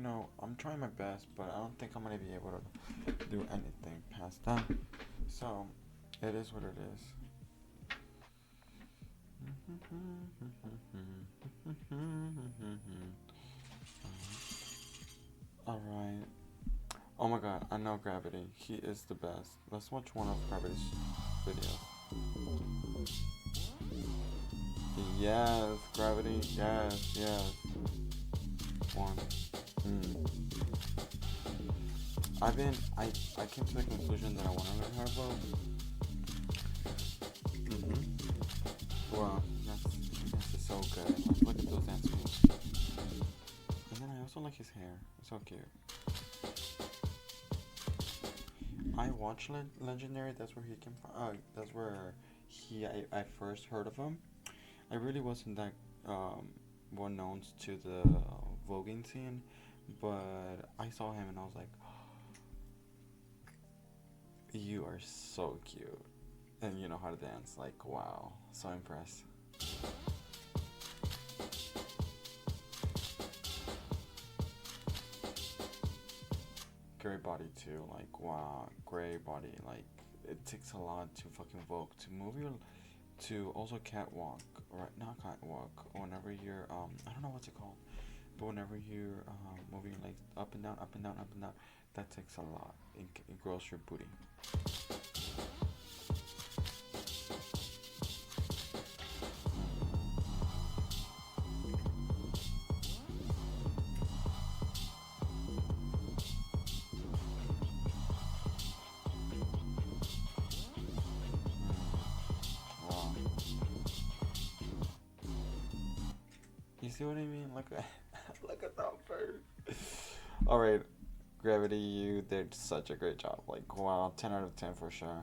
I'm trying my best, but I don't think I'm gonna be able to do anything past that. So, it is what it is. Alright. Oh my god, I know Gravity. He is the best. Let's watch one of Gravity's videos. Yes, Gravity. Yes, yes. One. I came to the conclusion that I want to learn how to vote. Wow, that's just so good. Like, look at those dance moves. And then I also like his hair. It's so cute. I watched Legendary. That's where he came from. That's where I first heard of him. I really wasn't that well known to the voguing scene, but I saw him and I was like, you are so cute, and you know how to dance. Like, wow, so impressed. Great body too. Like, wow, great body. Like, it takes a lot to fucking vogue, to move your, to also catwalk, or not catwalk. Whenever you're I don't know what's it called, but whenever you're moving like up and down, up and down, up and down, that takes a lot. It grows your booty. Wow. You see what I mean? Look at look at that bird. All right, Gravity, you did such a great job. Like, wow, 10 out of 10 for sure.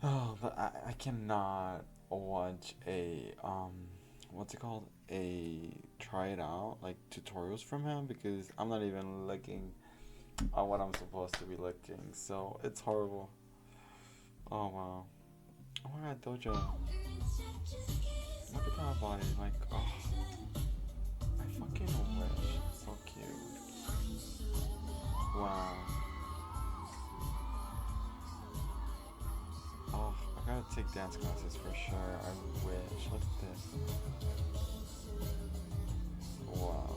Oh, but I cannot watch a what's it called? A try it out like tutorials from him because I'm not even looking at what I'm supposed to be looking. So it's horrible. Oh wow. Oh my god, Doja. Look at that body. Like, oh, I fucking wish. So cute. Wow. Oh, I gotta take dance classes for sure. I wish. Look at this. Wow.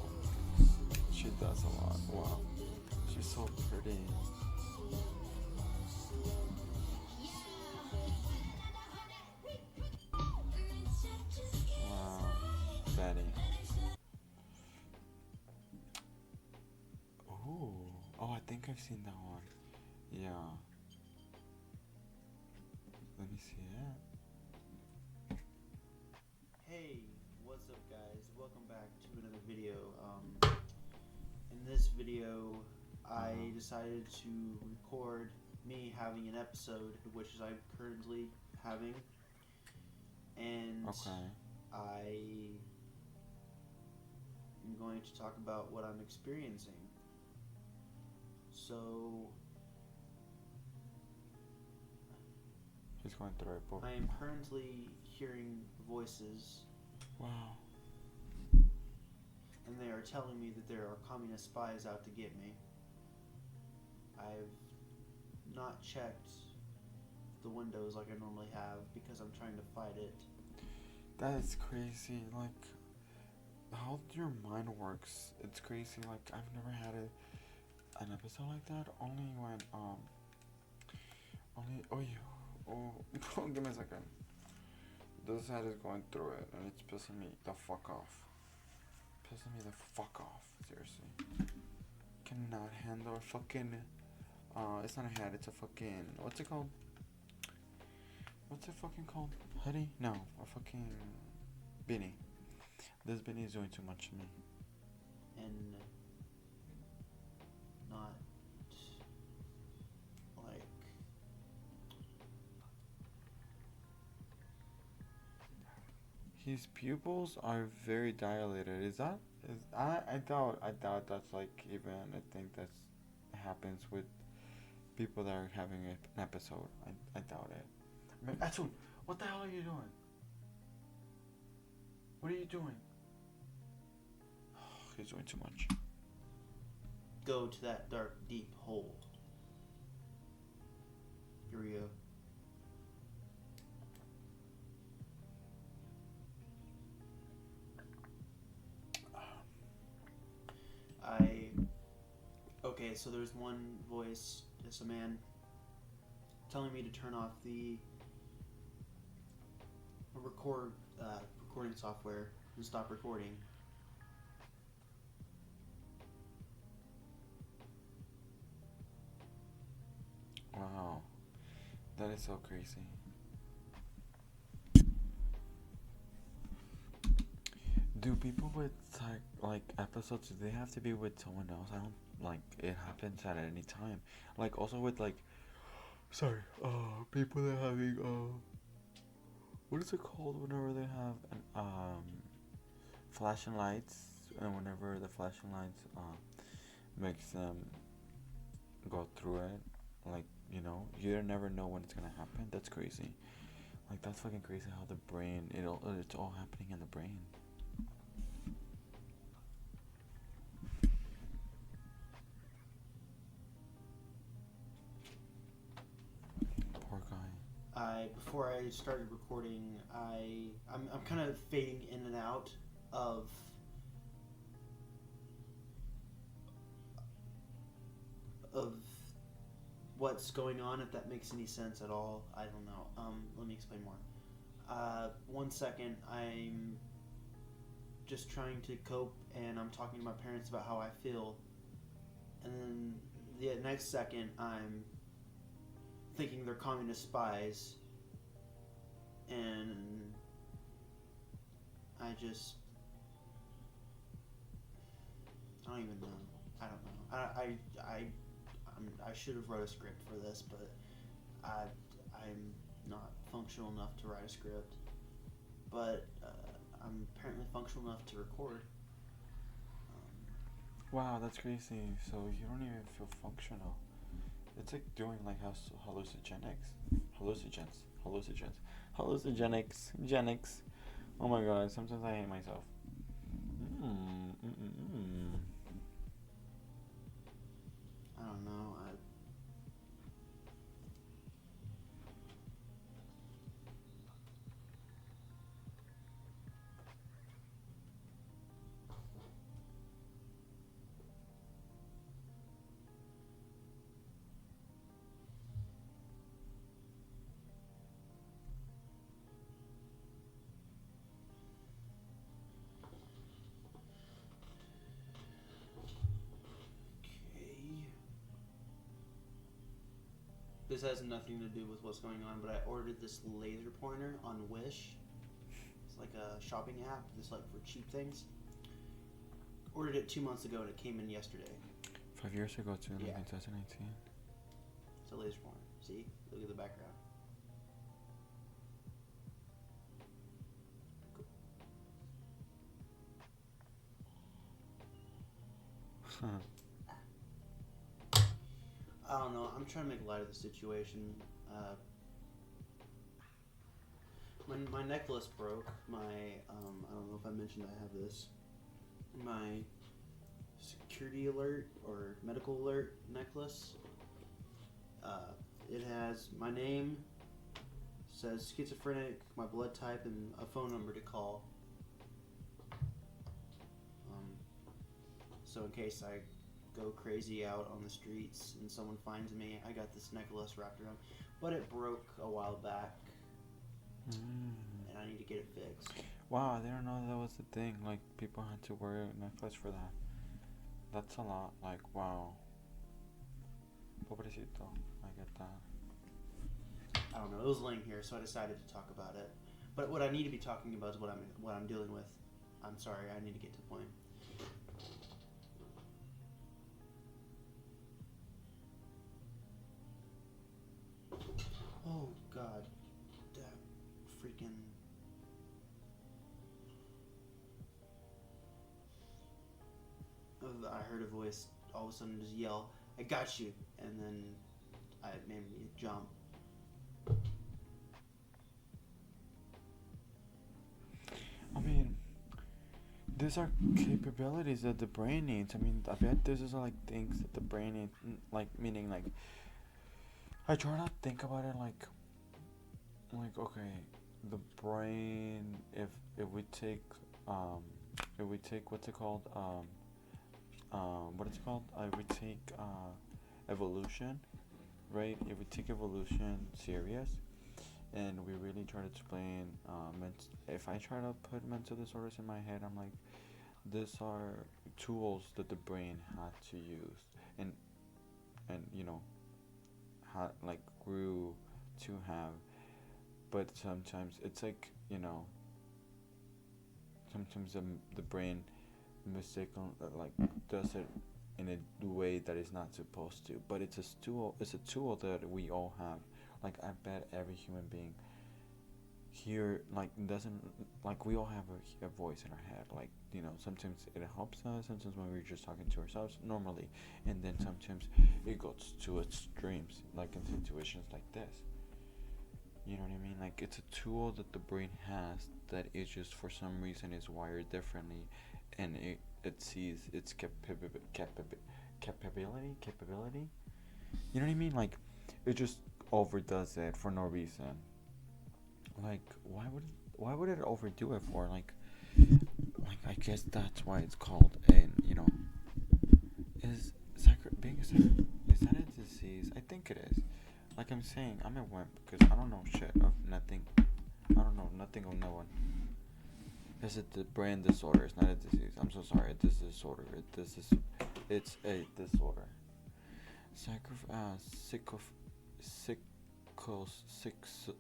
She does a lot. Wow. She's so pretty. Wow. Betty. Ooh. Oh, I think I've seen that one. Yeah. Let me see it. Hey, what's up guys? Welcome back to another video. In this video, I decided to record me having an episode, which is I'm currently having, and Okay. I am going to talk about what I'm experiencing. So, He's going through it, book. I am currently hearing voices. Wow. And they are telling me that there are communist spies out to get me. I've not checked the windows like I normally have because I'm trying to fight it. That is crazy. Like, how your mind works. It's crazy. Like, I've never had an episode like that. Only when, give me a second. This head is going through it and it's pissing me the fuck off. Pissing me the fuck off. Seriously. Cannot handle a fucking, it's not a hat, it's a fucking, what's it called? What's it fucking called? Hoodie? No, a fucking beanie. This beanie is doing too much to me. And not like His pupils are very dilated. I doubt that's like even a thing that happens with people that are having an episode. I doubt it. Man, Atsun, what the hell are you doing? What are you doing? He's doing too much. Go to that dark, deep hole. Here we go. Okay, so there's one voice, it's a man, telling me to turn off the recording software and stop recording. Wow, that is so crazy. Do people with like episodes, do they have to be with someone else? I don't like it happens at any time. Like also with like, sorry, people that having what is it called whenever they have flashing lights, and whenever the flashing lights makes them go through it, like you never know when it's gonna happen. That's crazy. Like that's fucking crazy how the brain it's all happening in the brain. Poor guy. Before I started recording, I'm kind of fading in and out of what's going on, if that makes any sense at all. I don't know. Let me explain more. 1 second, I'm just trying to cope, and I'm talking to my parents about how I feel, and then the next second, I'm thinking they're communist spies, and I don't even know. I don't know. I should have wrote a script for this, but I'm not functional enough to write a script. But I'm apparently functional enough to record. Wow, that's crazy. So you don't even feel functional. It's like doing like hallucinogens. Oh my god, sometimes I hate myself. I don't know. This has nothing to do with what's going on, but I ordered this laser pointer on Wish. It's like a shopping app, just like for cheap things. Ordered it 2 months ago, and it came in yesterday. 5 years ago too, like Yeah. in 2019. It's a laser pointer. See? Look at the background. Cool. I don't know. I'm trying to make light of the situation. My necklace broke. I don't know if I mentioned I have this. My security alert or medical alert necklace. It has my name, says schizophrenic, my blood type, and a phone number to call. So in case I go crazy out on the streets and someone finds me, I got this necklace wrapped around. But it broke a while back, and I need to get it fixed. Wow, I didn't know that was the thing. Like people had to wear a necklace for that. That's a lot. Like wow. Pobrecito. I get that. I don't know. It was laying here, so I decided to talk about it. But what I need to be talking about is what I'm dealing with. I'm sorry. I need to get to the point. Oh God, that freaking. I heard a voice all of a sudden just yell, "I got you!" and then it made me jump. I mean, these are capabilities that the brain needs. I mean, I bet this is like things that the brain needs. Like meaning like I try to think about it like okay, the brain. If we take what's it called what is it called? I would take evolution, right? If we take evolution serious, and we really try to explain, if I try to put mental disorders in my head, I'm like, these are tools that the brain had to use, and you know, like grew to have, but sometimes it's like sometimes the brain mistaken like does it in a way that is not supposed to, but it's a tool that we all have. Like I bet every human being here like doesn't, like we all have a voice in our head, like sometimes it helps us, sometimes when we're just talking to ourselves normally, and then sometimes it goes to extremes, like in situations like this. You know what I mean? Like it's a tool that the brain has that is just for some reason is wired differently, and it sees its capability. You know what I mean? Like it just overdoes it for no reason. Like why would it overdo it for? Like I guess that's why it's called is being a is that a disease? I think it is. Like I'm saying, I'm a wimp because I don't know shit of nothing. I don't know nothing of no one. Is it the brain disorder? It's not a disease. I'm so sorry. It's a disorder. It's a disorder.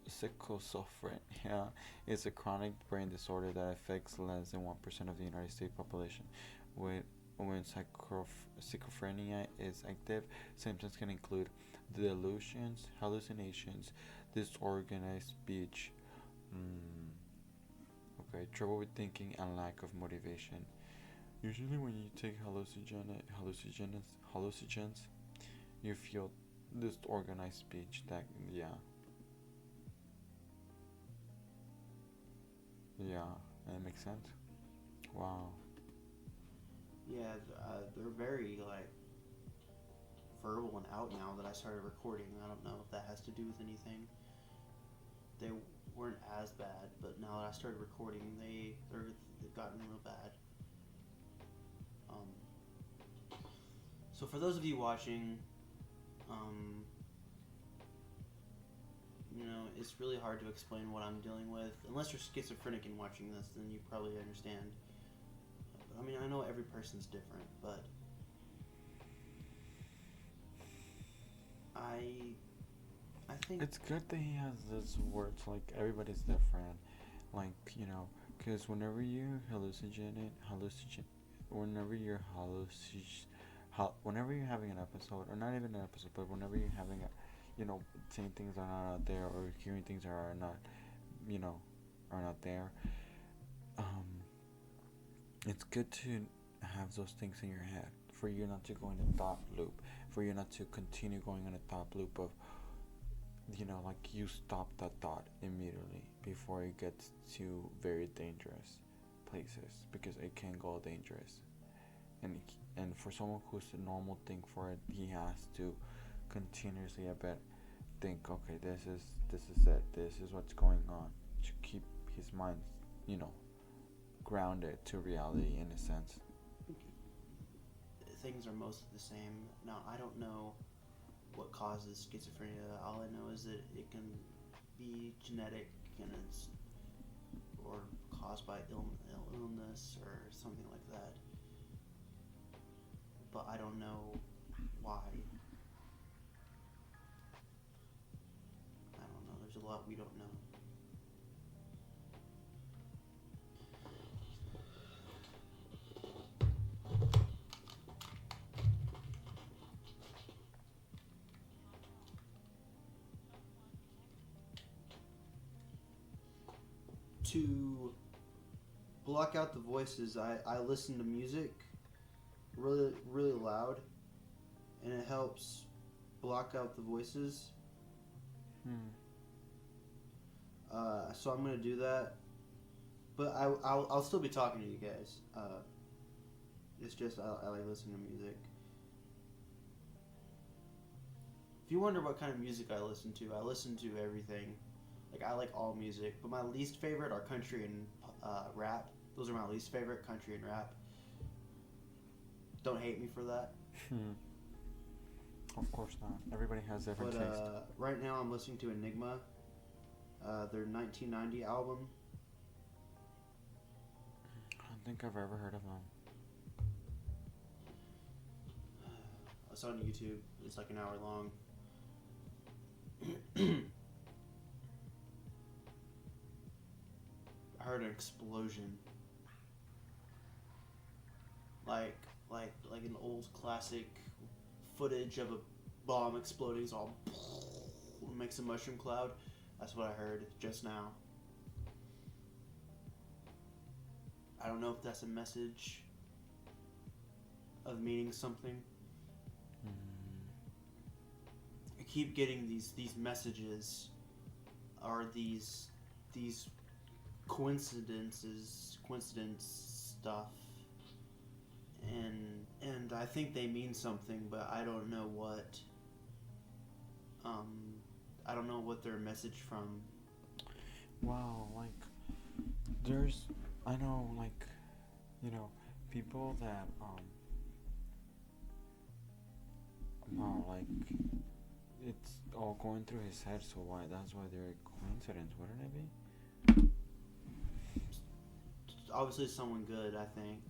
Schizophrenia, yeah, is a chronic brain disorder that affects less than 1% of the United States population. When schizophrenia is active, symptoms can include delusions, hallucinations, disorganized speech, trouble with thinking, and lack of motivation. Usually, when you take hallucinogens, you feel disorganized speech. Yeah, that makes sense. Wow. Yeah, they're very like verbal and out now that I started recording. I don't know if that has to do with anything. They weren't as bad, but now that I started recording, they've gotten real bad. So for those of you watching, it's really hard to explain what I'm dealing with. Unless you're schizophrenic and watching this, then you probably understand. But I mean, I know every person's different, but I think it's good that he has this words, like everybody's different. Like, because whenever you're having an episode, or not even an episode, but whenever you're having saying things are not out there, or hearing things are not, you know, are not there, um, it's good to have those things in your head for you not to go in a thought loop, for you not to continue going in a thought loop of, like you stop that thought immediately before it gets to very dangerous places, because it can go dangerous. And for someone who's a normal thing for it, he has to continuously, I bet, think, okay, this is it, this is what's going on, to keep his mind, you know, grounded to reality in a sense. things are mostly the same. Now, I don't know what causes schizophrenia. All I know is that it can be genetic, and it's or caused by illness or something like that. But I don't know why. I don't know. There's a lot we don't know. To block out the voices, I listen to music really, really loud, and it helps block out the voices. So I'm going to do that. But I'll still be talking to you guys. It's just I like listening to music. If you wonder what kind of music I listen to everything. Like, I like all music, but my least favorite are country and rap. Those are my least favorite, country and rap. Don't hate me for that. Of course not. Everybody has different taste. Right now I'm listening to Enigma, their 1990 album. I don't think I've ever heard of them. It's on YouTube. It's like an hour long. I heard an explosion. Like an old classic footage of a bomb exploding. It's all makes a mushroom cloud. That's what I heard just now. I don't know if that's a message of meaning something. I keep getting these messages, or these coincidence stuff, and I think they mean something, but I don't know what. I don't know what their message from. Wow, like I know, like, people that wow, like, it's all going through his head, so that's why they're a coincidence, wouldn't it be? Obviously someone good, I think,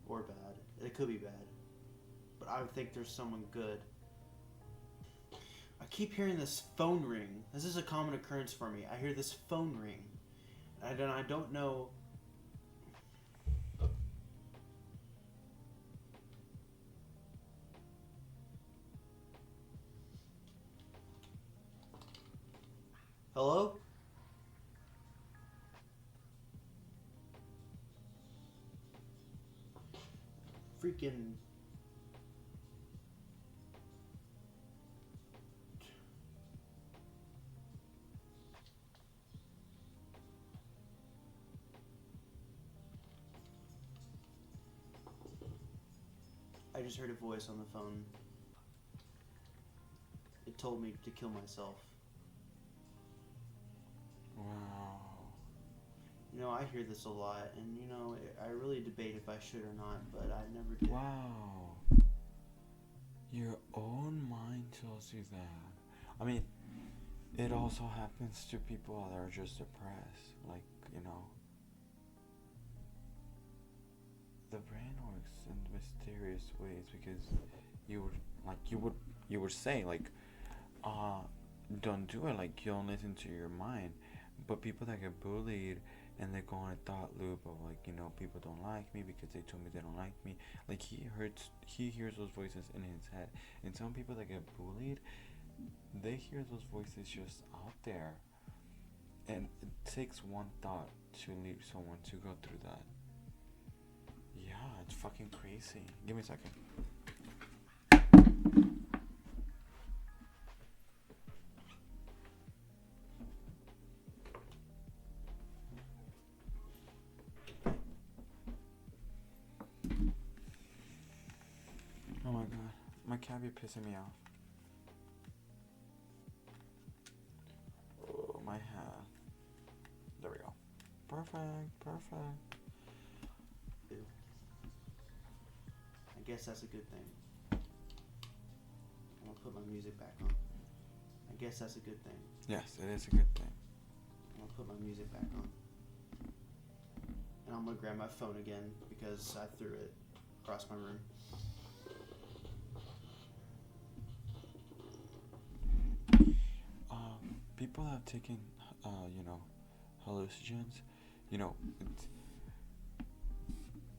or bad. It could be bad, but I would think there's someone good. I keep hearing this phone ring. This is a common occurrence for me. I hear this phone ring, and I don't know. Hello? Freaking. I just heard a voice on the phone. It told me to kill myself. Wow. I hear this a lot, and I really debate if I should or not, but I never did. Wow. Your own mind tells you that. I mean, it also happens to people that are just depressed. Like, the brain works in mysterious ways, because you would say, like, don't do it, like, you don't listen to your mind. But people that get bullied and they go in a thought loop of, like, people don't like me because they told me they don't like me. Like, he hears those voices in his head. And some people that get bullied, they hear those voices just out there. And it takes one thought to lead someone to go through that. Yeah, it's fucking crazy. Give me a second. Oh my god, my cat be pissing me off. Oh, my hat. There we go. Perfect. I guess that's a good thing. I'm gonna put my music back on. I guess that's a good thing. Yes, it is a good thing. I'm gonna put my music back on. And I'm gonna grab my phone again because I threw it across my room. People have taken, hallucinogens,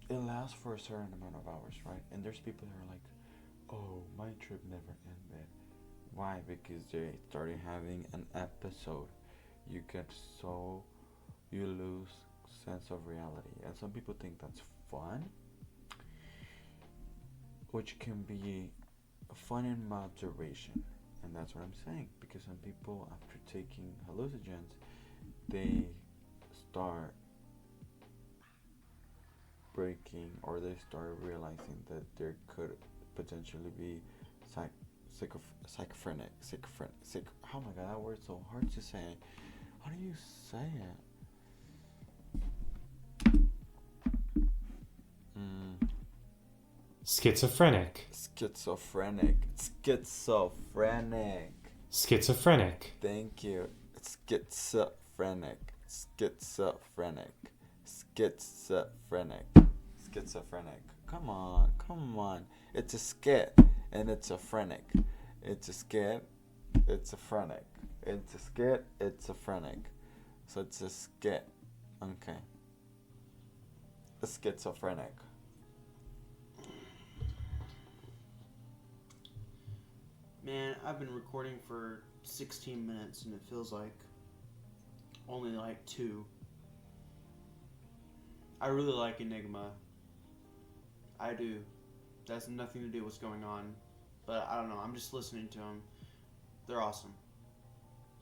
it lasts for a certain amount of hours, right? And there's people that are like, oh, my trip never ended. Why? Because they started having an episode. You lose sense of reality. And some people think that's fun, which can be fun in moderation. And that's what I'm saying, because some people, after taking hallucinogens, they start breaking, or they start realizing that there could potentially be psych, schizophrenic, oh my god, that word's so hard to say. How do you say it? Schizophrenic. Schizophrenic. Thank you. Schizophrenic. Come on. It's a skit and it's a phrenic. It's a skit, it's a phrenic. It's a skit, it's a phrenic. So it's a skit. Okay. A schizophrenic. Man, I've been recording for 16 minutes and it feels like only like 2. I really like Enigma. I do. That's nothing to do with what's going on. But I don't know, I'm just listening to them. They're awesome.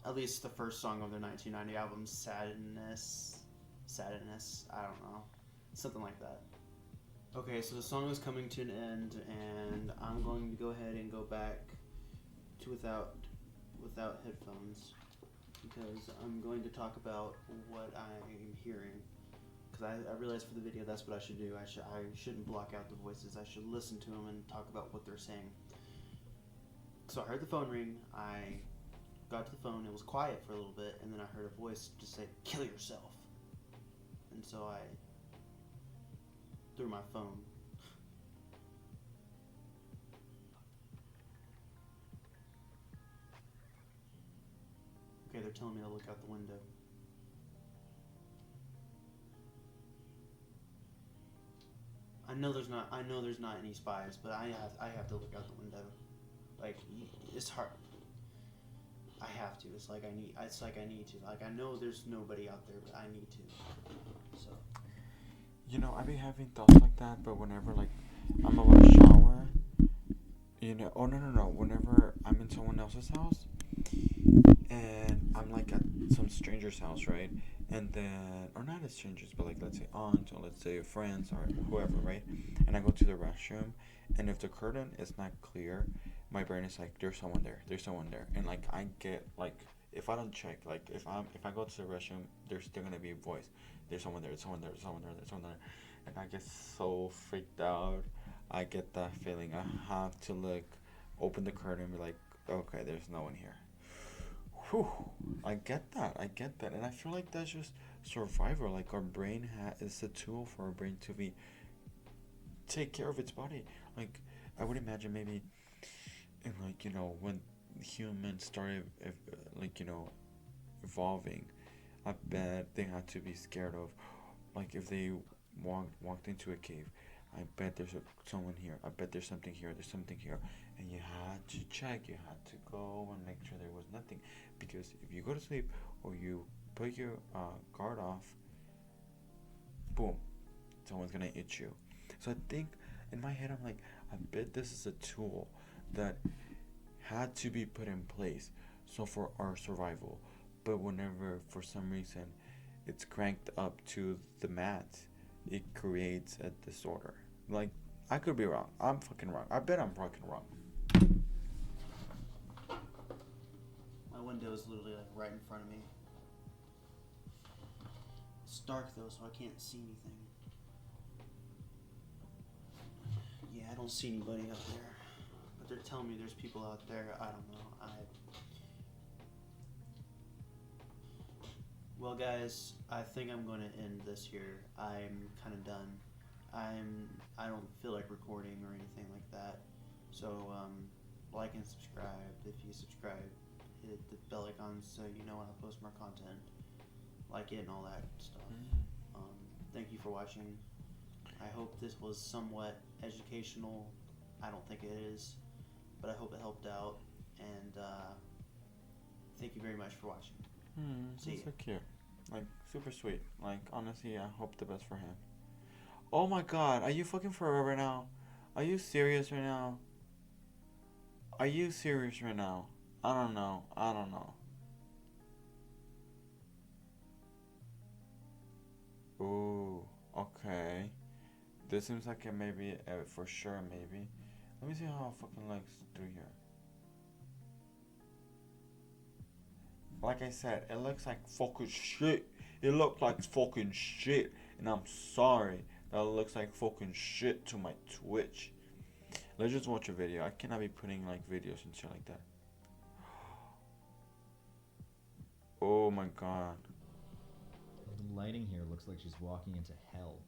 At least the first song of their 1990 album, Sadness, I don't know. Something like that. Okay, so the song is coming to an end, and I'm going to go ahead and go back to without headphones, because I'm going to talk about what I'm hearing. Because I realized for the video that's what I should do. I shouldn't block out the voices. I should listen to them and talk about what they're saying. So I heard the phone ring. I got to the phone. It was quiet for a little bit, and then I heard a voice just say, "Kill yourself." And so I threw my phone. Okay, they're telling me to look out the window. I know there's not any spies, but I have to look out the window. Like, it's hard. I have to. It's like I need to. Like, I know there's nobody out there, but I need to. So. You know, I be having thoughts like that, but whenever like I'm about to shower, you know, whenever I'm in someone else's house and I'm like at some stranger's house, right? And then, or not as strangers, but like let's say aunts or let's say friends or whoever, right? And I go to the restroom, and if the curtain is not clear, my brain is like, there's someone there, and like I get like, if I don't check, like if I go to the restroom, there's still gonna be a voice. There's someone there, and I get so freaked out. I get that feeling. I have to look, open the curtain, and be like, okay, there's no one here. Whew. I get that, and I feel like that's just survival. Like our brain is a tool for our brain to take care of its body. Like I would imagine maybe, in like when humans started evolving, I bet they had to be scared of, like if they walked into a cave. I bet there's someone here. I bet there's something here. And you had to check. You had to go and make sure there was nothing, because if you go to sleep or you put your guard off, boom, someone's gonna eat you. So I think in my head I'm like, I bet this is a tool that had to be put in place so for our survival. But whenever for some reason it's cranked up to the max, it creates a disorder. Like, I could be wrong. I'm fucking wrong. I bet I'm fucking wrong. My window is literally like right in front of me. It's dark though, so I can't see anything. Yeah, I don't see anybody out there. But they're telling me there's people out there. I don't know. Well, guys, I think I'm going to end this here. I'm kind of done. I don't feel like recording or anything like that. So, like and subscribe. If you subscribe, hit the bell icon so you know when I post more content. Like it and all that stuff. Thank you for watching. I hope this was somewhat educational. I don't think it is, but I hope it helped out. And thank you very much for watching. He's so cute. Like, super sweet. Like, honestly, I hope the best for him. Oh my god, are you fucking for real right now? Are you serious right now? I don't know. Ooh, okay. This seems like it maybe, for sure, maybe. Let me see how it fucking looks through here. Like I said, it looks like fucking shit. It looks like fucking shit. And I'm sorry that it looks like fucking shit to my Twitch. Let's just watch a video. I cannot be putting like videos and shit like that. Oh my god. The lighting here looks like she's walking into hell.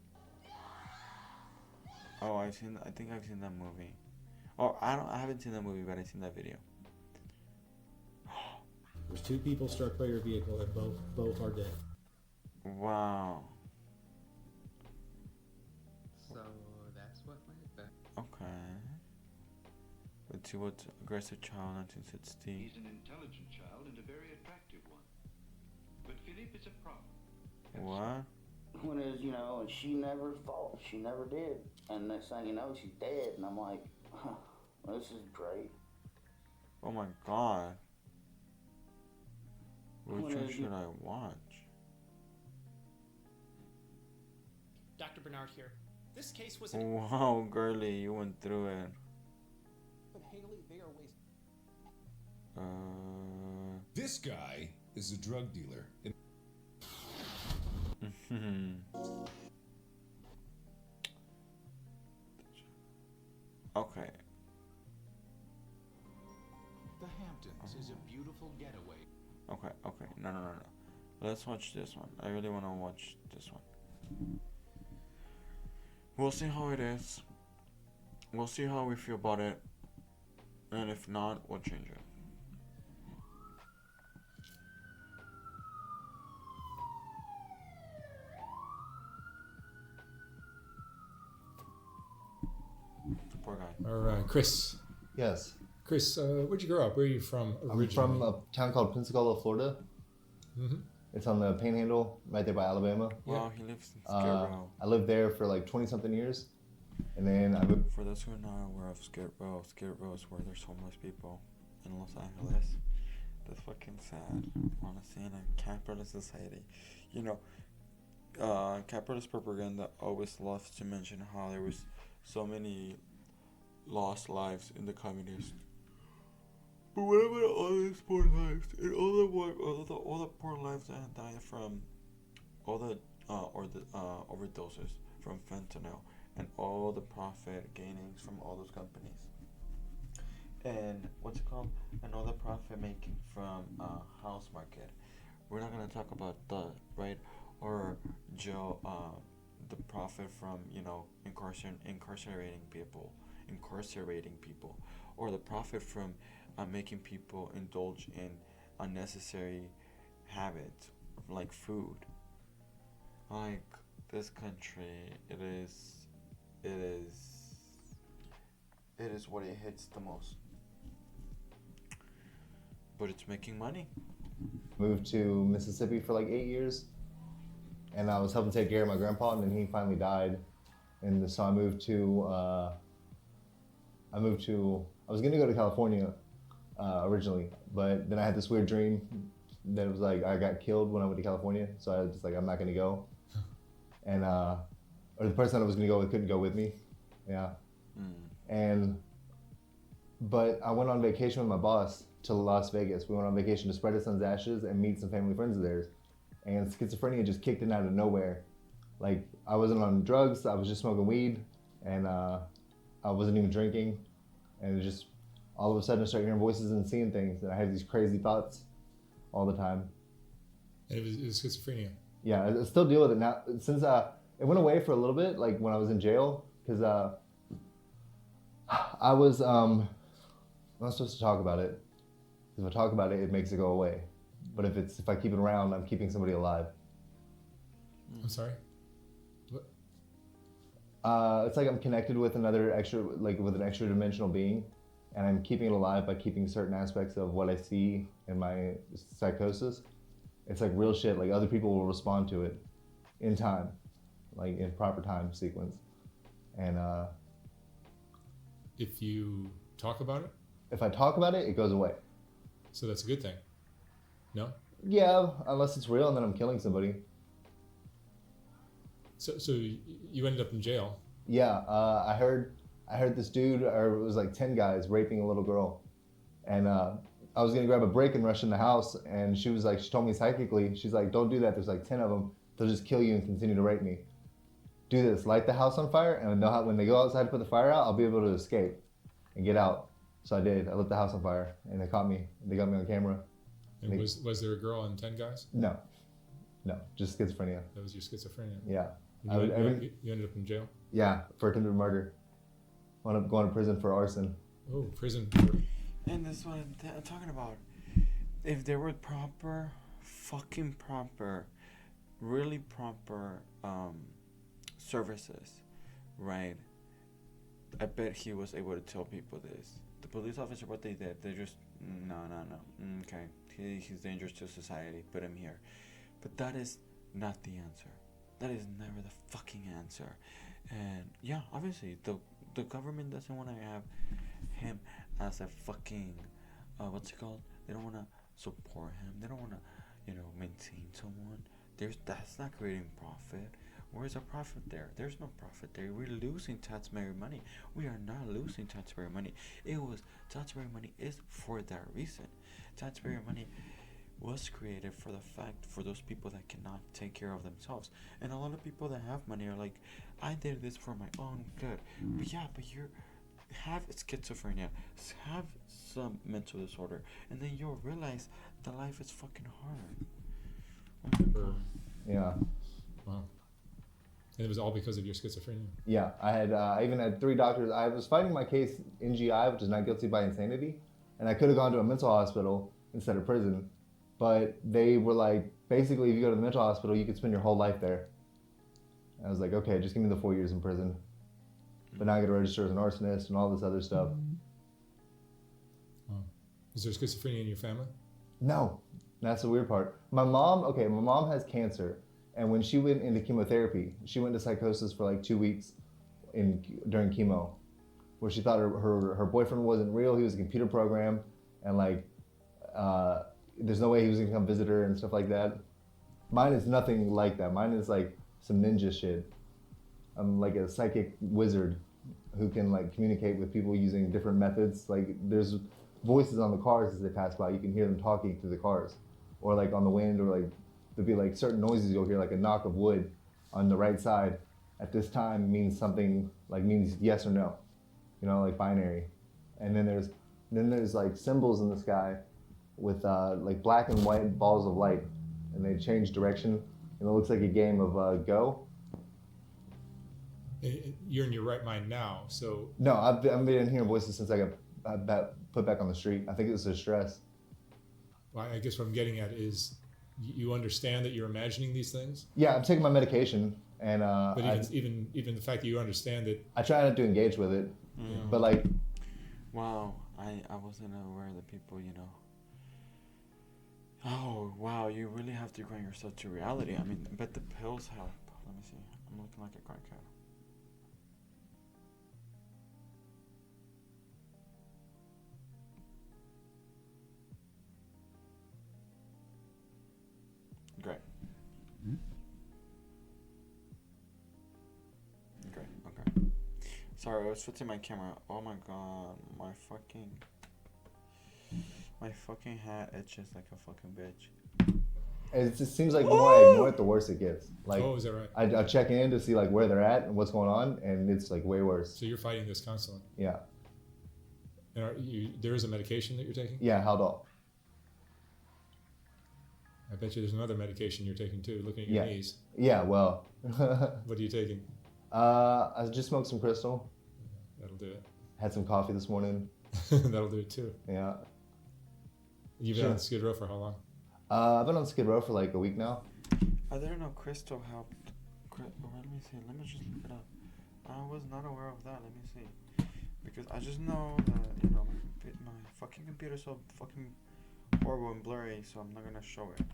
Oh, I think I've seen that movie. Oh, I haven't seen that movie, but I've seen that video. There's 2 people struck by your vehicle and both are dead. Wow. So that's what went back. Okay. Let's see what's aggressive child 1960. He's an intelligent child and a very attractive one. But Philippe is a problem. What? When it was, you know, and she never fought. She never did. And next thing you know, she's dead. And I'm like, huh, this is great. Oh my god. Which When one is should it? I watch? Dr. Bernard here. This case was Wow, girly, you went through it. But Haley, they are wasting. This guy is a drug dealer. Okay. The Hamptons is a beautiful getaway. Okay. No. Let's watch this one. I really want to watch this one. We'll see how it is. We'll see how we feel about it. And if not, we'll change it. Poor guy. All right, Chris. Yes. Chris, where'd you grow up? Where are you from originally? I'm from a town called Pensacola, Florida. Mm-hmm. It's on the Panhandle, right there by Alabama. Wow, he lives in Skid Row. I lived there for like 20-something years. And then I moved... For those who are not aware of Skid Row is where there's homeless people in Los Angeles. That's fucking sad, honestly, in a capitalist society. You know, capitalist propaganda always loves to mention how there was so many lost lives in the communists. But what about all these poor lives and all the poor lives that died from all the overdoses from fentanyl and all the profit gainings from all those companies and what's it called, and all the profit making from house market. We're not gonna talk about that, right? Or Joe, the profit from, you know, incarcerating people, or the profit from making people indulge in unnecessary habits like food. Like this country, it is what it hits the most. But it's making money. Moved to Mississippi for like 8 years. And I was helping take care of my grandpa, and then he finally died. And so I was gonna go to California originally, but then I had this weird dream that it was like I got killed when I went to California, so I was just like, I'm not gonna go. And or the person I was gonna go with couldn't go with me. Yeah. But I went on vacation with my boss to Las Vegas. We went on vacation to spread his son's ashes and meet some family friends of theirs. And schizophrenia just kicked in out of nowhere. Like, I wasn't on drugs, I was just smoking weed, and I wasn't even drinking. And it just, all of a sudden I started hearing voices and seeing things, and I had these crazy thoughts all the time. And it was schizophrenia. Yeah, I still deal with it now. Since it went away for a little bit, like when I was in jail, because I was, I'm not supposed to talk about it. If I talk about it, it makes it go away. But if I keep it around, I'm keeping somebody alive. I'm sorry? What? It's like I'm connected with with an extra dimensional being, and I'm keeping it alive by keeping certain aspects of what I see in my psychosis. It's like real shit. Like, other people will respond to it in time, like in proper time sequence. And If you talk about it? if I talk about it, it goes away. So that's a good thing. No? Yeah, unless it's real, and then I'm killing somebody. So you ended up in jail. Yeah, I heard this dude, or it was like 10 guys raping a little girl, and I was gonna grab a break and rush in the house, and she told me psychically, she's like, don't do that. There's like 10 of them. They'll just kill you and continue to rape me. Do this, light the house on fire, and when they go outside to put the fire out, I'll be able to escape and get out. So I did. I lit the house on fire, and they caught me. They got me on camera. And was there a girl and 10 guys? No, just schizophrenia. That was your schizophrenia. Yeah. You ended up in jail? Yeah, for attempted murder. Wound up going to prison for arson. Oh, prison. And this is what I'm talking about. If there were fucking proper, really proper services, right? I bet he was able to tell people this. The police officer, what they did, they just, no. Okay, he's dangerous to society. Put him here. But that is not the answer. That is never the fucking answer. And yeah, obviously the government doesn't want to have him as a fucking what's it called? They don't want to support him. They don't want to, maintain someone. That's not creating profit. Where's the profit there? There's no profit there. We're losing taxpayer money. We are not losing taxpayer money. Taxpayer money is for that reason. Taxpayer money was created for those people that cannot take care of themselves. And a lot of people that have money are like, I did this for my own good. But you have schizophrenia, have some mental disorder, and then you'll realize that life is fucking hard. Yeah. Wow. And it was all because of your schizophrenia? Yeah, I even had 3 doctors. I was fighting my case in GI, which is not guilty by insanity, and I could have gone to a mental hospital instead of prison, but they were like, basically, if you go to the mental hospital, you could spend your whole life there. I was like, okay, just give me the 4 years in prison, but now I got to register as an arsonist and all this other stuff. Oh. Is there schizophrenia in your family? No, that's the weird part. My mom has cancer. And when she went into chemotherapy, she went into psychosis for like 2 weeks during chemo, where she thought her boyfriend wasn't real. He was a computer program, and there's no way he was gonna come visit her and stuff like that. Mine is nothing like that. Mine is like some ninja shit. I'm like a psychic wizard who can like communicate with people using different methods. Like there's voices on the cars as they pass by. You can hear them talking through the cars, or like on the wind, or like there'll be like certain noises you'll hear, like a knock of wood on the right side at this time means something, like means yes or no, like binary. And then there's like symbols in the sky with like black and white balls of light, and they change direction, and it looks like a game of Go. You're in your right mind now, so... No, I've been hearing voices since I got put back on the street. I think it was the stress. Well, I guess what I'm getting at is, you understand that you're imagining these things? Yeah, I'm taking my medication, and but even the fact that you understand it, I try not to engage with it, but like, wow, I wasn't aware that people, oh wow, you really have to grind yourself to reality. I mean, but the pills help. Let me see. I'm looking like a crackhead. Great. Great, okay. Sorry, I was switching my camera. Oh my god, my fucking hat itches like a fucking bitch. it just seems like the more I ignore it, the worse it gets. Like, is that right? I check in to see like where they're at and what's going on, and it's like way worse. So you're fighting this constantly? Yeah. And there is a medication that you're taking? Yeah, Haldol. I bet you there's another medication you're taking too, looking at your knees. Yeah, well. What are you taking? I just smoked some crystal. That'll do it. Had some coffee this morning. That'll do it too. Yeah. You've been on Skid Row for how long? I've been on Skid Row for like a week now. I didn't know crystal helped. Let me see. Let me just look it up. I was not aware of that. Let me see. Because I just know that, my fucking computer's so fucking horrible and blurry, so I'm not gonna show it.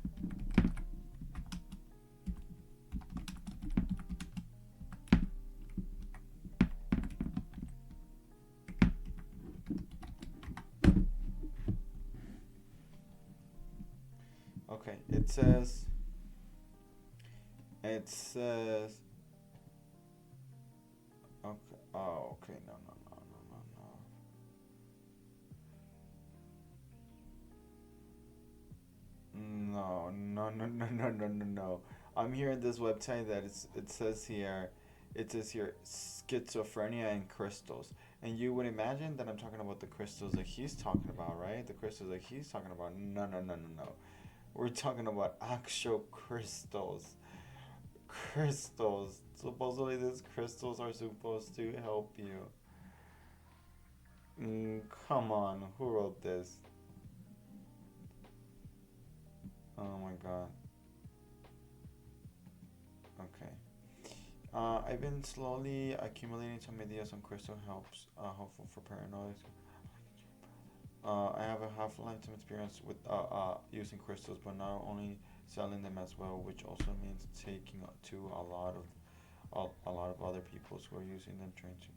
Okay, it says okay, Oh, okay. No. No. I'm hearing this website that it says here schizophrenia and crystals. And you would imagine that I'm talking about the crystals that he's talking about, right? The crystals that he's talking about. No. We're talking about actual crystals. Crystals. Supposedly these crystals are supposed to help you. Come on, who wrote this? Oh my god. Okay. I've been slowly accumulating some ideas on crystal helps, helpful for paranoid. I have a half-lifetime experience with using crystals, but not only selling them as well, which also means taking to a lot of other people who are using them trying to.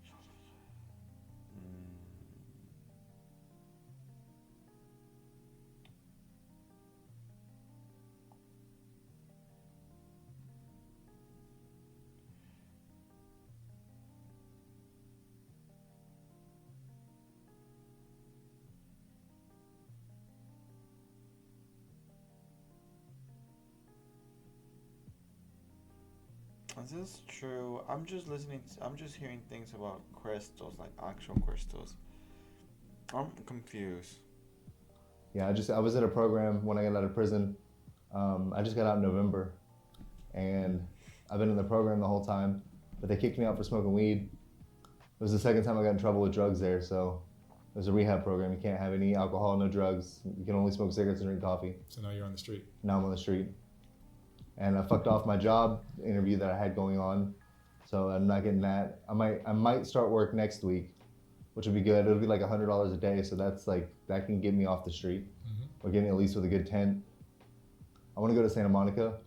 Is this true? I'm just hearing things about crystals, like actual crystals. I'm confused. Yeah, I was at a program when I got out of prison. I just got out in November, and I've been in the program the whole time, but they kicked me out for smoking weed. It was the second time I got in trouble with drugs there, so it was a rehab program. You can't have any alcohol, no drugs. You can only smoke cigarettes and drink coffee. So now you're on the street. Now I'm on the street. And I fucked off my job interview that I had going on, so I'm not getting that. I might start work next week, which would be good. It'll be like $100 a day, so that's like, that can get me off the street, or get me at least with a good tent. I want to go to Santa Monica,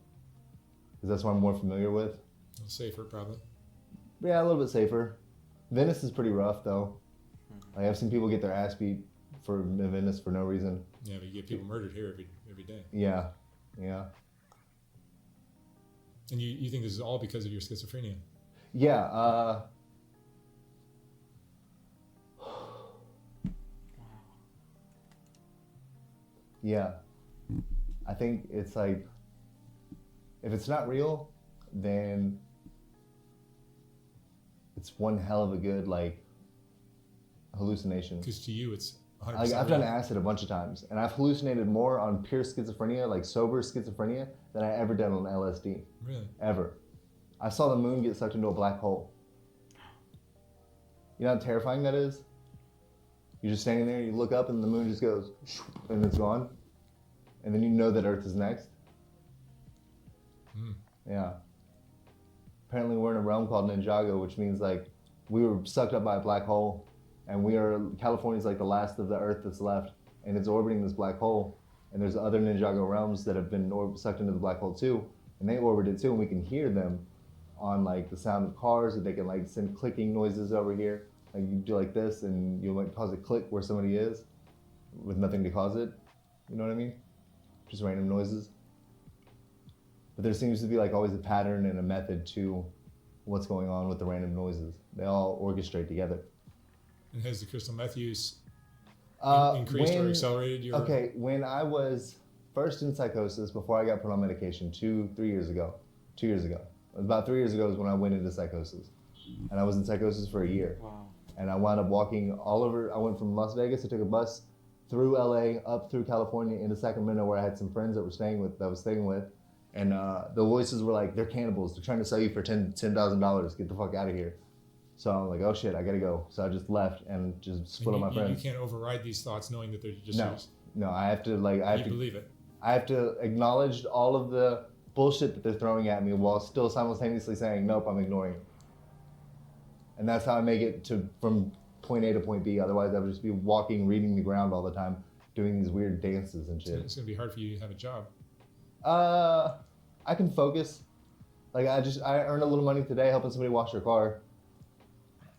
because that's what I'm more familiar with. A little safer, probably. Yeah, a little bit safer. Venice is pretty rough, though. Like, I've seen people get their ass beat in Venice for no reason. Yeah, but you get people murdered here every day. Yeah. And you think this is all because of your schizophrenia? Yeah. Yeah. I think it's like, if it's not real, then it's one hell of a good, like, hallucination. Because to you, it's 100% Like, I've real. done acid a bunch of times, and I've hallucinated more on pure schizophrenia, like sober schizophrenia, than I ever done on LSD. Really? Ever. I saw the moon get sucked into a black hole. You know how terrifying that is? You're just standing there, you look up, and the moon just goes, and it's gone. And then you know that Earth is next. Yeah. Apparently we're in a realm called Ninjago, which means like we were sucked up by a black hole, and California's like the last of the Earth that's left, and it's orbiting this black hole. And there's other Ninjago realms that have been sucked into the black hole too, and they orbit it too, and we can hear them on like the sound of cars, and they can like send clicking noises over here. Like you do like this, and you might cause a click where somebody is, with nothing to cause it. You know what I mean? Just random noises. But there seems to be like always a pattern and a method to what's going on with the random noises. They all orchestrate together. And has the crystal meth use Increased or accelerated your... Okay, when I was first in psychosis, before I got put on medication, 2 years ago. About 3 years ago is when I went into psychosis. And I was in psychosis for a year. Wow. And I wound up walking all over. I went from Las Vegas, I took a bus through LA, up through California, into Sacramento, where I had some friends that I was staying with. And the voices were like, they're cannibals. They're trying to sell you for $10,000. Get the fuck out of here. So I'm like, oh shit, I gotta go. So I just left and just split on my friends. You can't override these thoughts knowing that they're just yours. No, I have to believe it. I have to acknowledge all of the bullshit that they're throwing at me while still simultaneously saying, nope, I'm ignoring it. And that's how I make it from point A to point B. Otherwise, I would just be walking, reading the ground all the time, doing these weird dances and shit. It's gonna be hard for you to have a job. I can focus. Like I earned a little money today helping somebody wash their car.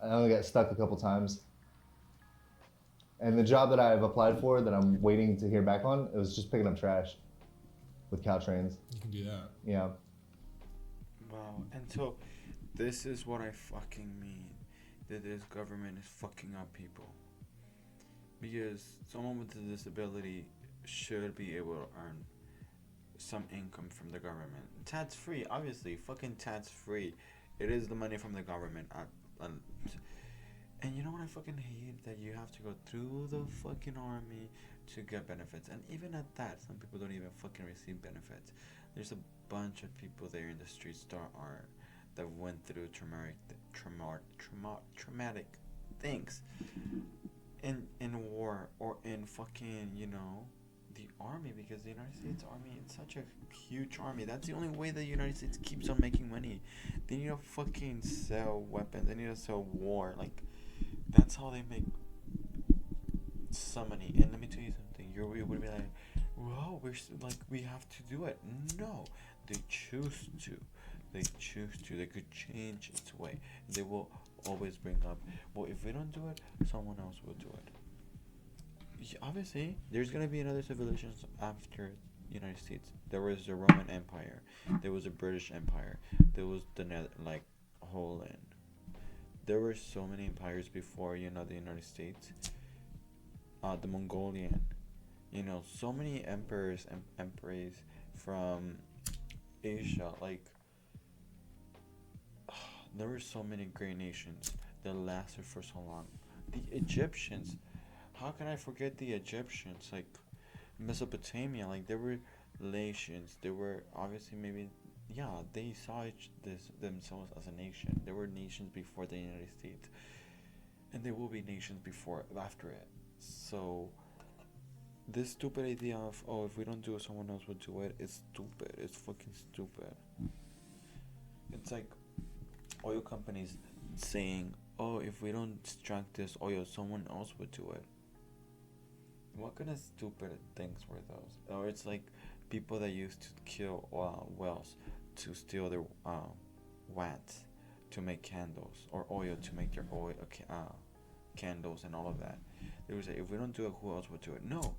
I only got stuck a couple times. And the job that I've applied for that I'm waiting to hear back on, it was just picking up trash with Caltrains. You can do that. Yeah. Wow. And so this is what I fucking mean. that this government is fucking up people. Because someone with a disability should be able to earn some income from the government. Tax free, obviously, fucking tax free. It is the money from the government. And you know what I fucking hate? That you have to go through the fucking army to get benefits. And even at that, some people don't even fucking receive benefits. There's a bunch of people there in the streets that went through traumatic things in war or in fucking, the army, because the United States Army is such a huge army. That's the only way the United States keeps on making money. They need to fucking sell weapons. They need to sell war. Like, that's how they make some money. And let me tell you something. You would be like, well, we have to do it. No, they choose to. They choose to. They could change its way. They will always bring up, well, if we don't do it, someone else will do it. Obviously, there's gonna be another civilizations after the United States. There was the Roman Empire. There was the British Empire. There was the Holland. There were so many empires before, the United States. The Mongolian. So many emperors and emperors from Asia. Like, there were so many great nations that lasted for so long. The Egyptians. How can I forget the Egyptians? Like, Mesopotamia. Like, there were nations. There were obviously they saw themselves as a nation. There were nations before the United States, and there will be nations after it. So this stupid idea of, if we don't do it, someone else will do it, is stupid. It's fucking stupid. It's like oil companies saying, if we don't extract this oil, someone else would do it. What kind of stupid things were those? Or it's like people that used to kill whales to steal their wax to make candles, or oil to make their oil candles and all of that. They would say, if we don't do it, who else would do it? No,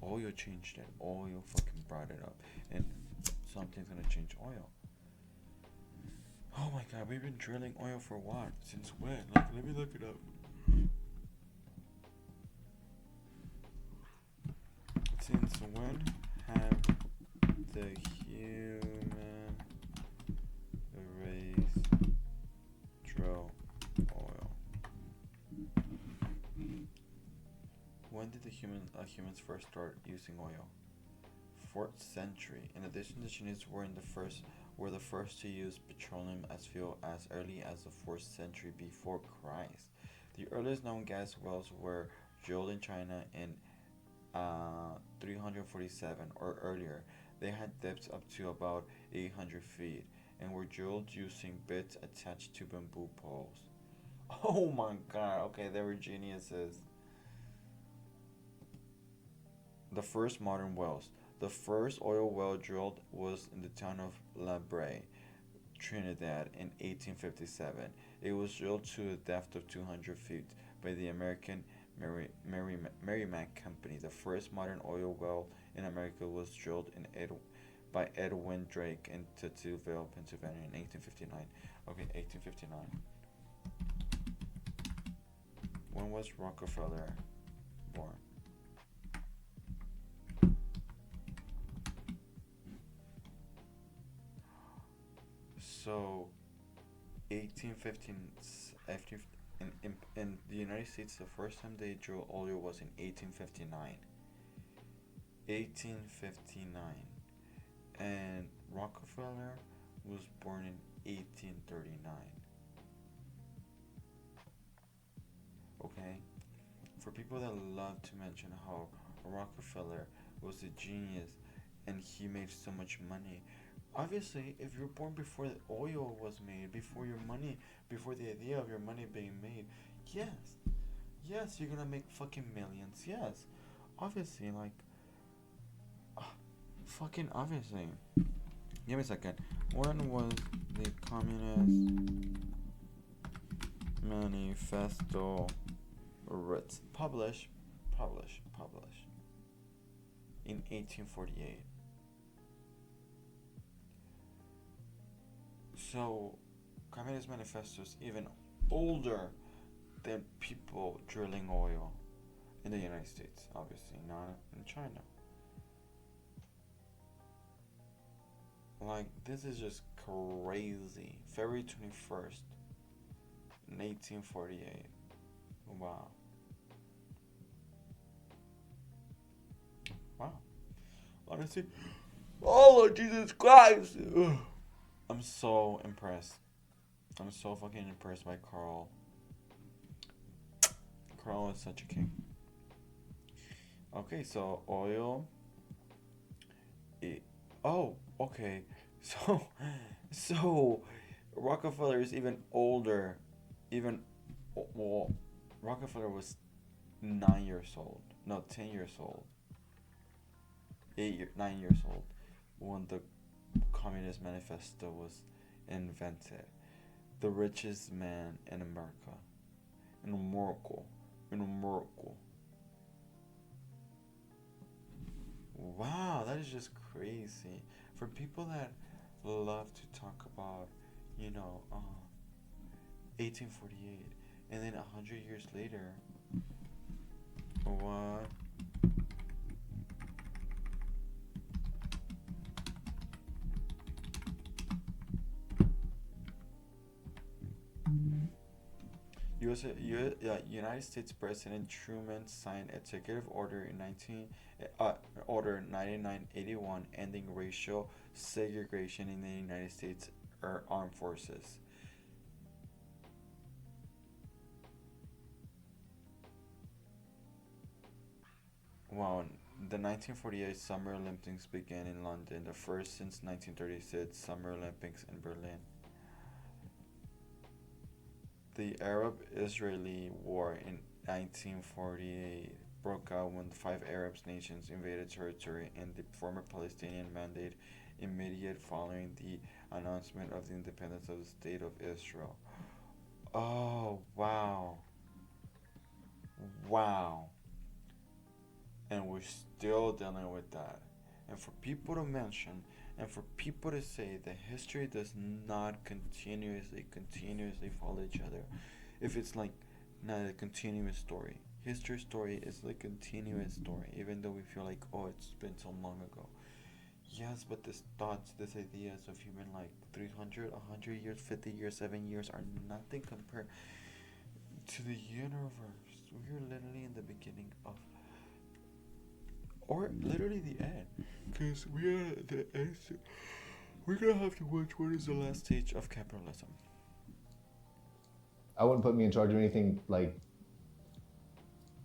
oil changed it. Oil fucking brought it up, and something's gonna change oil. Oh my god, we've been drilling oil for what? Since when? Like, let me look it up. Since when have the human race drilled oil? When did humans first start using oil? 4th century. In addition, the Chinese were the first to use petroleum as fuel as early as the 4th century before Christ. The earliest known gas wells were drilled in China in 347 or earlier. They had depths up to about 800 feet and were drilled using bits attached to bamboo poles. Oh my god, okay, they were geniuses. The first modern wells. The first oil well drilled was in the town of La Brea, Trinidad in 1857. It was drilled to a depth of 200 feet by the American Merrimack Company. The first modern oil well in America was drilled by Edwin Drake in Tateville, Pennsylvania in 1859. Okay, 1859. When was Rockefeller born? So, 1815. In the United States, the first time they drilled oil was in 1859. 1859. And Rockefeller was born in 1839. Okay? For people that love to mention how Rockefeller was a genius and he made so much money. Obviously, if you're born before the oil was made, before the idea of your money being made, yes, you're gonna make fucking millions. Yes, obviously, like, fucking obviously. Give me a second. When was the Communist Manifesto published? In 1848. So, Communist Manifesto is even older than people drilling oil in the United States, obviously, not in China. Like, this is just crazy. February 21st, 1848. Wow. Wow. Honestly, oh, Lord Jesus Christ! Ugh. I'm so impressed. I'm so fucking impressed by Carl. Carl is such a king. Okay, so oil. Oh, okay. So Rockefeller is even older. Well, Rockefeller was 9 years old. No, 10 years old. 9 years old when the Communist Manifesto was invented. The richest man in America. In America. Wow, that is just crazy. For people that love to talk about, 1848, and then 100 years later, what? United States President Truman signed Executive Order 9981 ending racial segregation in the United States Armed Forces. Wow, the 1948 Summer Olympics began in London, the first since 1936 Summer Olympics in Berlin. The Arab-Israeli War in 1948 broke out when 5 Arab nations invaded territory and the former Palestinian mandate immediate following the announcement of the independence of the State of Israel. Oh, wow. Wow. And we're still dealing with that. And for people to mention, and for people to say that history does not continuously follow each other, if it's like not a continuous story. History story is like a continuous story, even though we feel like, oh, it's been so long ago. Yes, but these thoughts, these ideas of human like 300, 100 years, 50 years, 7 years are nothing compared to the universe. We're literally in the beginning of, or literally the end, because we are at the end. We're gonna have to watch what is the last stage of capitalism. I wouldn't put me in charge of anything like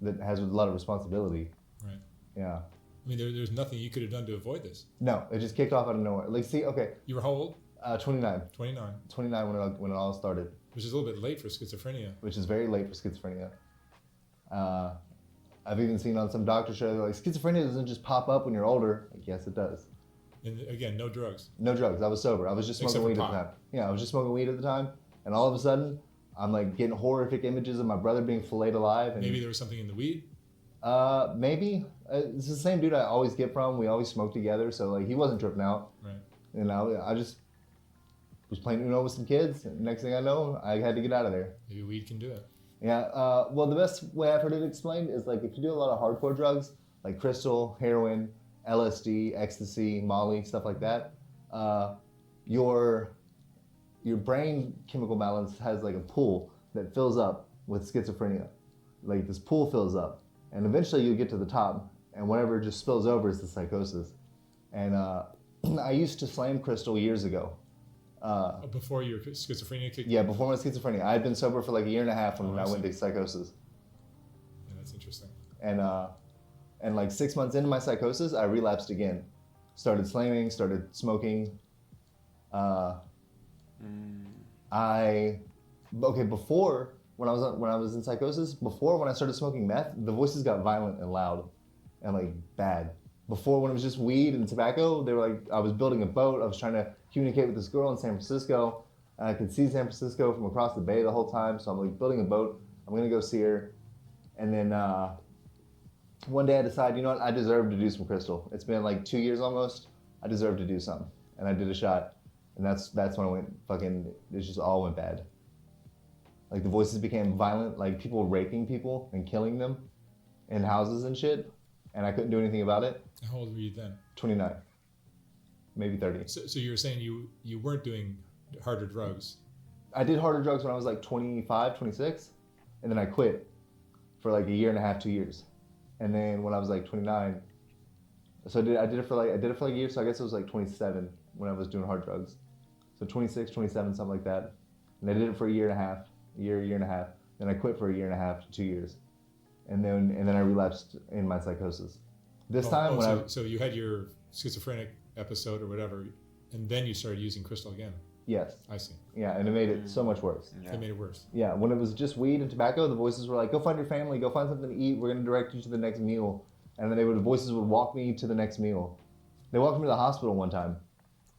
that has a lot of responsibility. Right. Yeah. I mean, there's nothing you could have done to avoid this. No, it just kicked off out of nowhere. Like, see, okay. You were how old? 29. 29. 29 when it all started. Which is a little bit late for schizophrenia. Which is very late for schizophrenia. I've even seen on some doctor shows, like, schizophrenia doesn't just pop up when you're older. Like, yes, it does. And again, no drugs. No drugs. I was sober. I was just smoking weed at the time. Yeah, I was just smoking weed at the time. And all of a sudden, I'm like getting horrific images of my brother being filleted alive. And maybe there was something in the weed? Maybe. It's the same dude I always get from. We always smoke together. So, like, he wasn't tripping out. Right. And I just was playing Uno with some kids. And next thing I know, I had to get out of there. Maybe weed can do it. Yeah. Well, the best way I've heard it explained is, like, if you do a lot of hardcore drugs, like crystal, heroin, LSD, ecstasy, Molly, stuff like that, your brain chemical balance has like a pool that fills up with schizophrenia. Like, this pool fills up, and eventually you get to the top, and whatever just spills over is the psychosis. And I used to slam crystal years ago. Before your schizophrenia kicked in? Yeah, before my schizophrenia. I had been sober for like a year and a half when I went to psychosis. Yeah, that's interesting. And like 6 months into my psychosis, I relapsed again. Started slamming, started smoking. Before, when I was in psychosis, before when I started smoking meth, the voices got violent and loud and like bad. Before, when it was just weed and tobacco, they were like, I was building a boat, I was trying to communicate with this girl in San Francisco, and I could see San Francisco from across the bay the whole time, so I'm like building a boat, I'm gonna go see her. And then one day I decided, you know what, I deserve to do some crystal. It's been like 2 years almost, I deserve to do something. And I did a shot, and that's when I went fucking, it just all went bad. Like the voices became violent, like people raping people and killing them in houses and shit, and I couldn't do anything about it. How old were you then? 29, maybe 30. So you were saying you weren't doing harder drugs. I did harder drugs when I was like 25, 26, and then I quit for like a year and a half, 2 years. And then when I was like 29, so I did it for like a year, so I guess it was like 27 when I was doing hard drugs. So 26, 27, something like that. And I did it for a year and a half. Year and a half. Then I quit for a year and a half to 2 years, and then I relapsed in my psychosis. This time when so you had your schizophrenic episode or whatever, and then you started using crystal again. Yes. I see. Yeah, and it made it so much worse. It made it worse. Yeah, when it was just weed and tobacco, the voices were like, "Go find your family. Go find something to eat. We're gonna direct you to the next meal." And then the voices would walk me to the next meal. They walked me to the hospital one time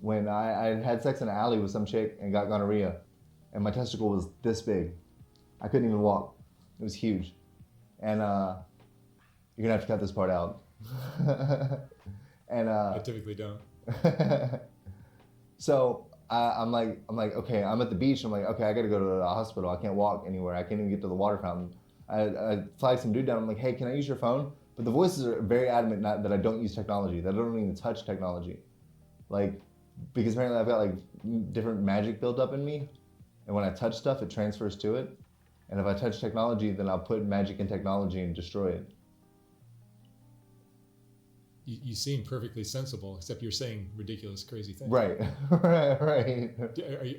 when I had sex in an alley with some chick and got gonorrhea, and my testicle was this big. I couldn't even walk. It was huge. And you're gonna have to cut this part out. And I typically don't. So I'm like, okay, I'm at the beach. I'm like, okay, I gotta go to the hospital. I can't walk anywhere. I can't even get to the water fountain. I flag some dude down. I'm like, hey, can I use your phone? But the voices are very adamant that I don't use technology. That I don't even touch technology. Like, because apparently I've got like different magic built up in me. And when I touch stuff, it transfers to it. And if I touch technology, then I'll put magic in technology and destroy it. You seem perfectly sensible, except you're saying ridiculous, crazy things. Right, right.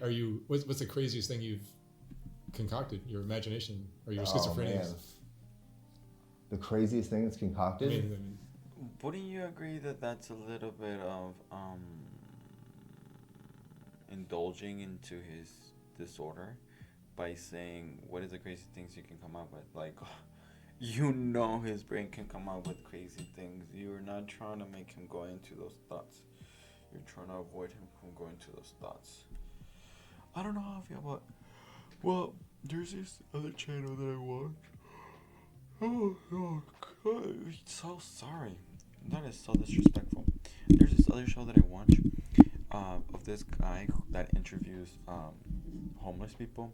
Are you? What's the craziest thing you've concocted? Your imagination or your schizophrenia? Man. The craziest thing that's concocted. I mean, wouldn't you agree that that's a little bit of indulging into his disorder by saying what is the crazy things you can come up with? Like, you know, his brain can come up with crazy things. You're not trying to make him go into those thoughts. You're trying to avoid him from going to those thoughts. I don't know how I feel about. Well, there's this other channel that I watch. Oh God, so sorry. That is so disrespectful. There's this other show that I watch of this guy that interviews homeless people,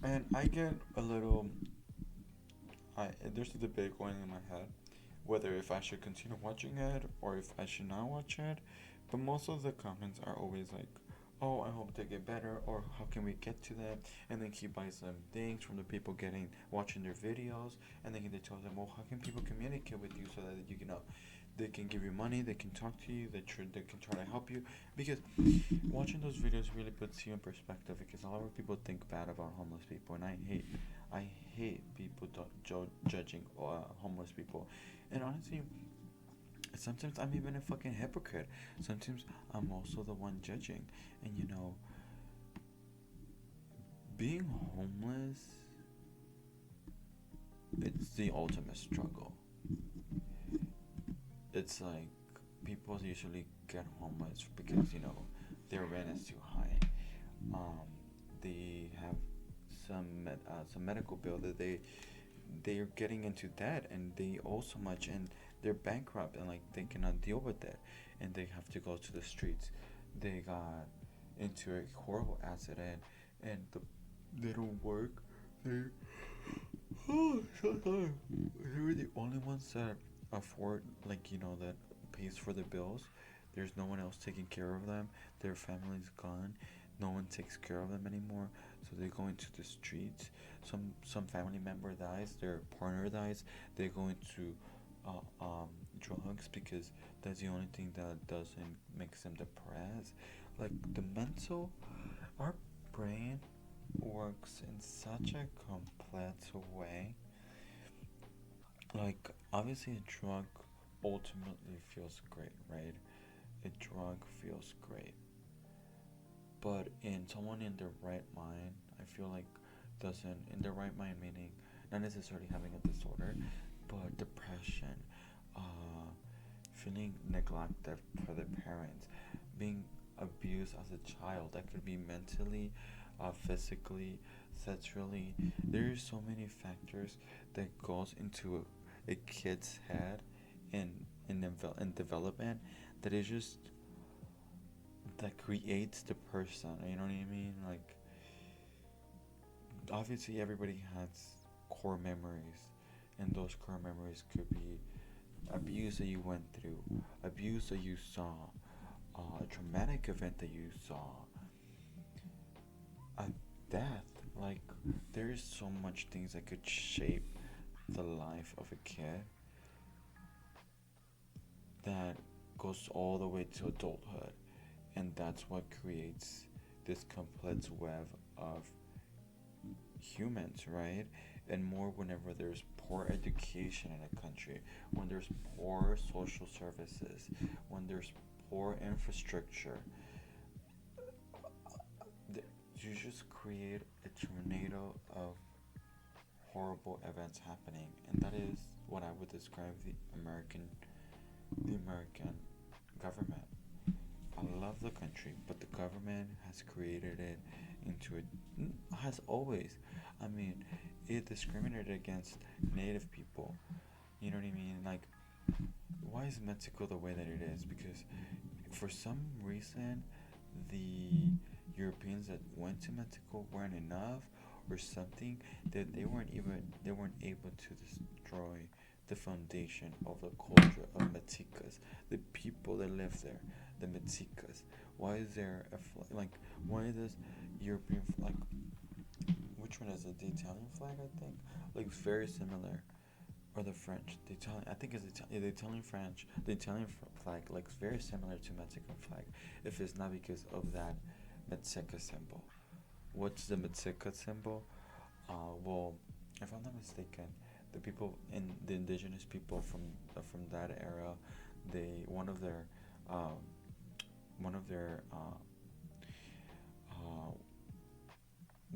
and I get a little. There's a debate going in my head whether if I should continue watching it or if I should not watch it. But most of the comments are always like, "Oh, I hope they get better," or "How can we get to that?" And then he buys them things from the people watching their videos, and then they tell them, "Well, how can people communicate with you so that you can they can give you money, they can talk to you, they can try to help you." Because watching those videos really puts you in perspective, because a lot of people think bad about homeless people, and I hate people judging homeless people. And honestly, sometimes I'm even a fucking hypocrite. Sometimes I'm also the one judging. And you know, being homeless, it's the ultimate struggle. It's like people usually get homeless because, you know, their rent is too high. They have some medical bill that they're getting into debt, and they owe so much, and they're bankrupt, and like they cannot deal with it, and they have to go to the streets. They got into a horrible accident, and they don't work. They were the only ones that afford, like, you know, that pays for the bills. There's no one else taking care of them. Their family's gone. No one takes care of them anymore, so they go into the streets. Some family member dies, their partner dies. They go into drugs because that's the only thing that doesn't makes them depressed. Like our brain works in such a complex way. Like, obviously a drug ultimately feels great, right? A drug feels great. But in someone in their right mind, I feel like in their right mind, meaning not necessarily having a disorder, but depression, feeling neglected for their parents, being abused as a child. That could be mentally, physically, sexually. There's so many factors that goes into a kid's head in development that is just that creates the person. You know what I mean? Like, obviously everybody has core memories, and those core memories could be abuse that you went through, abuse that you saw, a traumatic event that you saw, a death. Like, there's so much things that could shape the life of a kid that goes all the way to adulthood, and that's what creates this complex web of humans, right? And more whenever there's poor education in a country, when there's poor social services, when there's poor infrastructure, you just create a tornado of horrible events happening, and that is what I would describe the American government. I love the country, but the government has created it into has always. I mean, it discriminated against Native people. You know what I mean? Like, why is Mexico the way that it is? Because for some reason, the Europeans that went to Mexico weren't enough, or something, that they weren't able to destroy the foundation of the culture of Mexicas, the people that live there, the Mexicas. Why is there like, why does European like, which one is it? The Italian flag, I think. Like, it's very similar, or the French. The Italian, I think it's the Italian French. The Italian flag looks very similar to Mexican flag. If it's not because of that Mexica symbol. What's the Mexica symbol? Well, if I'm not mistaken, the people in the indigenous people from that era, they one of their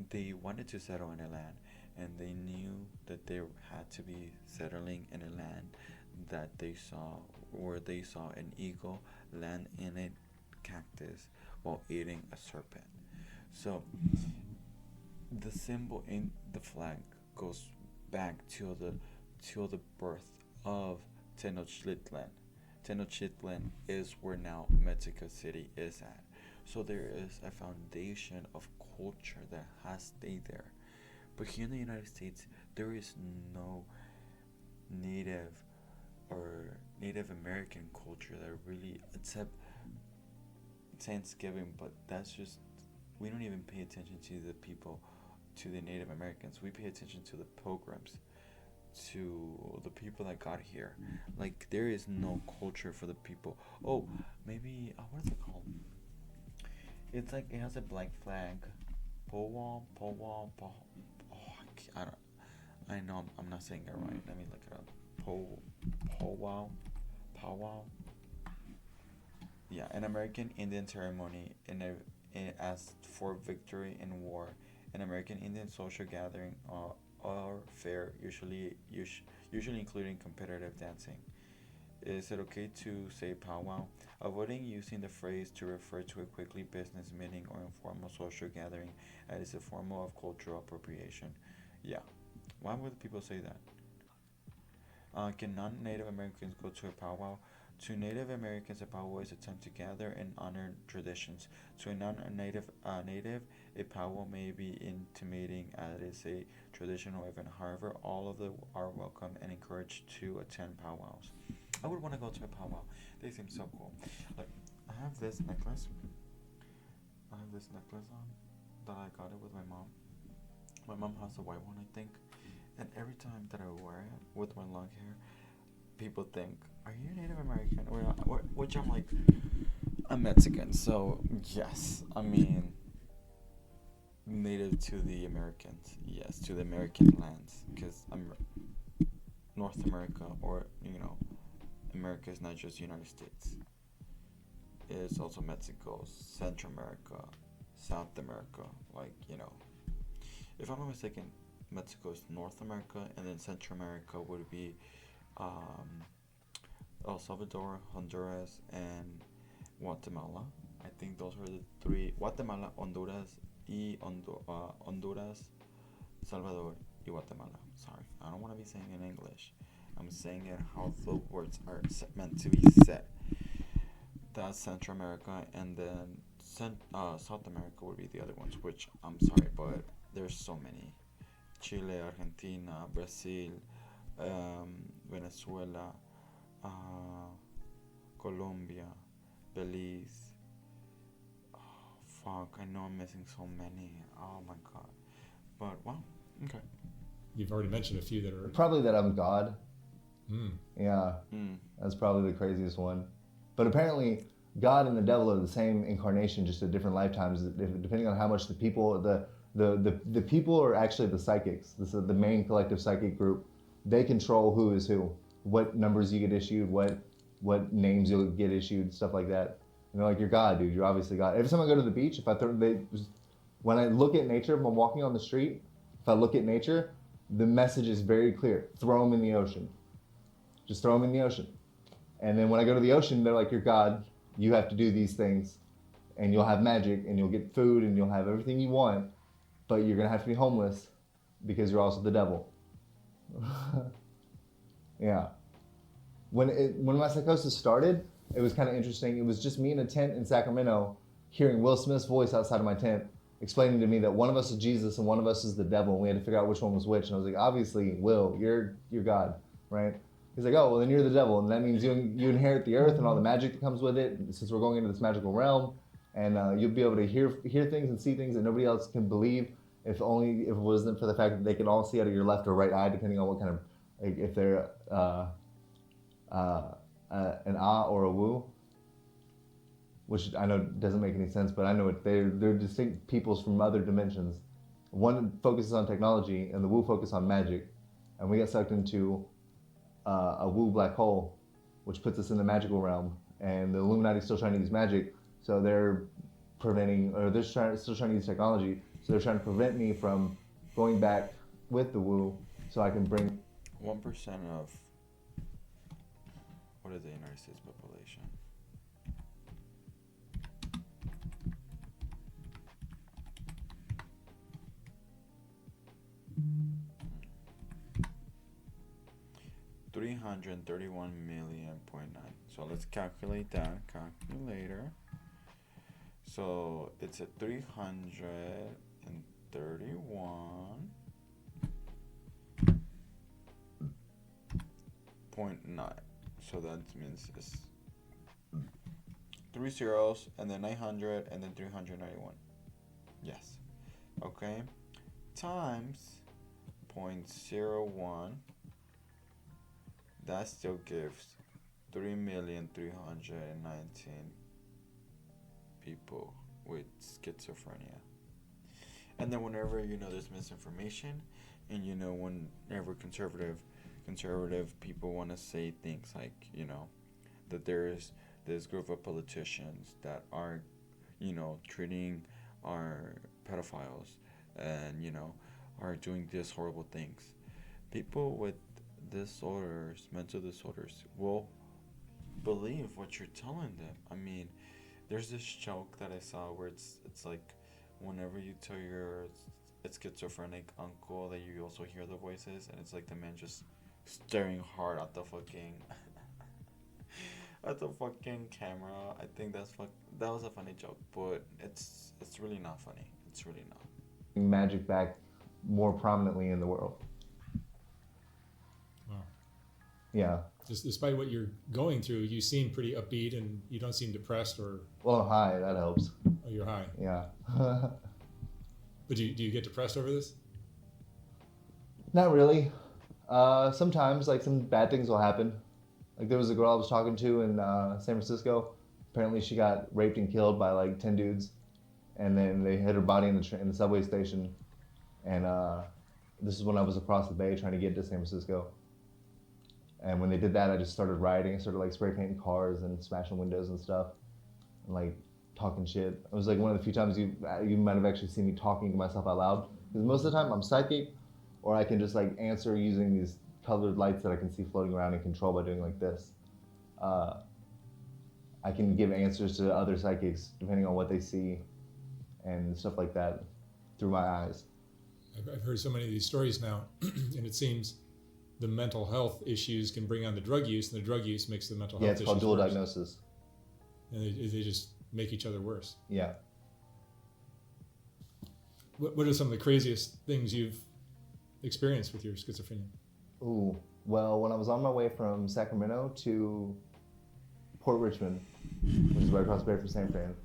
they wanted to settle in a land, and they knew that they had to be settling in a land that they saw, where they saw an eagle land in a cactus while eating a serpent. So the symbol in the flag goes back to the birth of Tenochtitlan. Tenochtitlan is where now Mexico City is at. So there is a foundation of culture that has stayed there. But here in the United States, there is no Native or Native American culture that really, except Thanksgiving, but that's just, we don't even pay attention to the people, to the Native Americans. We pay attention to the pilgrims, to the people that got here. Like, there is no culture for the people. Oh, maybe, what is it called? It's like, it has a black flag. Powwow. Oh, I know I'm not saying it right. Let me look it up. Powwow. Yeah, an American Indian ceremony as for victory in war. An American Indian social gathering or fair, usually including competitive dancing. Is it okay to say powwow? Avoiding using the phrase to refer to a quickly business meeting or informal social gathering as a form of cultural appropriation. Yeah. Why would people say that? Can non-Native Americans go to a powwow? To Native Americans, a powwow is a time to gather and honor traditions. To a non-native native, a powwow may be intimidating as it is a traditional event. However, all of them are welcome and encouraged to attend powwows. I would want to go to a powwow. They seem so cool. Like, I have this necklace. On that I got it with my mom. My mom has a white one, I think. And every time that I wear it with my long hair, people think, "Are you Native American?" Which I'm like, I'm Mexican, so yes. I mean, native to the Americans, yes, to the American lands, because I'm North America, or America is not just the United States. It's also Mexico, Central America, South America. Like, if I'm not mistaken, Mexico is North America, and then Central America would be El Salvador, Honduras, and Guatemala. I think those were the three: Guatemala, Honduras, Honduras, Salvador, y Guatemala. Sorry, I don't want to be saying it in English. I'm saying it how the words are meant to be said. That's Central America, and then South America would be the other ones, which I'm sorry, but there's so many. Chile, Argentina, Brazil, Venezuela, Colombia, Belize. Oh, fuck, I know I'm missing so many. Oh my god. But, well, okay. You've already mentioned a few that are... Probably that I'm God. Mm. Yeah, Mm. that's probably the craziest one. But apparently, God and the devil are the same incarnation, just at different lifetimes, depending on how much the people, the people are actually the psychics. This is the main collective psychic group. They control who is who, what numbers you get issued, what names you'll get issued, stuff like that. You know, like, you're God, dude. You're obviously God. Every time I go to the beach, when I look at nature, if I'm walking on the street, if I look at nature, the message is very clear. Throw them in the ocean. Just throw them in the ocean. And then when I go to the ocean, they're like, you're God. You have to do these things. And you'll have magic, and you'll get food, and you'll have everything you want. But you're going to have to be homeless because you're also the devil. Yeah. When my psychosis started, it was kind of interesting. It was just me in a tent in Sacramento hearing Will Smith's voice outside of my tent explaining to me that one of us is Jesus and one of us is the devil, and we had to figure out which one was which. And I was like, obviously, Will, you're God, right? He's like, oh, well, then you're the devil, and that means you inherit the earth and all the magic that comes with it, since we're going into this magical realm, and you'll be able to hear things and see things that nobody else can believe, if it wasn't for the fact that they can all see out of your left or right eye, depending on what kind of, like, if they're an ah or a woo, which I know doesn't make any sense, but I know they're distinct peoples from other dimensions. One focuses on technology, and the woo focus on magic, and we got sucked into a woo black hole, which puts us in the magical realm, and the Illuminati's still trying to use magic, so they're preventing, or they're still trying to use technology, so they're trying to prevent me from going back with the woo, so I can bring 1% of what is the United States population? $331.9 million. So let's calculate that. Calculator. So it's at 331.9. So that means it's 3 zeros and then 900 and then 391. Yes. Okay. Times 0.01. That still gives 3,319 people with schizophrenia. And then whenever there's misinformation, and whenever conservative people want to say things like that there's this group of politicians that are treating our pedophiles and are doing these horrible things, people with mental disorders will believe what you're telling them. I mean, there's this joke that I saw where it's like whenever you tell your schizophrenic uncle that you also hear the voices, and it's like the man just staring hard at the fucking at the fucking camera. I think that was a funny joke, but it's really not funny. It's really not. Magic back more prominently in the world. Wow. Yeah. Just despite what you're going through, you seem pretty upbeat and you don't seem depressed or... Well, high, that helps. Oh, you're high. Yeah. But do you get depressed over this? Not really. Sometimes, like, some bad things will happen. Like, there was a girl I was talking to in San Francisco. Apparently she got raped and killed by like 10 dudes, and then they hid her body in the subway station. And this is when I was across the bay trying to get to San Francisco. And when they did that, I just started rioting. I started like spray painting cars and smashing windows and stuff, and like talking shit. It was like one of the few times you might have actually seen me talking to myself out loud. Because most of the time I'm psychic, or I can just like answer using these colored lights that I can see floating around and control by doing like this. I can give answers to other psychics depending on what they see and stuff like that through my eyes. I've heard so many of these stories now, and it seems the mental health issues can bring on the drug use, and the drug use makes the mental health issues worse. Yeah, it's called dual worse. diagnosis. And they just make each other worse. Yeah. What are some of the craziest things you've experience with your schizophrenia? Ooh, well, when I was on my way from Sacramento to Port Richmond, which is right across the bay from San Fran,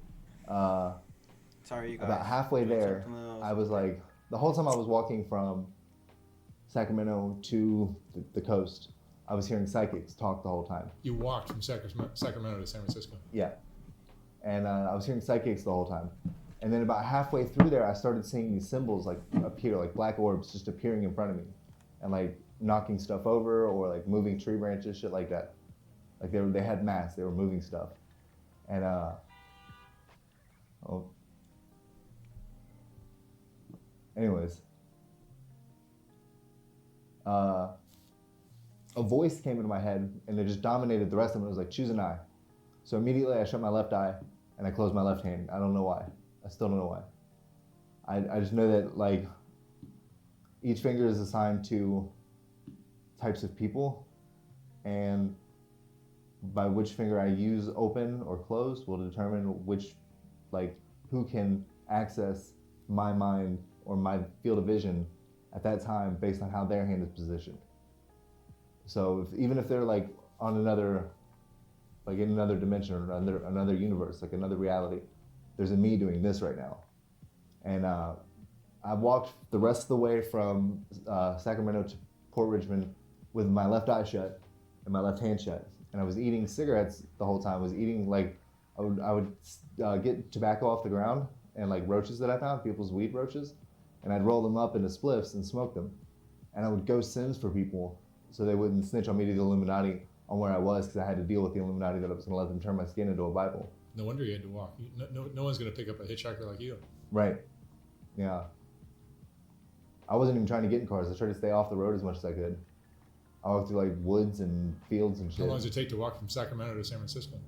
Sorry, you guys. about halfway there, I was like, the whole time I was walking from Sacramento to the coast, I was hearing psychics talk the whole time. You walked from Sacramento to San Francisco. Yeah. And I was hearing psychics the whole time. And then about halfway through there, I started seeing these symbols like appear, like black orbs just appearing in front of me. And like knocking stuff over or like moving tree branches, shit like that. Like they had mass, they were moving stuff. And anyways. A voice came into my head and it just dominated the rest of it. It was like, choose an eye. So immediately I shut my left eye and I closed my left hand. I don't know why. I still don't know why. I just know that like each finger is assigned to types of people, and by which finger I use open or closed will determine which, like, who can access my mind or my field of vision at that time based on how their hand is positioned. So even if they're like on another, like in another dimension or another universe, like another reality, there's a me doing this right now. And I walked the rest of the way from Sacramento to Port Richmond with my left eye shut and my left hand shut. And I was eating cigarettes the whole time. I was eating like, I would get tobacco off the ground and like roaches that I found, people's weed roaches, and I'd roll them up into spliffs and smoke them. And I would go sins for people so they wouldn't snitch on me to the Illuminati on where I was, because I had to deal with the Illuminati that I was going to let them turn my skin into a Bible. No wonder you had to walk. No one's going to pick up a hitchhiker like you. Right. Yeah. I wasn't even trying to get in cars. I tried to stay off the road as much as I could. I walked through like woods and fields and shit. How long does it take to walk from Sacramento to San Francisco?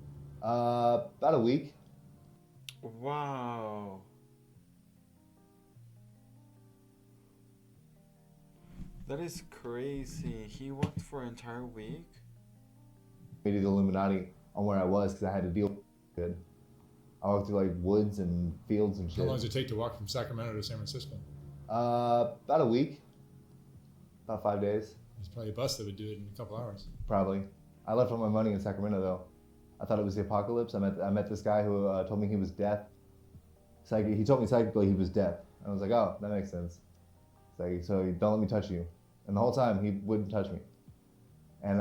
About a week. Wow. That is crazy. He walked for an entire week? Me to the Illuminati on where I was, because I had to deal with it. I walked through like woods and fields and shit. How long does it take to walk from Sacramento to San Francisco? About a week. About 5 days. There's probably a bus that would do it in a couple hours. Probably. I left all my money in Sacramento though. I thought it was the apocalypse. I met this guy who told me he was deaf. He told me psychically he was deaf. I was like, oh, that makes sense. Like, so don't let me touch you. And the whole time he wouldn't touch me. And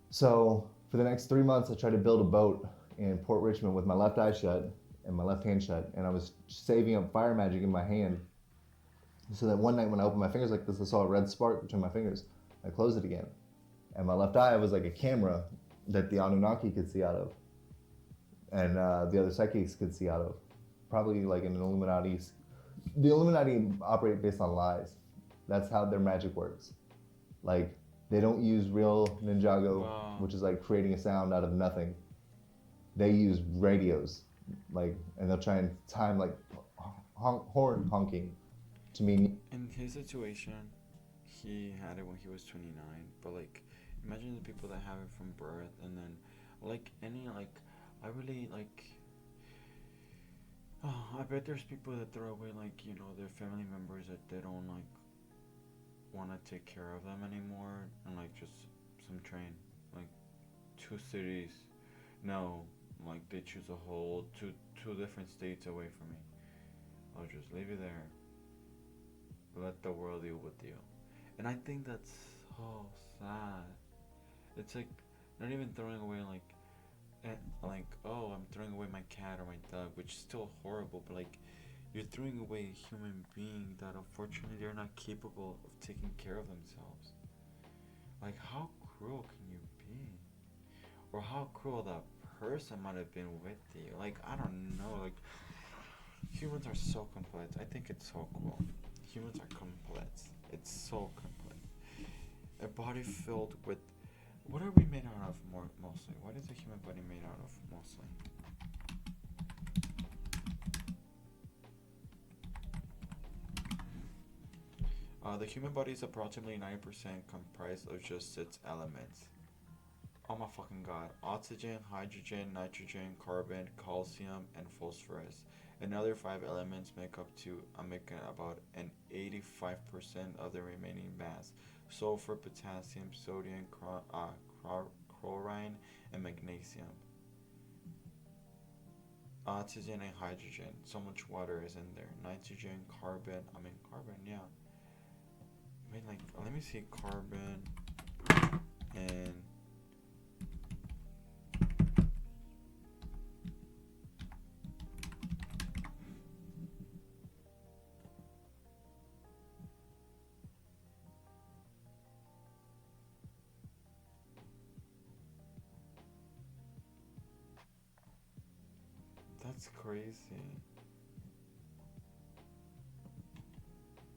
so for the next 3 months, I tried to build a boat in Port Richmond with my left eye shut and my left hand shut. And I was saving up fire magic in my hand, so that one night when I opened my fingers like this, I saw a red spark between my fingers. I closed it again. And my left eye was like a camera that the Anunnaki could see out of. And the other psychics could see out of. Probably like an Illuminati's. The Illuminati operate based on lies. That's how their magic works. Like, they don't use real Ninjago, which is like creating a sound out of nothing. They use radios, like, and they'll try and time like horn honking to mean. In his situation, he had it when he was 29, but like, imagine the people that have it from birth, and then like any like, I really like. Oh, I bet there's people that throw away like, you know, their family members that they don't like want to take care of them anymore, and like just some train, like 2 cities, no, like they choose a whole two different states away from me. I'll just leave you there. Let the world deal with you. And I think that's so sad. It's like not even throwing away like, oh, I'm throwing away my cat or my dog, which is still horrible, but like, you're throwing away a human being that unfortunately they're not capable of taking care of themselves. Like, how cruel can you be? Or how cruel that person might have been with you. Like, I don't know, like, humans are so complex. I think it's so cool. Humans are complex. It's so complex. A body filled with, what are we made out of mostly? What is the human body made out of mostly? The human body is approximately 90% comprised of just its elements. Oh my fucking god. Oxygen, hydrogen, nitrogen, carbon, calcium, and phosphorus. Another 5 elements make up about an 85% of the remaining mass. Sulfur, potassium, sodium, chlorine, and magnesium. Oxygen and hydrogen. So much water is in there. Nitrogen, carbon. Yeah. Let me see carbon and that's crazy.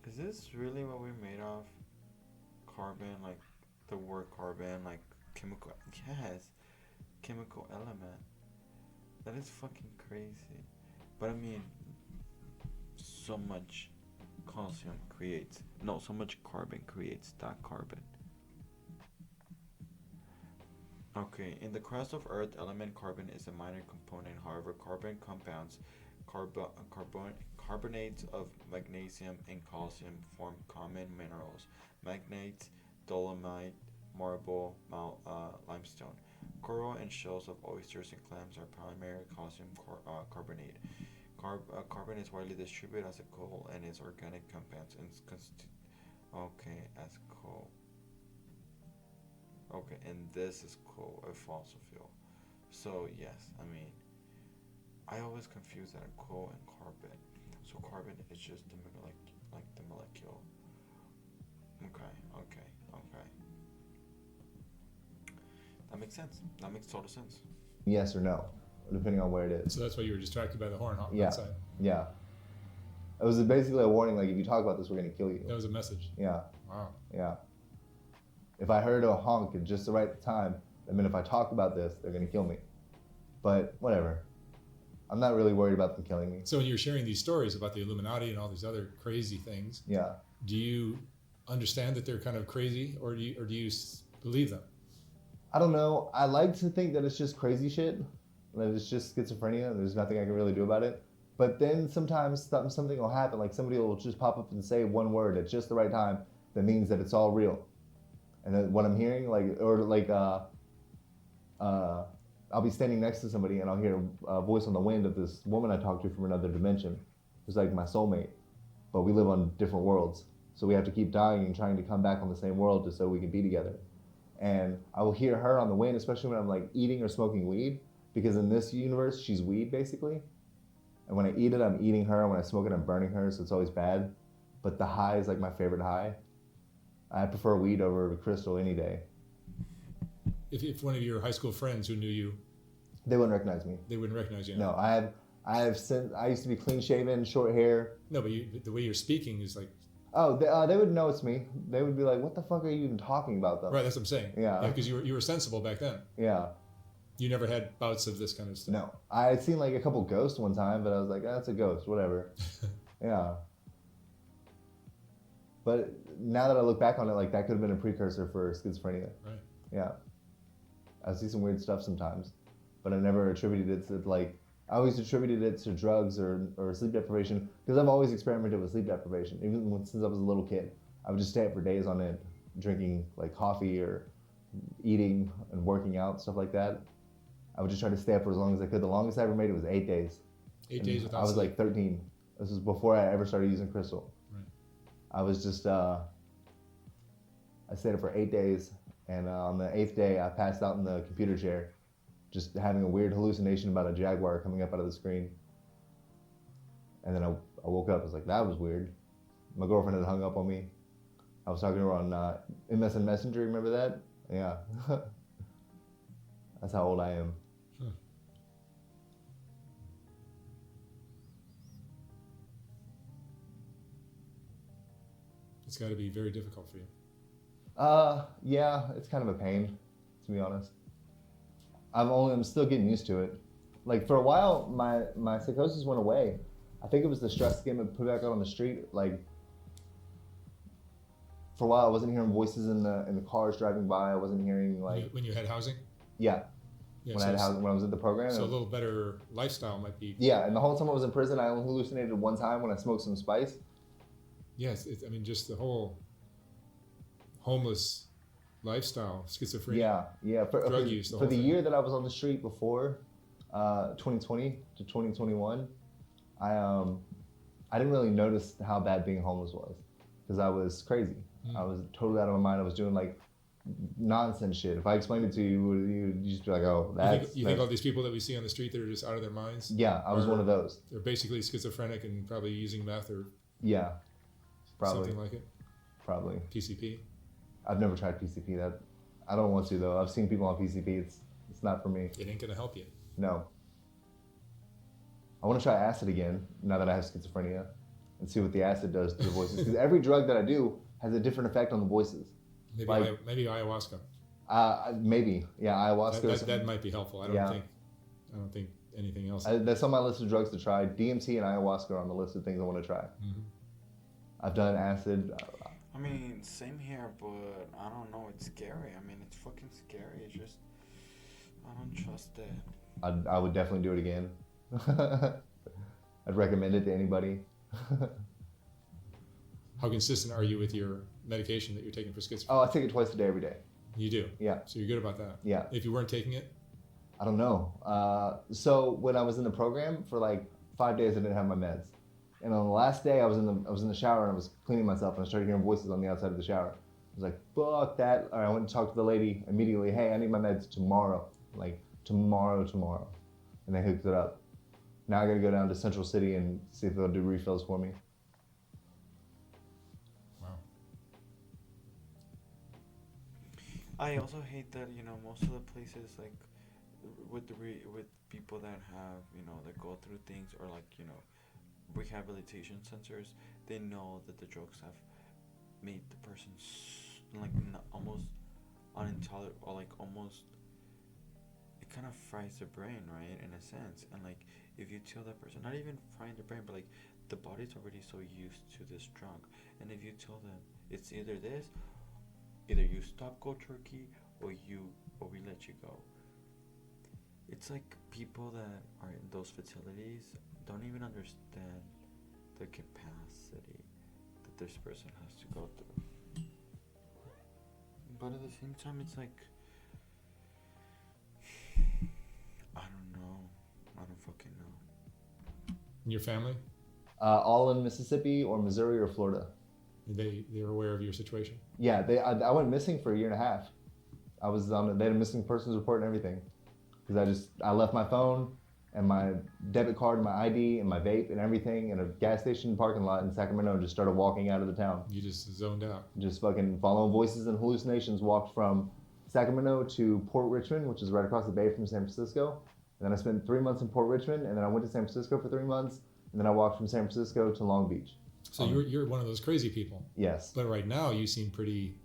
Is this really what we're made of? Carbon, like the word carbon, like chemical. Yes, chemical element. That is fucking crazy. But I mean, so much so much carbon creates that carbon. Okay, in the crust of Earth, element carbon is a minor component. However, carbon compounds, carbonates of magnesium and calcium form common minerals: magnetite, dolomite, marble, limestone. Coral and shells of oysters and clams are primary calcium carbonate. Carbon is widely distributed as a coal and its organic compounds as coal. Okay, and this is coal, a fossil fuel. So yes, I mean, I always confuse that coal and carbon. So carbon is just the molecule. Okay. That makes sense. That makes total sense. Yes or no, depending on where it is. So that's why you were distracted by the horn Yeah. outside. Yeah. It was basically a warning, like, if you talk about this, we're going to kill you. That was a message. Yeah. Wow. Yeah. If I heard a honk at just the right time, I mean, if I talk about this, they're going to kill me. But whatever. I'm not really worried about them killing me. So when you're sharing these stories about the Illuminati and all these other crazy things, yeah, do you understand that they're kind of crazy, or do you believe them? I don't know. I like to think that it's just crazy shit, that it's just schizophrenia, and there's nothing I can really do about it. But then sometimes something will happen, like somebody will just pop up and say one word at just the right time that means that it's all real. And then what I'm hearing, I'll be standing next to somebody and I'll hear a voice on the wind of this woman I talked to from another dimension, who's like my soulmate, but we live on different worlds. So we have to keep dying and trying to come back on the same world just so we can be together. And I will hear her on the wind, especially when I'm like eating or smoking weed, because in this universe, she's weed basically. And when I eat it, I'm eating her. When I smoke it, I'm burning her, so it's always bad. But the high is like my favorite high. I prefer weed over crystal any day. If one of your high school friends who knew you, they wouldn't recognize me. They wouldn't recognize you. No, I used to be clean shaven, short hair. No, but the way you're speaking is like. Oh, they would know it's me. They would be like, "What the fuck are you even talking about, though?" Right, that's what I'm saying. Yeah, because you were sensible back then. Yeah. You never had bouts of this kind of stuff. No, I had seen like a couple ghosts one time, but I was like, "That's a ghost, whatever." Yeah. But now that I look back on it, like that could have been a precursor for schizophrenia. Right. Yeah. I see some weird stuff sometimes, but I never attributed it to like. I always attributed it to drugs or sleep deprivation because I've always experimented with sleep deprivation. Even since I was a little kid, I would just stay up for days on end, drinking like coffee or eating and working out, stuff like that. I would just try to stay up for as long as I could. The longest I ever made it was 8 days. 8 days without sleep? I was like 13. This was before I ever started using crystal. Right. I was just, I stayed up for 8 days, and on the 8th day, I passed out in the computer chair, just having a weird hallucination about a jaguar coming up out of the screen. And then I woke up, I was like, that was weird. My girlfriend had hung up on me. I was talking to her on MSN Messenger, remember that? Yeah. That's how old I am. Huh. It's got to be very difficult for you. Yeah, it's kind of a pain, to be honest. I'm still getting used to it. Like for a while, my psychosis went away. I think it was the stress getting put back out on the street. Like for a while, I wasn't hearing voices in the cars driving by. I wasn't hearing like when you had housing. Yeah. Yeah, When I was at the program. So a little better lifestyle might be. Yeah, and the whole time I was in prison, I only hallucinated one time when I smoked some spice. Yes, I mean, just the whole homeless lifestyle, schizophrenia. Yeah. Drug use. For the year that I was on the street before 2020 to 2021, I didn't really notice how bad being homeless was because I was crazy. I was totally out of my mind. I was doing like nonsense shit. If I explained it to you, you'd just be like, "Oh, that's." You think all these people that we see on the street that are just out of their minds? Yeah, I was one of those. They're basically schizophrenic and probably using meth or probably something like it. Probably PCP. I've never tried PCP. That I don't want to though. I've seen people on PCP. It's not for me. It ain't gonna help you. No. I want to try acid again now that I have schizophrenia, and see what the acid does to the voices. Because every drug that I do has a different effect on the voices. Maybe ayahuasca. Maybe, ayahuasca. That might be helpful. I don't think anything else. That's on my list of drugs to try. DMT and ayahuasca are on the list of things I want to try. Mm-hmm. I've done acid. I mean, same here, but I don't know. It's scary. I mean, it's fucking scary. It's just I don't trust it. I would definitely do it again. I'd recommend it to anybody. How consistent are you with your medication that you're taking for schizophrenia? Oh, I take it twice a day, every day. You do? Yeah. So you're good about that? Yeah. If you weren't taking it? I don't know. So when I was in the program for like 5 days, I didn't have my meds. And on the last day, I was in the shower and I was cleaning myself and I started hearing voices on the outside of the shower. I was like, fuck that. All right, I went and talked to the lady immediately. Hey, I need my meds tomorrow. Like tomorrow. And they hooked it up. Now I gotta go down to Central City and see if they'll do refills for me. Wow. I also hate that, most of the places, like, with people that have, that go through things or, like, rehabilitation centers, they know that the drugs have made the person, like, almost unintolerable, or, like, almost, it kind of fries the brain, right, in a sense, and, like, if you tell that person, not even frying the brain, but, like, the body's already so used to this drug, and if you tell them it's either you stop cold turkey or we let you go. It's like people that are in those facilities don't even understand the capacity that this person has to go through. But at the same time, it's like, I don't know. I don't fucking know. And your family? All in Mississippi or Missouri or Florida. They're aware of your situation? Yeah, I went missing for 1.5 years. I was they had a missing persons report and everything. Because I left my phone and my debit card and my ID and my vape and everything in a gas station parking lot in Sacramento and just started walking out of the town. You just zoned out. Just fucking following voices and hallucinations, walked from Sacramento to Port Richmond, which is right across the bay from San Francisco. And then I spent 3 months in Port Richmond, and then I went to San Francisco for 3 months, and then I walked from San Francisco to Long Beach. So you're one of those crazy people. Yes. But right now you seem pretty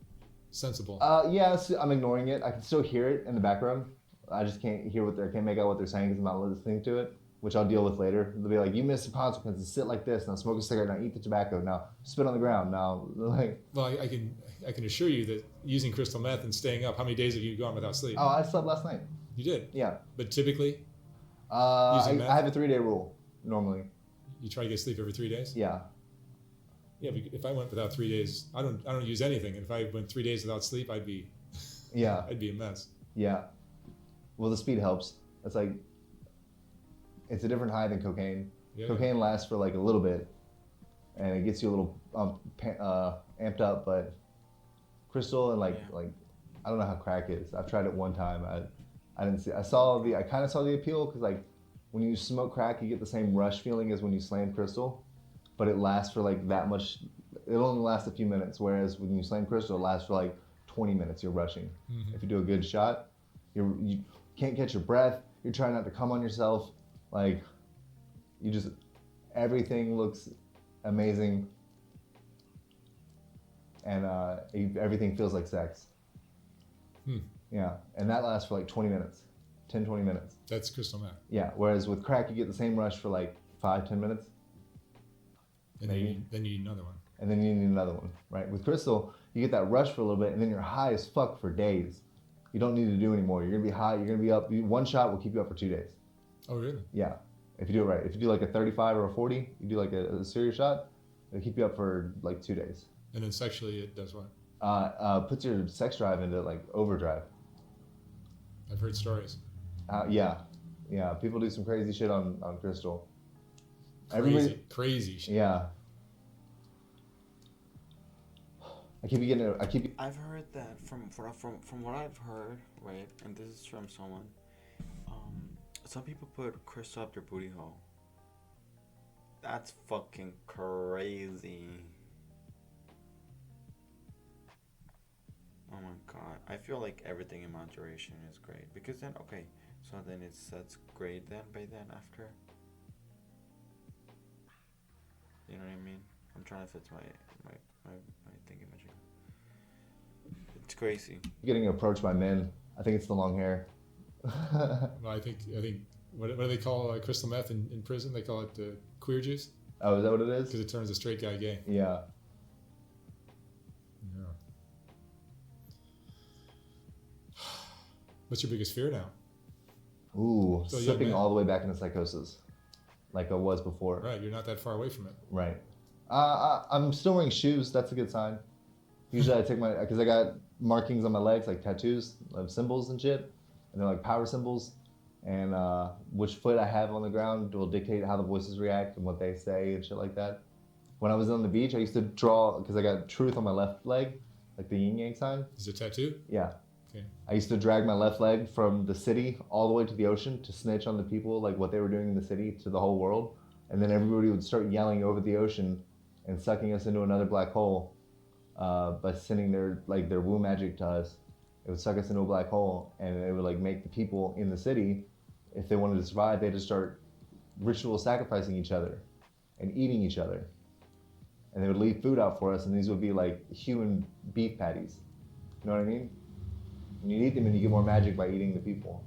sensible. Yes, I'm ignoring it. I can still hear it in the background. I just can't can't make out what they're saying because I'm not listening to it, which I'll deal with later. They'll be like, "You missed the consequences. Sit like this. Now smoke a cigarette. Now eat the tobacco. Now spit on the ground. Now like." Well, I can assure you that using crystal meth and staying up, how many days have you gone without sleep? Oh, I slept last night. You did? Yeah. But typically, I have a 3-day rule normally. You try to get sleep every 3 days? Yeah. Yeah, but if I went without 3 days, I don't use anything. And if I went 3 days without sleep, I'd be a mess. Yeah. Well, the speed helps. It's like it's a different high than cocaine. Yeah. Cocaine lasts for like a little bit, and it gets you a little amped up. But crystal and like I don't know how crack is. I've tried it one time. I didn't see. I kind of saw the appeal because like when you smoke crack, you get the same rush feeling as when you slam crystal, but it lasts for like that much. It only lasts a few minutes. Whereas when you slam crystal, it lasts for like 20 minutes. You're rushing. Mm-hmm. If you do a good shot, you can't catch your breath. You're trying not to come on yourself. Like everything looks amazing, and everything feels like sex. Yeah, and that lasts for like 20 minutes, 10, 20 minutes. That's crystal meth. Yeah, whereas with crack, you get the same rush for like 5, 10 minutes. And maybe. Then you need another one. And then you need another one, right? With crystal, you get that rush for a little bit, and then you're high as fuck for days. You don't need to do anymore. You're gonna be high. You're gonna be up. One shot will keep you up for 2 days. Oh, really? Yeah, if you do it right. If you do like a 35 or a 40, you do like a serious shot, it'll keep you up for like 2 days. And then sexually, it does what? Puts your sex drive into like overdrive. I've heard stories. Yeah. People do some crazy shit on crystal. Crazy shit. Yeah. I've heard that from what I've heard, right? And this is from someone. Some people put crystal up their booty hole. That's fucking crazy. Oh my god. I feel like everything in moderation is great. Because then, okay, so then that's great then by then after. You know what I mean? I'm trying to fit my thinking magic. It's crazy. Getting approached by men. I think it's the long hair. Well, I think what do they call crystal meth in prison? They call it queer juice. Oh, is that what it is? Because it turns a straight guy gay. Yeah. What's your biggest fear now? Ooh, So, slipping all the way back into psychosis, like I was before. Right, you're not that far away from it. Right. I'm still wearing shoes. That's a good sign. Usually I take because I got markings on my legs, like tattoos of symbols and shit, and they're like power symbols. And which foot I have on the ground will dictate how the voices react and what they say and shit like that. When I was on the beach, I used to draw, because I got truth on my left leg, like the yin yang sign. Is it a tattoo? Yeah. Okay. I used to drag my left leg from the city all the way to the ocean to snitch on the people, like what they were doing in the city to the whole world. And then everybody would start yelling over the ocean and sucking us into another black hole by sending their woo magic to us. It would suck us into a black hole, and it would like make the people in the city, if they wanted to survive, they'd just start ritual sacrificing each other and eating each other. And they would leave food out for us, and these would be like human beef patties. You know what I mean? And you eat them and you get more magic by eating the people.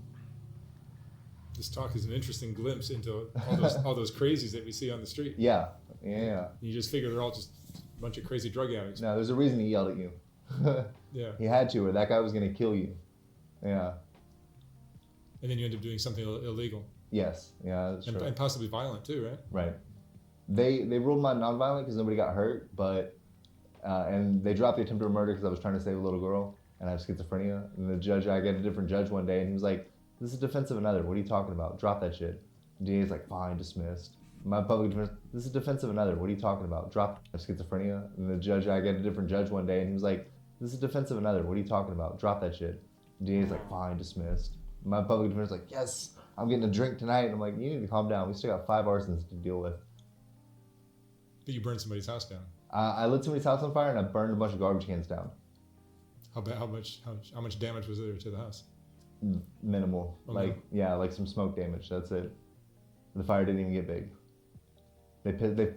This talk is an interesting glimpse into all those crazies that we see on the street. Yeah. You just figure they're all just a bunch of crazy drug addicts. No, there's a reason he yelled at you. Yeah. He had to, or that guy was going to kill you. Yeah. And then you end up doing something illegal. Yes. Yeah, that's true. And possibly violent too, right? Right. They ruled mine nonviolent because nobody got hurt, but and they dropped the attempted murder because I was trying to save a little girl and I have schizophrenia. And the judge, I got a different judge one day, and he was like, "This is defense of another. What are you talking about? Drop that shit." The DA's like, "Fine, dismissed." My public defense, "This is defense of another. What are you talking about? Drop schizophrenia." And the judge, I got a different judge one day, and he was like, "This is defense of another. What are you talking about? Drop that shit." The DA's like, "Fine, dismissed." My public defense like, "Yes, I'm getting a drink tonight." And I'm like, "You need to calm down. We still got 5 arsons to deal with." But you burned somebody's house down. I lit somebody's house on fire and I burned a bunch of garbage cans down. How much damage was there to the house? Minimal. Okay. Like some smoke damage. That's it. The fire didn't even get big.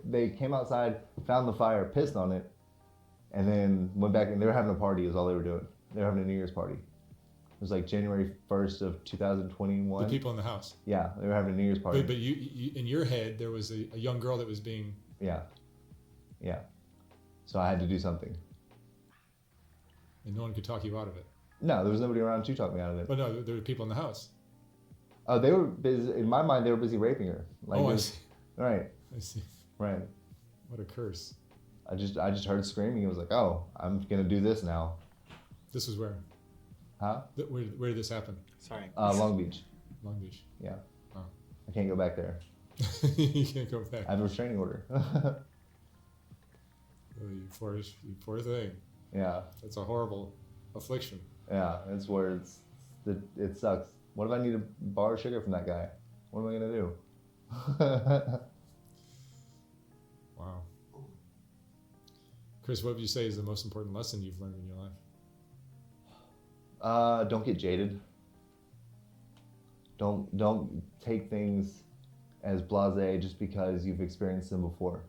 They came outside, found the fire, pissed on it, and then went back, and they were having a party is all they were doing. They were having a New Year's party. It was like January 1st of 2021. The people in the house. Yeah, they were having a New Year's party. But you in your head, there was a young girl that was being... Yeah. So I had to do something. And no one could talk you out of it. No, there was nobody around to talk me out of it. But no, there were people in the house. Oh, they were busy. In my mind, they were busy raping her. I see. Right. I see. Right. What a curse. I just heard screaming. It was like, oh, I'm gonna do this now. This was where? Huh? Where did this happen? Sorry. Long Beach. Long Beach. Yeah. Oh. I can't go back there. You can't go back. I have a restraining order. Oh, you poor thing. Yeah. That's a horrible affliction. Yeah, it's where it sucks. What if I need to borrow sugar from that guy? What am I gonna do? Wow. Chris, what would you say is the most important lesson you've learned in your life? Don't get jaded. Don't take things as blasé just because you've experienced them before.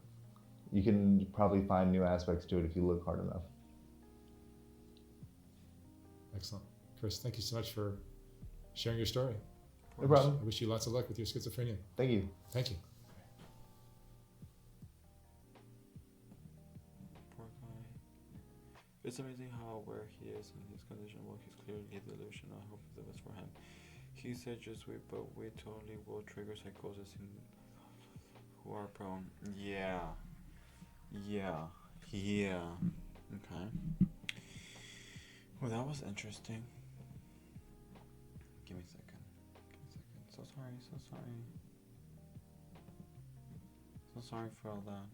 You can probably find new aspects to it if you look hard enough. Excellent. Chris, thank you so much for sharing your story. No problem. I wish you lots of luck with your schizophrenia. Thank you. Thank you. Poor guy. It's amazing how aware he is in his condition. Well, he's clearly delusional. I hope the best for him. He said just wait, but we totally will trigger psychosis in who are prone. Yeah. Okay. Well, that was interesting. Give me a second. So sorry for all that.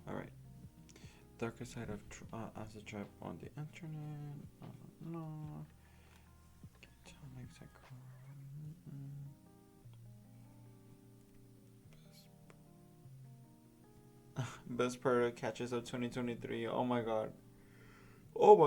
Alright. Darker side of acid trap on the internet. No. Best product catches of 2023. Oh my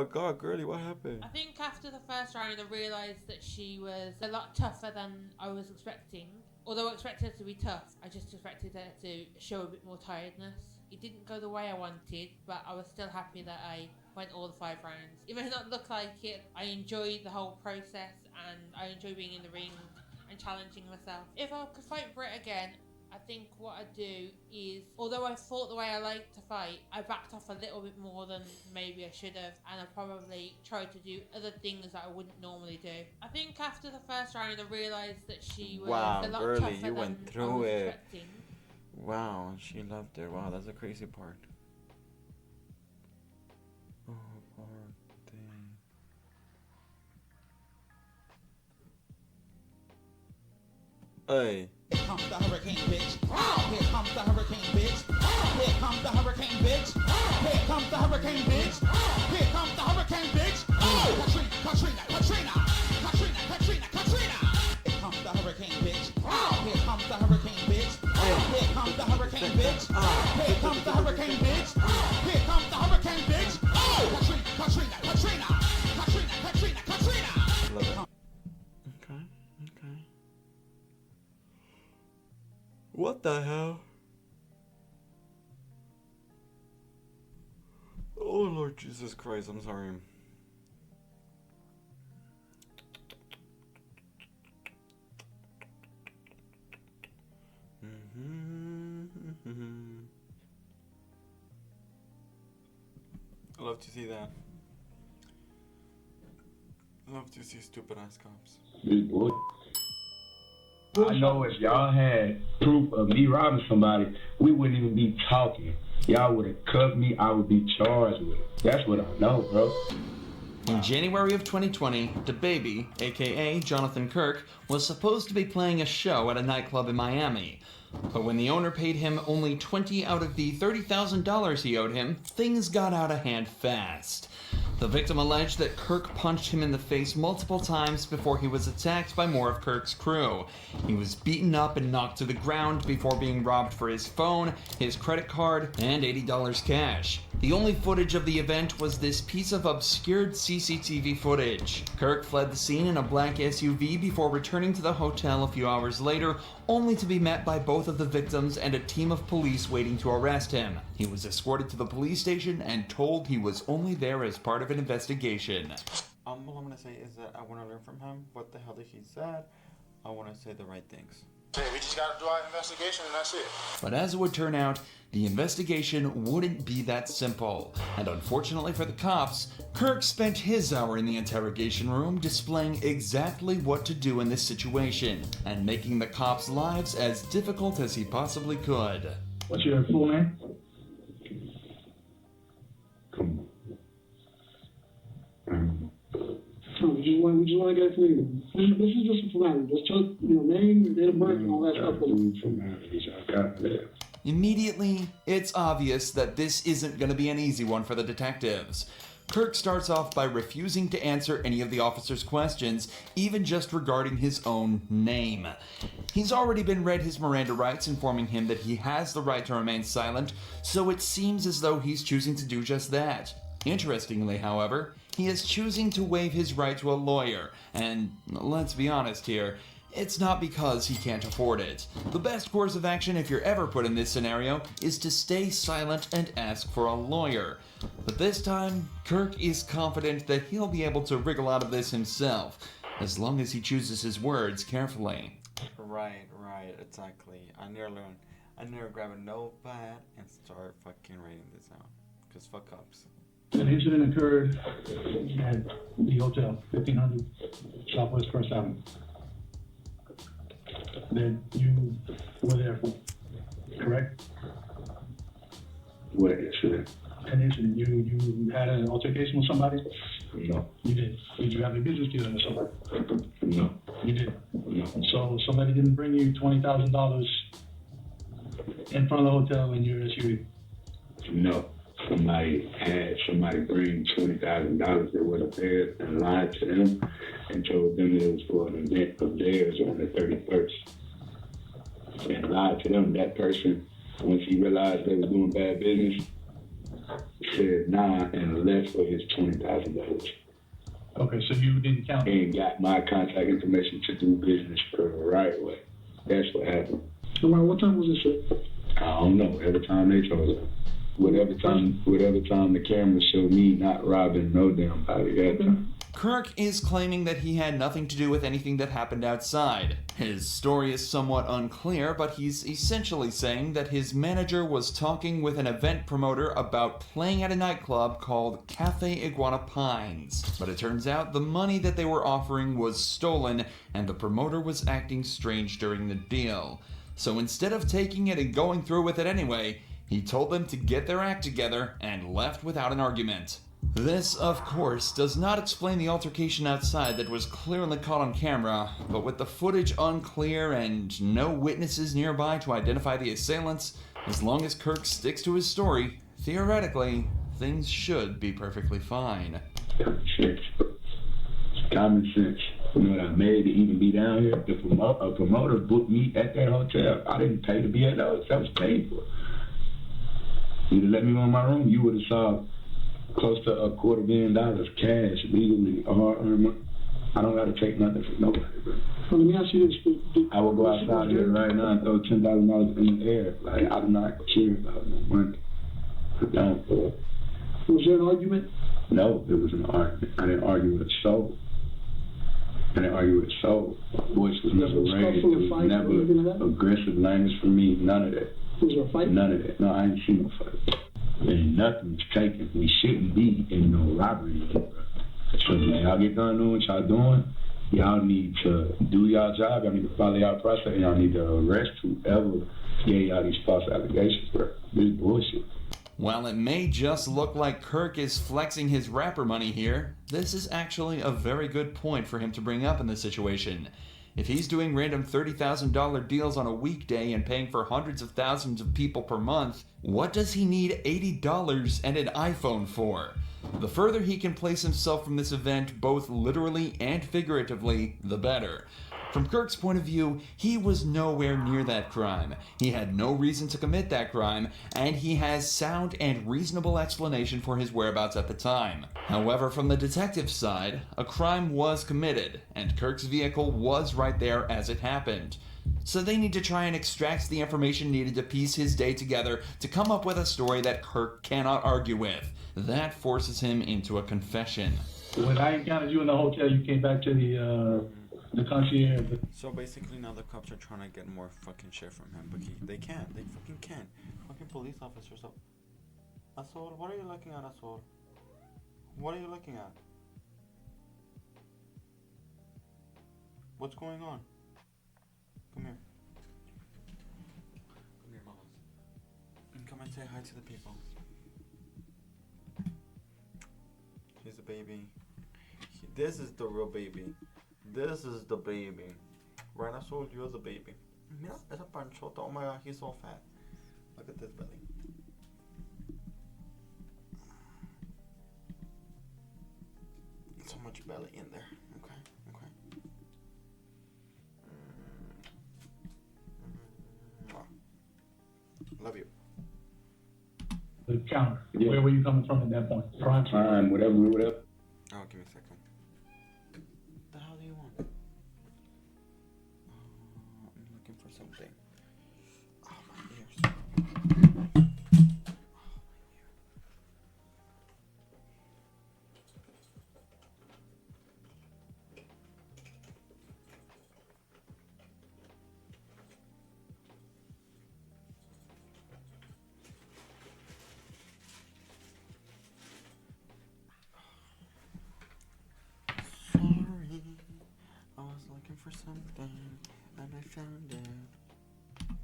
god, girlie, what happened? I think after the first round, I realised that she was a lot tougher than I was expecting. Although I expected her to be tough, I just expected her to show a bit more tiredness. It didn't go the way I wanted, but I was still happy that I went all the 5 rounds. It may not look like it, I enjoyed the whole process and I enjoy being in the ring and challenging myself. If I could fight Britt again, I think what I'd do is, although I fought the way I like to fight, I backed off a little bit more than maybe I should have, and I probably tried to do other things that I wouldn't normally do. I think after the first round, I realised that she was a lot girlie, tougher you went than through I was it. expecting. Wow, she loved it. Wow, that's the crazy part. Oh, poor thing. Hey. Here comes the hurricane, bitch. Here comes the hurricane, bitch. Here comes the hurricane, bitch. Here comes the hurricane, bitch. Here comes the hurricane, bitch. Oh, Katrina. Here comes the hurricane, bitch. Here comes the hurricane, bitch. Here comes the hurricane, bitch. Here comes the hurricane, bitch. Here comes the hurricane, bitch. Oh, Katrina. Love it. Okay. What the hell? Oh Lord Jesus Christ, I'm sorry. I love to see that. I love to see stupid ass cops. I know if y'all had proof of me robbing somebody, we wouldn't even be talking. Y'all would have cuffed me, I would be charged with it. That's what I know, bro. In January of 2020, DaBaby, aka Jonathan Kirk, was supposed to be playing a show at a nightclub in Miami. But when the owner paid him only $20 out of the $30,000 he owed him, things got out of hand fast. The victim alleged that Kirk punched him in the face multiple times before he was attacked by more of Kirk's crew. He was beaten up and knocked to the ground before being robbed for his phone, his credit card, and $80 cash. The only footage of the event was this piece of obscured CCTV footage. Kirk fled the scene in a black SUV before returning to the hotel a few hours later, only to be met by both of the victims and a team of police waiting to arrest him. He was escorted to the police station and told he was only there as part of an investigation. All I'm gonna say is that I want to learn from him. What the hell did he said? I want to say the right things. Hey, we just gotta do our investigation and that's it. But as it would turn out, the investigation wouldn't be that simple. And unfortunately for the cops, Kirk spent his hour in the interrogation room displaying exactly what to do in this situation, and making the cops' lives as difficult as he possibly could. What's your full name? Come on. Would you want to go through? This is just a formality. Just tell your name, date of birth, and all that stuff. Immediately, it's obvious that this isn't going to be an easy one for the detectives. Kirk starts off by refusing to answer any of the officer's questions, even just regarding his own name. He's already been read his Miranda rights, informing him that he has the right to remain silent, so it seems as though he's choosing to do just that. Interestingly, however, he is choosing to waive his right to a lawyer, and let's be honest here, it's not because he can't afford it. The best course of action if you're ever put in this scenario is to stay silent and ask for a lawyer. But this time, Kirk is confident that he'll be able to wriggle out of this himself, as long as he chooses his words carefully. Right, exactly. I never grab a notepad and start fucking writing this out. Cause fuck ups. An incident occurred at the hotel, 1500 Southwest First Avenue. That you were there for, correct? What incident? An incident. You had an altercation with somebody? No. You did. Did you have a business deal with somebody? No. You did. No. So somebody didn't bring you $20,000 in front of the hotel in your SUV? No. Somebody bring $20,000 that wasn't there and lied to them and told them that it was for an event of theirs on the 31st. And lied to them. That person, once he realized they was doing bad business, said nah and left for his $20,000. Okay, so you didn't count. And got my contact information to do business the right way. That's what happened. Around what time was this, sir? I don't know. Every time they told her. Whatever time the camera showed me not robbing no damn body that time. Kirk is claiming that he had nothing to do with anything that happened outside. His story is somewhat unclear, but he's essentially saying that his manager was talking with an event promoter about playing at a nightclub called Cafe Iguana Pines. But it turns out the money that they were offering was stolen, and the promoter was acting strange during the deal. So instead of taking it and going through with it anyway, he told them to get their act together and left without an argument. This, of course, does not explain the altercation outside that was clearly caught on camera, but with the footage unclear and no witnesses nearby to identify the assailants, as long as Kirk sticks to his story, theoretically, things should be perfectly fine. Common sense. You know what I made to even be down here? A promoter booked me at that hotel. I didn't pay to be at that hotel. That was paid for. You'd have let me on my room, you would have saw close to $250,000 cash, legally, hard-earned money. I don't got to take nothing from nobody, bro. Well, let me ask you this. I will go outside here right now and throw $10,000 in the air. Like, I do not care about no money. I don't, bro. Was there an argument? No, it was an argument. I didn't argue with a soul. My voice was never raised. It was never aggressive language from me. None of that. Was there a fight? None of that. No, I ain't seen no fight. And nothing's taken. We shouldn't be in no robbery, bro. So when y'all get done doing what y'all doing, y'all need to do y'all job. Y'all need to follow y'all process. And y'all need to arrest whoever gave y'all these false allegations, bro. This is bullshit. While it may just look like Kirk is flexing his rapper money here, this is actually a very good point for him to bring up in this situation. If he's doing random $30,000 deals on a weekday and paying for hundreds of thousands of people per month, what does he need $80 and an iPhone for? The further he can place himself from this event, both literally and figuratively, the better. From Kirk's point of view, he was nowhere near that crime. He had no reason to commit that crime, and he has sound and reasonable explanation for his whereabouts at the time. However, from the detective's side, a crime was committed, and Kirk's vehicle was right there as it happened. So they need to try and extract the information needed to piece his day together to come up with a story that Kirk cannot argue with. That forces him into a confession. When I encountered you in the hotel, you came back to the concierge. So basically now the cops are trying to get more fucking shit from him, but they can't. They fucking can't. Fucking police officers. So, Asshole, what are you looking at, Asshole? What are you looking at? What's going on? Come here. Come here, mamas. And come and say hi to the people. He's a baby. This is the real baby. This is the baby. Right, I told you, you're the baby. Mira, esa panchota. Oh my god, he's so fat. Look at this belly. So much belly in there. Okay, okay. Love you. The counter. Yeah. Where were you coming from at that point? Prime, whatever. Oh, give me a second. What the hell do you want? I'm looking for something. Oh, my ears. something, and I found it.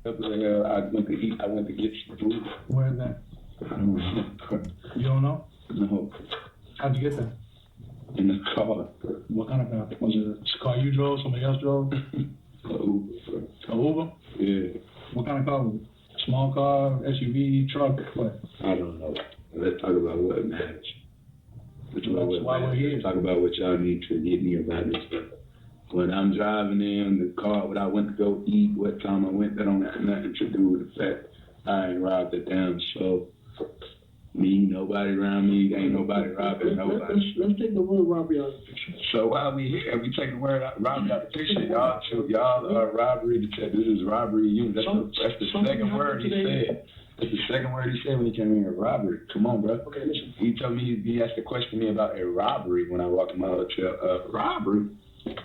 I went to eat. I went to get some food. Where is that? I don't know. You don't know? No. How'd you get there? In the car. What kind of car? Was it a car you drove? Somebody else drove? Uber. A Uber? Yeah. What kind of car was it? Small car, SUV, truck, what? I don't know. Let's talk about what matters. That's why we're here. Let's talk about what y'all need to get me about this stuff. When I'm driving in the car, when I went to go eat, what time I went, that don't have nothing to do with the fact I ain't robbed a damn soul. Me, nobody around me, ain't nobody robbing nobody. Let's take the word robbery out of the picture. So while we here, we take the word robbery out of the picture. Y'all are robbery detectives. This is robbery unit. That's the second word he said. That's the second word he said when he came in here, robbery. Come on, bro. Okay, listen. He told me, he asked a question to me about a robbery when I walked in my hotel. Robbery?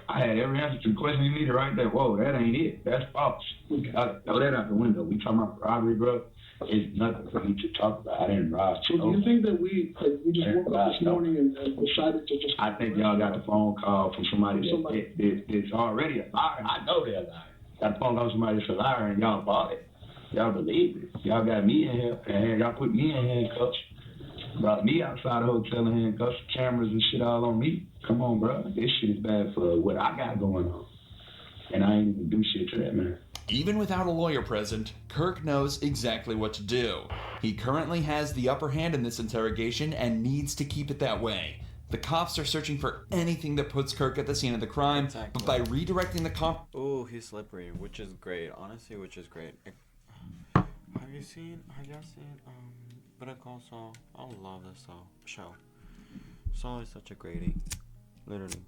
I had every answer to the question you needed right there. Whoa, that ain't it. That's false. Throw that out the window. We talking about robbery, bro. It's nothing for me to talk about. I didn't rob. So do you think that we just woke up this morning and decided to just... I think y'all got a phone call from somebody that's already a liar. I know they're a liar. Got a phone call from somebody that's a liar and y'all bought it. Y'all believe it. Y'all got me in here and y'all put me in handcuffs. Brought me outside the hotel in handcuffs, cameras and shit all on me. Come on, bro. This shit is bad for what I got going on. And I ain't even do shit to that, man. Even without a lawyer present, Kirk knows exactly what to do. He currently has the upper hand in this interrogation and needs to keep it that way. The cops are searching for anything that puts Kirk at the scene of the crime, but by redirecting the cop... Oh, he's slippery, which is great. Honestly, which is great. Have y'all seen, Better Call Saul? I love this show. Saul is such a greatie. Literally.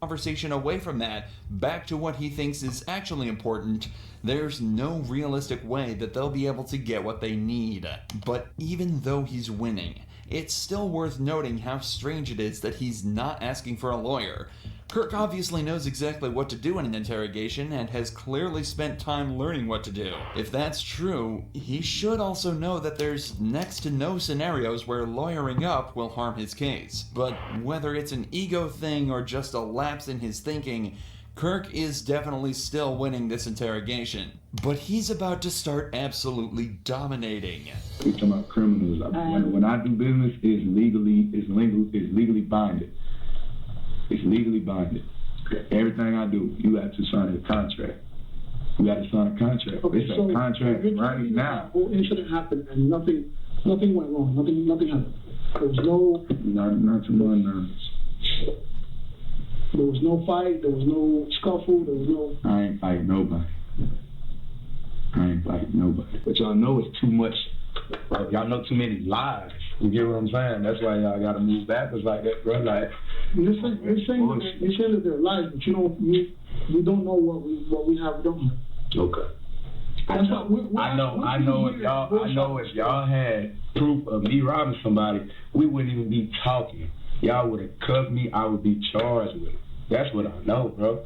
Conversation away from that, back to what he thinks is actually important. There's no realistic way that they'll be able to get what they need. But even though he's winning, it's still worth noting how strange it is that he's not asking for a lawyer. Kirk obviously knows exactly what to do in an interrogation and has clearly spent time learning what to do. If that's true, he should also know that there's next to no scenarios where lawyering up will harm his case. But whether it's an ego thing or just a lapse in his thinking, Kirk is definitely still winning this interrogation. But he's about to start absolutely dominating. We're talking about criminals. When I do business, it's legally binding. It's legally binding. Everything I do, you have to sign a contract. You got to sign a contract. Okay, it's so a contract right now. The whole incident happened and nothing went wrong. Nothing happened. There was no... Not to my knowledge. There was no fight. There was no scuffle. There was no... I ain't fighting nobody. But y'all know it's too much. Y'all know too many lies. You get what I'm saying? That's why y'all got to move backwards like that, bro. Like... You're saying that they're lies, but you don't know what we have. We don't have. Okay. I know if y'all had proof of me robbing somebody, we wouldn't even be talking. Y'all would have cuffed me. I would be charged with it. That's what I know, bro.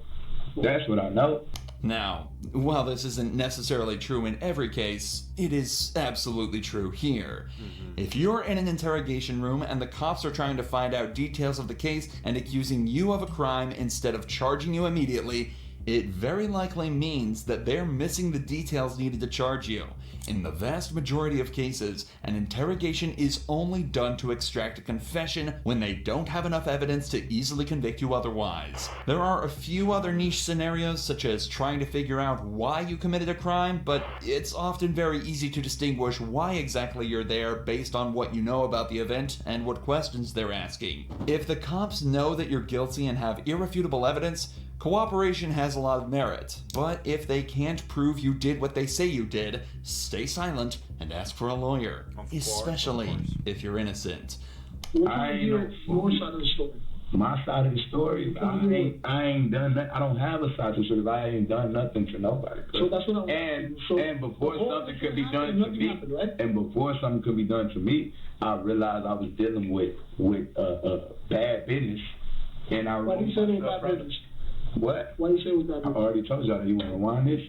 That's what I know. Now, while this isn't necessarily true in every case, it is absolutely true here. If you're in an interrogation room and the cops are trying to find out details of the case and accusing you of a crime instead of charging you immediately, it very likely means that they're missing the details needed to charge you. In the vast majority of cases, an interrogation is only done to extract a confession when they don't have enough evidence to easily convict you otherwise. There are a few other niche scenarios, such as trying to figure out why you committed a crime, but it's often very easy to distinguish why exactly you're there based on what you know about the event and what questions they're asking. If the cops know that you're guilty and have irrefutable evidence, cooperation has a lot of merit, but if they can't prove you did what they say you did, stay silent and ask for a lawyer, especially if you're innocent. I ain't your side of the story. My side of the story? I ain't done nothing. I don't have a side of the story. I ain't done nothing to nobody. So that's what and before something could be done to me, I realized I was dealing with bad business, and I. Why do you say it was bad business? What? Why you say it was bad business? I already told y'all. You want to rewind this?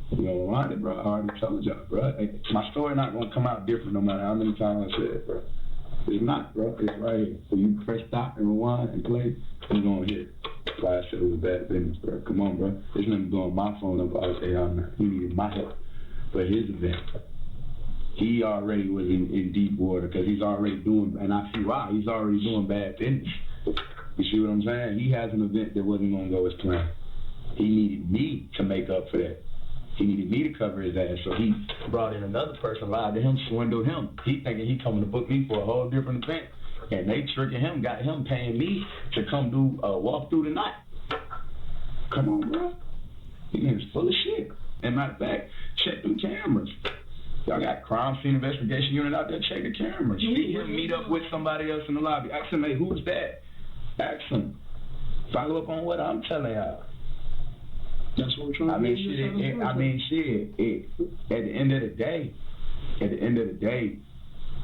You want to rewind it, bro? I already told y'all, bro. My story not going to come out different no matter how many times I say it, bro. It's It's not, bro. It's right here. So you press stop and rewind and play, it's on here. That's why I said it was bad business, bro. Come on, bro. There's nothing doing my phone up. I was saying, he needed my help for his event. He already was in deep water because he's already doing, and I see why, he's already doing bad business. You see what I'm saying? He has an event that wasn't going to go as planned. He needed me to make up for that. He needed me to cover his ass, so he brought in another person, lied to him, swindled him. He thinking he coming to book me for a whole different event, and they tricking him, got him paying me to come do a walkthrough tonight. Come on, bro. He is full of shit. And matter of fact, check them cameras. Y'all got crime scene investigation unit out there, check the cameras. See him meet up with somebody else in the lobby. Ask him, hey, who's that? Ask him. Follow up on what I'm telling y'all. That's what we're trying to do. At the end of the day,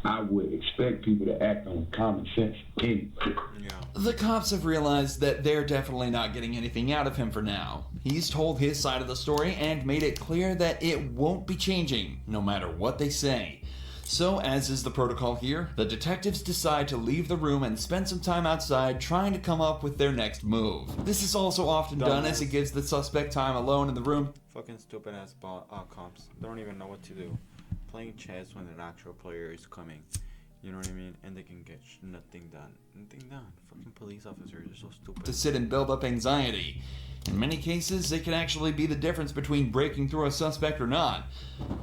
I would expect people to act on common sense anyway. The cops have realized that they're definitely not getting anything out of him for now. He's told his side of the story and made it clear that it won't be changing, no matter what they say. So, as is the protocol here, the detectives decide to leave the room and spend some time outside trying to come up with their next move. This is also often done as it gives the suspect time alone in the room. Fucking stupid ass cops. They don't even know what to do. Playing chess when an actual player is coming. You know what I mean? And they can get nothing done. Nothing done. Fucking police officers are so stupid. To sit and build up anxiety. In many cases, it can actually be the difference between breaking through a suspect or not.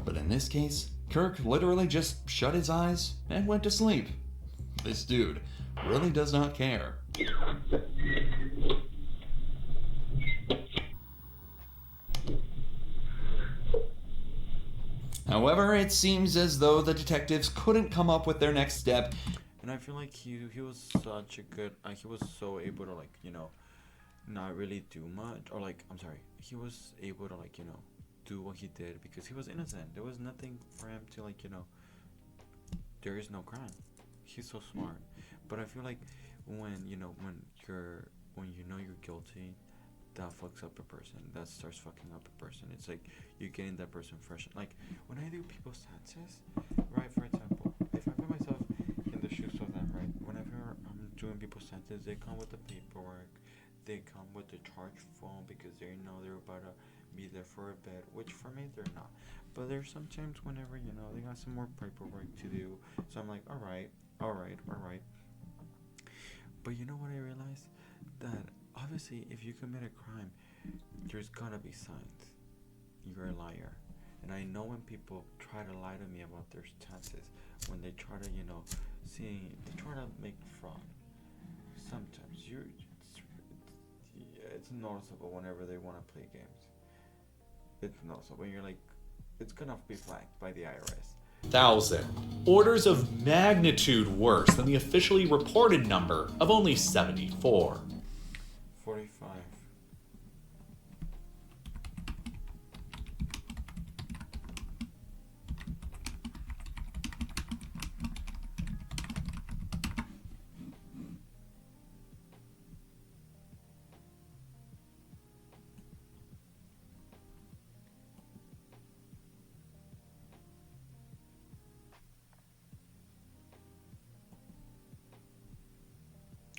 But in this case, Kirk literally just shut his eyes and went to sleep. This dude really does not care. However, it seems as though the detectives couldn't come up with their next step. And I feel like he was such a good, he was so able to, like, you know, not really do much, or like, I'm sorry, he was able to, like, you know, do what he did because he was innocent. There was nothing for him to, like, you know, there is no crime. He's so smart. But I feel like when you know you're guilty, that fucks up a person. That starts fucking up a person. It's like you're getting that person fresh. Like when I do people's sentences, right? For example, if I put myself in the shoes of them, right? Whenever I'm doing people's sentences, they come with the paperwork. They come with the charge phone because they know they're about to be there for a bit, which for me they're not. But there's sometimes whenever, you know, they got some more paperwork to do. So I'm like, alright. But you know what I realized? That obviously if you commit a crime, there's gonna be signs. You're a liar. And I know when people try to lie to me about their chances, when they try to, you know, they try to make fraud. Sometimes it's noticeable whenever they want to play games. It's noticeable. You're like, it's gonna be flagged by the IRS. 1,000. Orders of magnitude worse than the officially reported number of only 74. 45.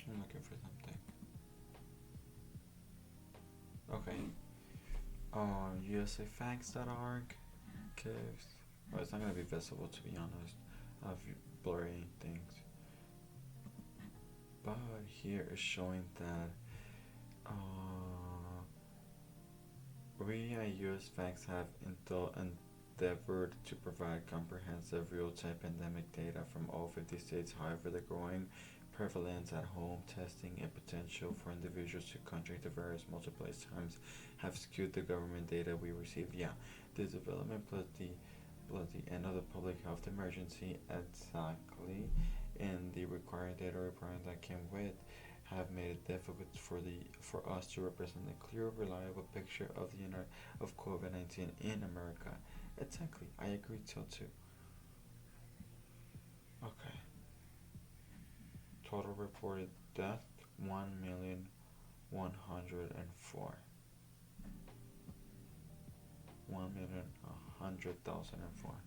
I'm looking for something. Okay. USAFacts.org gives. Well, it's not gonna be visible to be honest. Of blurry things. But here is showing that we at US Facts have endeavored to provide comprehensive real-time pandemic data from all 50 states. However, the growing prevalence at home testing and potential for individuals to contract the virus multiple times have skewed the government data we received. Yeah, this development plus the end of the public health emergency exactly, and the required data requirement that came with have made it difficult for us to represent a clear, reliable picture of of COVID-19 in America. Exactly, I agree so too. Okay. Total reported death 1,104,000. 1,100,004.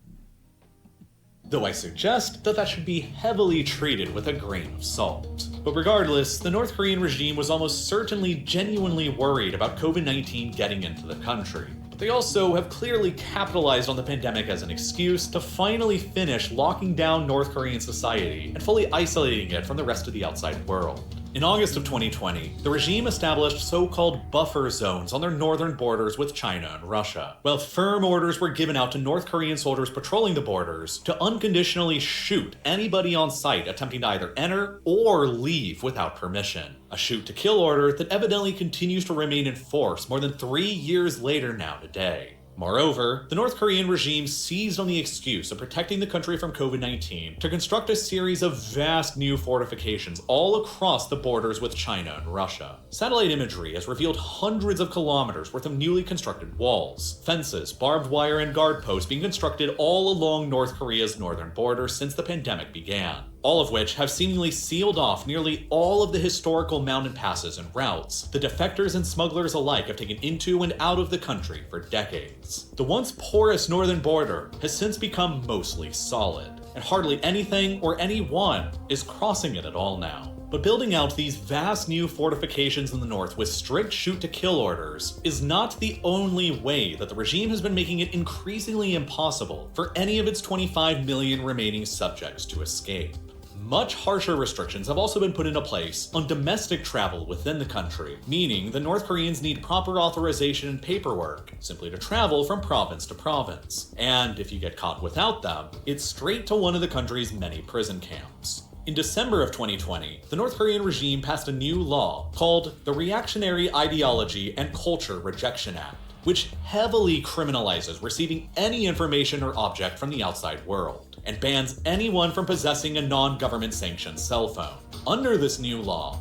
though I suggest that that should be heavily treated with a grain of salt. But regardless, the North Korean regime was almost certainly genuinely worried about COVID-19 getting into the country. But they also have clearly capitalized on the pandemic as an excuse to finally finish locking down North Korean society and fully isolating it from the rest of the outside world. In August of 2020, the regime established so-called buffer zones on their northern borders with China and Russia, while firm orders were given out to North Korean soldiers patrolling the borders to unconditionally shoot anybody on sight attempting to either enter or leave without permission. A shoot-to-kill order that evidently continues to remain in force more than 3 years later now today. Moreover, the North Korean regime seized on the excuse of protecting the country from COVID-19 to construct a series of vast new fortifications all across the borders with China and Russia. Satellite imagery has revealed hundreds of kilometers worth of newly constructed walls, fences, barbed wire, and guard posts being constructed all along North Korea's northern border since the pandemic began, all of which have seemingly sealed off nearly all of the historical mountain passes and routes the defectors and smugglers alike have taken into and out of the country for decades. The once porous northern border has since become mostly solid, and hardly anything or anyone is crossing it at all now. But building out these vast new fortifications in the north with strict shoot-to-kill orders is not the only way that the regime has been making it increasingly impossible for any of its 25 million remaining subjects to escape. Much harsher restrictions have also been put into place on domestic travel within the country, meaning the North Koreans need proper authorization and paperwork simply to travel from province to province. And if you get caught without them, it's straight to one of the country's many prison camps. In December of 2020, the North Korean regime passed a new law called the Reactionary Ideology and Culture Rejection Act, which heavily criminalizes receiving any information or object from the outside world, and bans anyone from possessing a non-government sanctioned cell phone. Under this new law,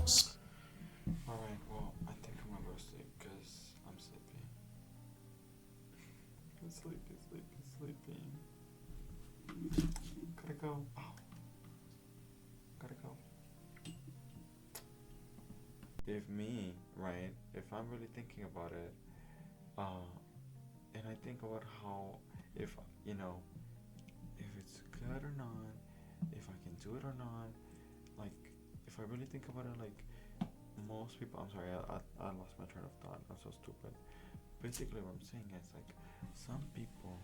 alright, well, I think I'm gonna go to sleep because I'm sleepy. I'm sleepy. Gotta go. Oh. Gotta go. If me, right, if I'm really thinking about it, and I think about how, if, you know, if it's good or not, if I can do it or not, like, if I really think about it, like, most people, I'm sorry, I lost my train of thought, I'm so stupid. Basically what I'm saying is, like, some people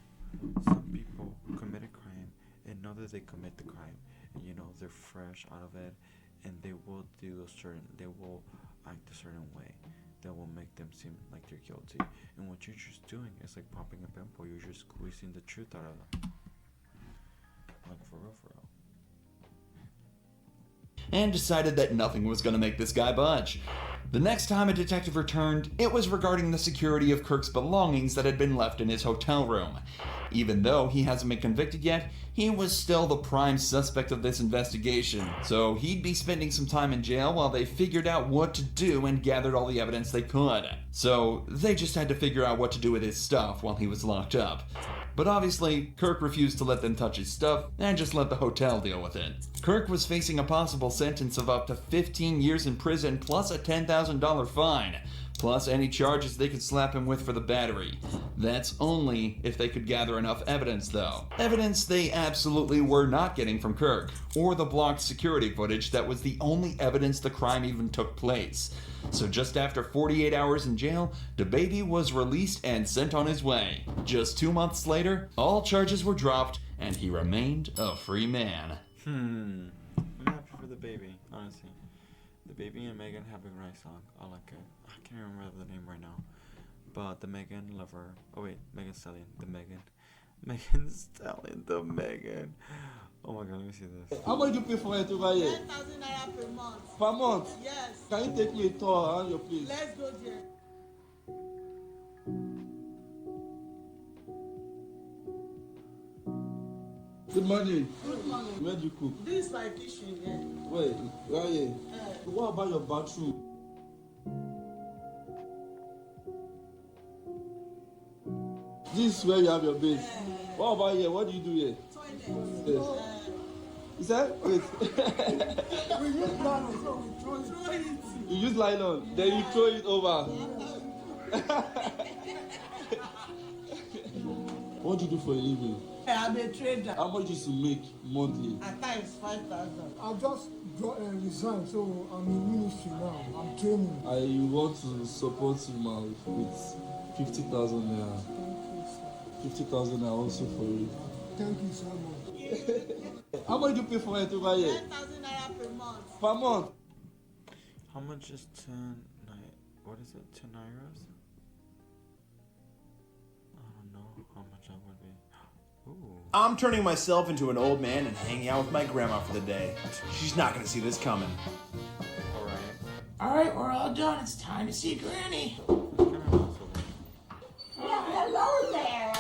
commit a crime and know that they commit the crime, and, you know, they're fresh out of it, and they will act a certain way that will make them seem like they're guilty. And what you're just doing is like popping a pimple. You're just squeezing the truth out of them. Like for real. And decided that nothing was going to make this guy budge. The next time a detective returned, it was regarding the security of Kirk's belongings that had been left in his hotel room. Even though he hasn't been convicted yet, he was still the prime suspect of this investigation, so he'd be spending some time in jail while they figured out what to do and gathered all the evidence they could. So they just had to figure out what to do with his stuff while he was locked up. But obviously, Kirk refused to let them touch his stuff and just let the hotel deal with it. Kirk was facing a possible sentence of up to 15 years in prison plus a $10,000 fine, plus any charges they could slap him with for the battery. That's only if they could gather enough evidence though. Evidence they absolutely were not getting from Kirk, or the blocked security footage that was the only evidence the crime even took place. So just after 48 hours in jail, DaBaby was released and sent on his way. Just 2 months later, all charges were dropped and he remained a free man. I'm happy for the baby, honestly. The baby and Megan have a nice song. I like it. I can't remember the name right now. But the Megan lover. Oh wait, Megan Stallion. The Megan. Megan Stallion. The Megan. Oh my god, let me see this. How much do you pay for it over here? 10,000 naira per month. Per month? Yes. Can you take me a tour around your place? Let's go there. Good morning. Good morning. Where do you cook? This is my kitchen, yeah. Wait, right here. What about your bathroom? This is where you have your bed. What about here? What do you do here? Toilet. Yes. Is that? Wait. We use nylon, so we throw it. You use nylon, then you throw it over. What do you do for a living? I'm a trader. How much used to make monthly? At times 5,000. I just resigned, so I'm in ministry now. I'm training. I want to support him with 50,000 naira. Thank you, sir. 50,000 naira also for you. Thank you so much. How much do you pay for it over here? 10,000 naira per month. Per month? How much is 10? What is it? 10 euros? I don't know how much that would be. Ooh. I'm turning myself into an old man and hanging out with my grandma for the day. She's not gonna see this coming. Alright, we're all done. It's time to see Granny. Hello there.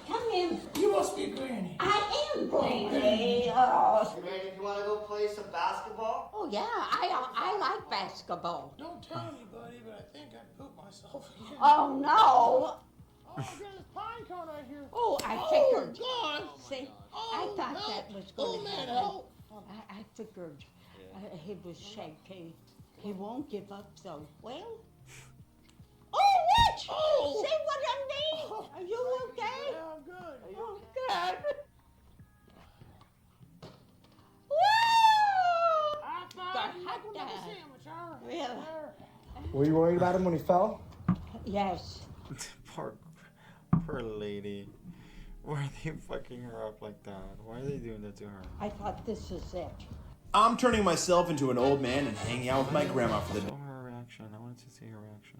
Come in. You must be Granny. I am Granny. Granny, you want to go play some basketball? Oh, yeah. I like basketball. Don't tell anybody, but I think I pooped myself again. Oh, no. Oh, there's a pine cone right here. Oh, I figured. Oh, God. See, I thought that was going to happen. I figured he was shaky. He won't give up, though. Well. Oh, Rich! Oh. See what I mean? Are you okay? Yeah, I'm good. Oh, good. Woo! I thought you a sandwich, all right. Really? Were you worried about him when he fell? Yes. Poor lady. Why are they fucking her up like that? Why are they doing that to her? I thought this is it. I'm turning myself into an old man and hanging out with my grandma for the day. Her reaction. I wanted to see her reaction.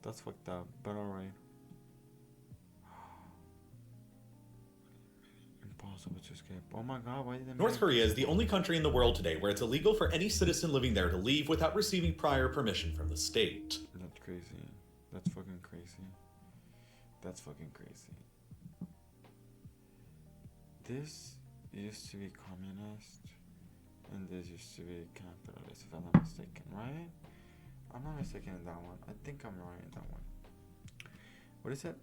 That's fucked up, but alright. Impossible to escape. Oh my god, why did they North Korea is the only country in the world today where it's illegal for any citizen living there to leave without receiving prior permission from the state. That's crazy. That's fucking crazy. That's fucking crazy. This used to be communist, and this used to be capitalist, if I'm not mistaken, right? I'm not mistaken in that one. I think I'm right in that one. What is it?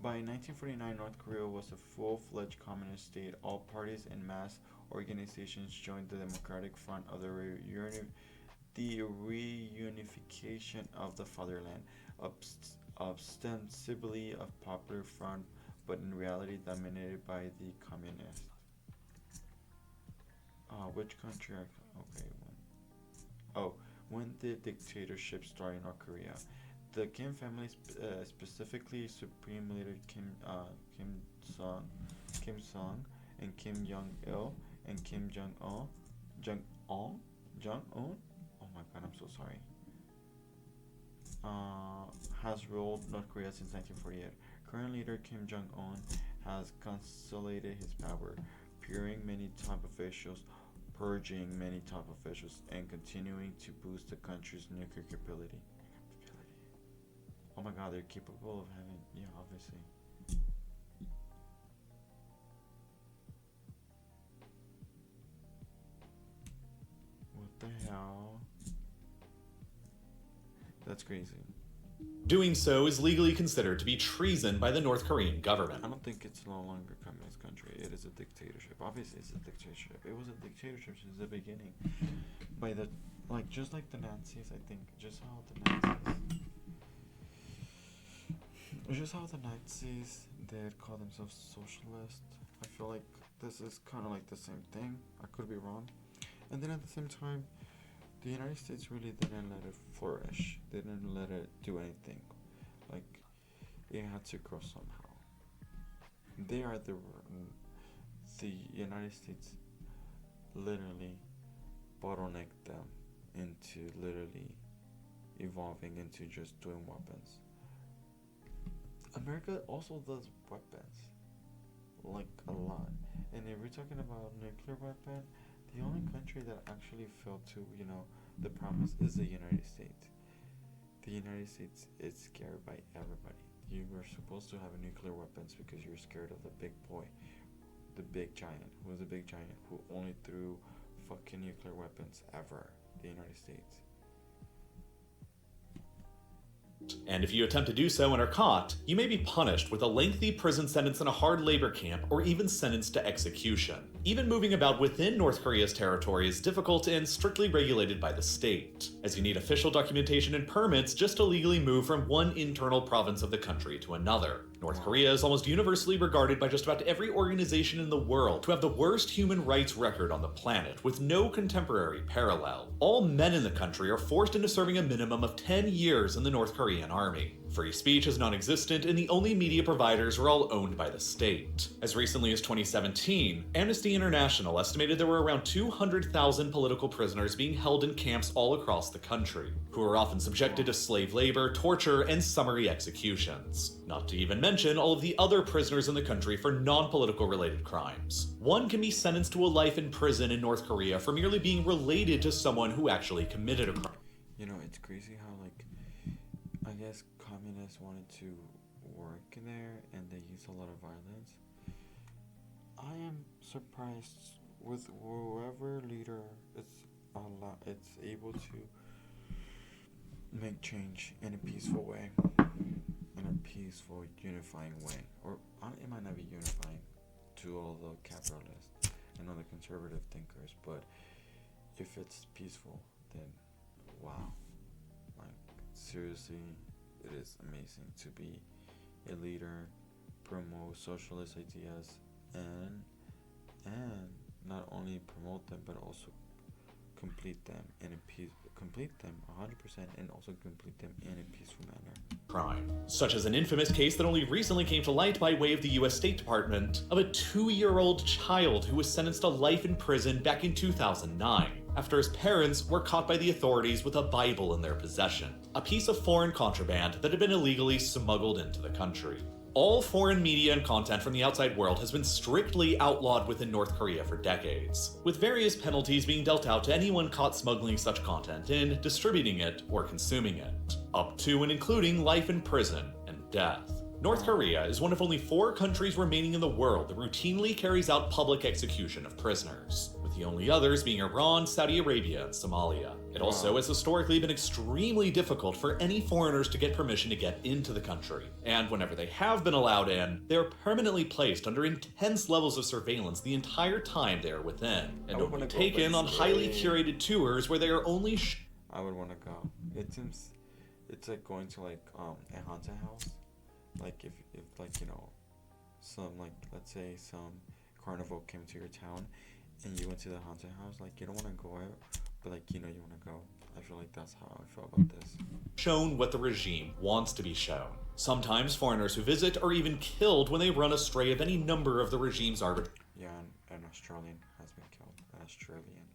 By 1949, North Korea was a full-fledged communist state. All parties and mass organizations joined the Democratic Front of the reunification of the fatherland, ostensibly a popular front, but in reality dominated by the communists. Which country? Okay, when the dictatorship started in North Korea, the Kim family, specifically Supreme Leader Kim Song, and Kim Jong-il, and Kim Jong-un. Oh my god, I'm so sorry. Has ruled North Korea since 1948. Current leader Kim Jong-un has consolidated his power, purging many top officials, and continuing to boost the country's nuclear capability. Oh my god, they're capable of having, yeah, obviously. What the hell? That's crazy. Doing so is legally considered to be treason by the North Korean government. I don't think it's no longer a communist country. It is a dictatorship. Obviously, it's a dictatorship. It was a dictatorship since the beginning. By the, like, just like the Nazis, I think. Just how the Nazis did call themselves socialist. I feel like this is kind of like the same thing. I could be wrong. And then at the same time, the United States really didn't let it flourish. They didn't let it do anything. Like, it had to grow somehow. They are the United States literally bottlenecked them into literally evolving into just doing weapons. America also does weapons, like a lot. And if we're talking about nuclear weapon, the only country that actually failed to, the promise is the United States. The United States is scared by everybody. You were supposed to have nuclear weapons because you're scared of the big boy, the big giant. Who was the big giant who only threw fucking nuclear weapons ever? The United States. And if you attempt to do so and are caught, you may be punished with a lengthy prison sentence in a hard labor camp or even sentenced to execution. Even moving about within North Korea's territory is difficult and strictly regulated by the state, as you need official documentation and permits just to legally move from one internal province of the country to another. North Korea is almost universally regarded by just about every organization in the world to have the worst human rights record on the planet, with no contemporary parallel. All men in the country are forced into serving a minimum of 10 years in the North Korean army. Free speech is non-existent, and the only media providers are all owned by the state. As recently as 2017, Amnesty International estimated there were around 200,000 political prisoners being held in camps all across the country, who are often subjected to slave labor, torture, and summary executions. Not to even mention all of the other prisoners in the country for non-political related crimes. One can be sentenced to a life in prison in North Korea for merely being related to someone who actually committed a crime. You know, it's crazy how, like, I guess communists wanted to work in there and they use a lot of violence. I am surprised with whoever leader it's able to make change in a peaceful way, in a peaceful, unifying way. Or it might not be unifying to all the capitalists and all the conservative thinkers, but if it's peaceful, then wow. Like, seriously, it is amazing to be a leader, promote socialist ideas, and not only promote them but also complete them 100%, and also complete them in a peaceful manner. Crime, such as an infamous case that only recently came to light by way of the US State Department of a 2-year-old child who was sentenced to life in prison back in 2009 after his parents were caught by the authorities with a Bible in their possession, a piece of foreign contraband that had been illegally smuggled into the country. All foreign media and content from the outside world has been strictly outlawed within North Korea for decades, with various penalties being dealt out to anyone caught smuggling such content and distributing it or consuming it, up to and including life in prison and death. North Korea is one of only 4 countries remaining in the world that routinely carries out public execution of prisoners, with the only others being Iran, Saudi Arabia, and Somalia. It also has historically been extremely difficult for any foreigners to get permission to get into the country, and whenever they have been allowed in, they are permanently placed under intense levels of surveillance the entire time they are within, and only taken on highly curated tours where they are only I would want to go. It seems it's like going to like a haunted house. Like if like, you know, some, like, let's say some carnival came to your town and you went to the haunted house, like, you don't want to go out, but like, you know, you want to go. I feel like that's how I feel about this. Shown what the regime wants to be shown. Sometimes foreigners who visit are even killed when they run astray of any number of the regime's Yeah, an Australian has been killed. An Australian.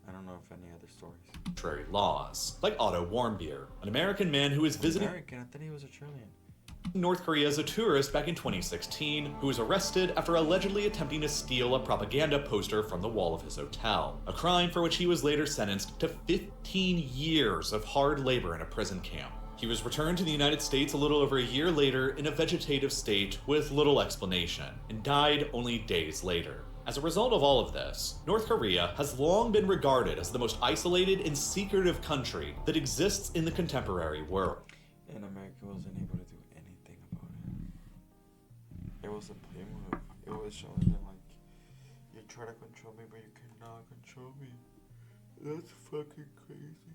I don't know if any other stories. arbitrary laws, like Otto Warmbier, an American man who was visiting American? I thought he was Australian. North Korea as a tourist back in 2016, who was arrested after allegedly attempting to steal a propaganda poster from the wall of his hotel, a crime for which he was later sentenced to 15 years of hard labor in a prison camp. He was returned to the United States a little over a year later in a vegetative state with little explanation, and died only days later. As a result of all of this, North Korea has long been regarded as the most isolated and secretive country that exists in the contemporary world. And America wasn't able to do anything about it. It was a play move. It was showing them, like, you try to control me, but you cannot control me. That's fucking crazy.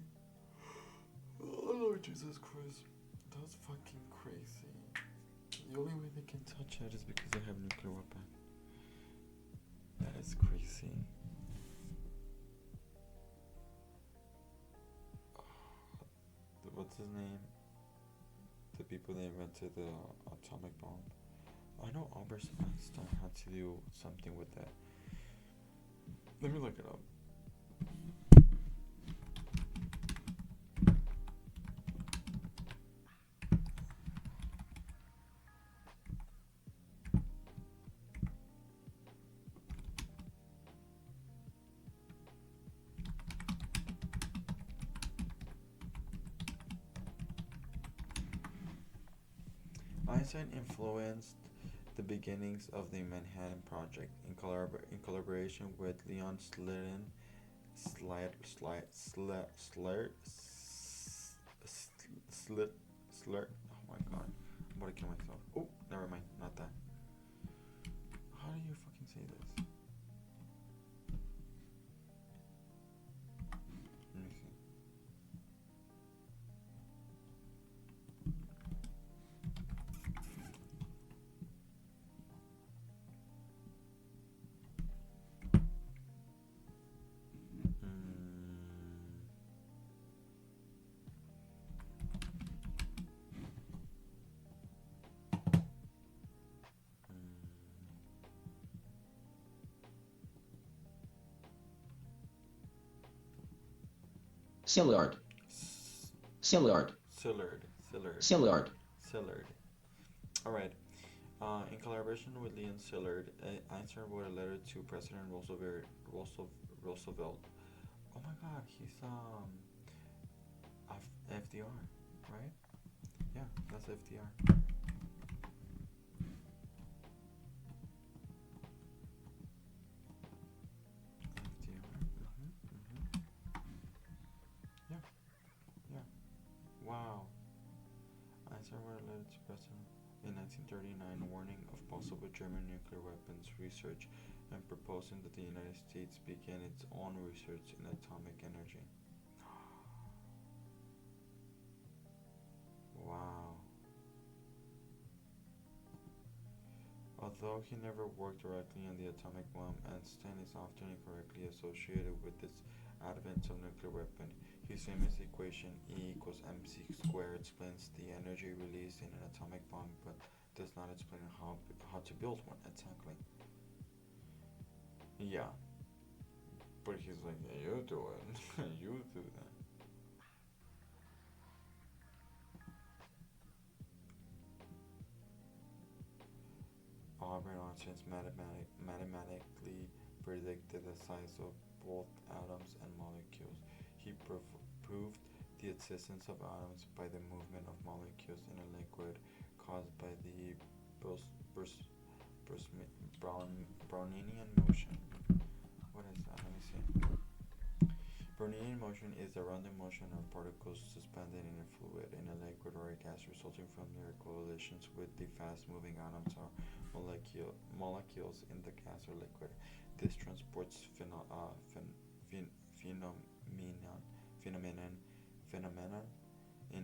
Oh, Lord Jesus Christ. That's fucking crazy. The only way they can touch it is because they have a nuclear weapon. That is crazy. What's his name? The people that invented the atomic bomb. I know Albert Einstein had to do something with that. Let me look it up. Einstein influenced the beginnings of the Manhattan Project in collaboration with Leon Slidin, oh my god, I'm gonna kill myself. Oh, never mind, not that. How do you fucking say this? Sillard. Sillard. Sillard. Sillard. Sillard. Alright. In collaboration with Leon Sillard, Einstein wrote a letter to President Roosevelt. Oh my god, he's FDR, right? Yeah, that's FDR. Yeah. Wow. Einstein wrote a letter to President in 1939 warning of possible German nuclear weapons research and proposing that the United States begin its own research in atomic energy. Wow. Although he never worked directly on the atomic bomb, Einstein is often incorrectly associated with this advent of nuclear weapon. His famous equation E equals mc squared explains the energy released in an atomic bomb, but does not explain how to build one exactly. Yeah, but he's like, yeah, you do it. You do that. Albert Einstein's mathematically predicted the size of both atoms and molecules. He proved the existence of atoms by the movement of molecules in a liquid caused by the Brownian motion. What is that? Let me see. Brownian motion is the random motion of particles suspended in a fluid, in a liquid, or a gas resulting from their collisions with the fast-moving atoms or molecules in the gas or liquid. This transports phenomenon is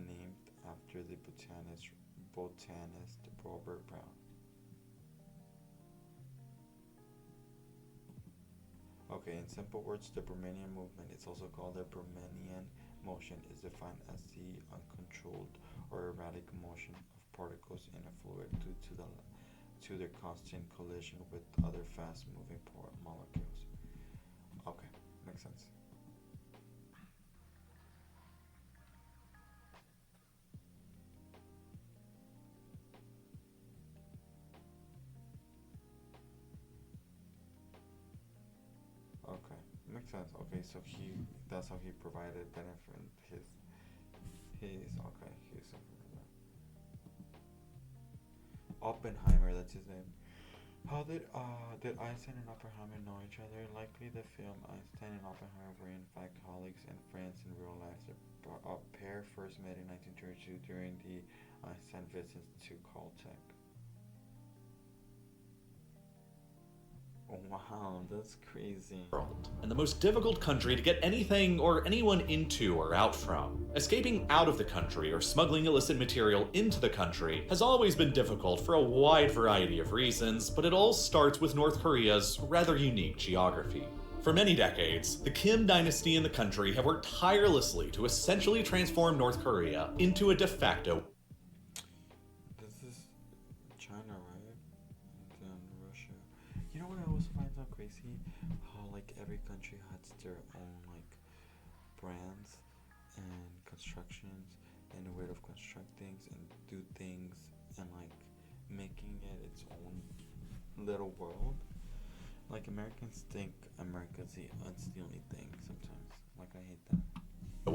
named after the botanist Robert Brown. Okay, in simple words, the Brownian movement is also called the Brownian motion, is defined as the uncontrolled or erratic motion of particles in a fluid due to their constant collision with other fast-moving molecules. Okay, makes sense. Okay, makes sense. Okay, so that's how he provided benefit his okay, he's Oppenheimer, that's his name. How did Einstein and Oppenheimer know each other? Likely the film Einstein and Oppenheimer were in fact colleagues and friends in real life. The pair first met in 1932 during the Einstein visits to Caltech. Wow, that's crazy. And the most difficult country to get anything or anyone into or out from. Escaping out of the country or smuggling illicit material into the country has always been difficult for a wide variety of reasons, but it all starts with North Korea's rather unique geography. For many decades, the Kim dynasty in the country have worked tirelessly to essentially transform North Korea into a de facto You know what I also find so crazy? How like every country has their own like brands and constructions and a way of construct things and do things and like making it its own little world. Like Americans think America's the only thing sometimes. Like I hate that.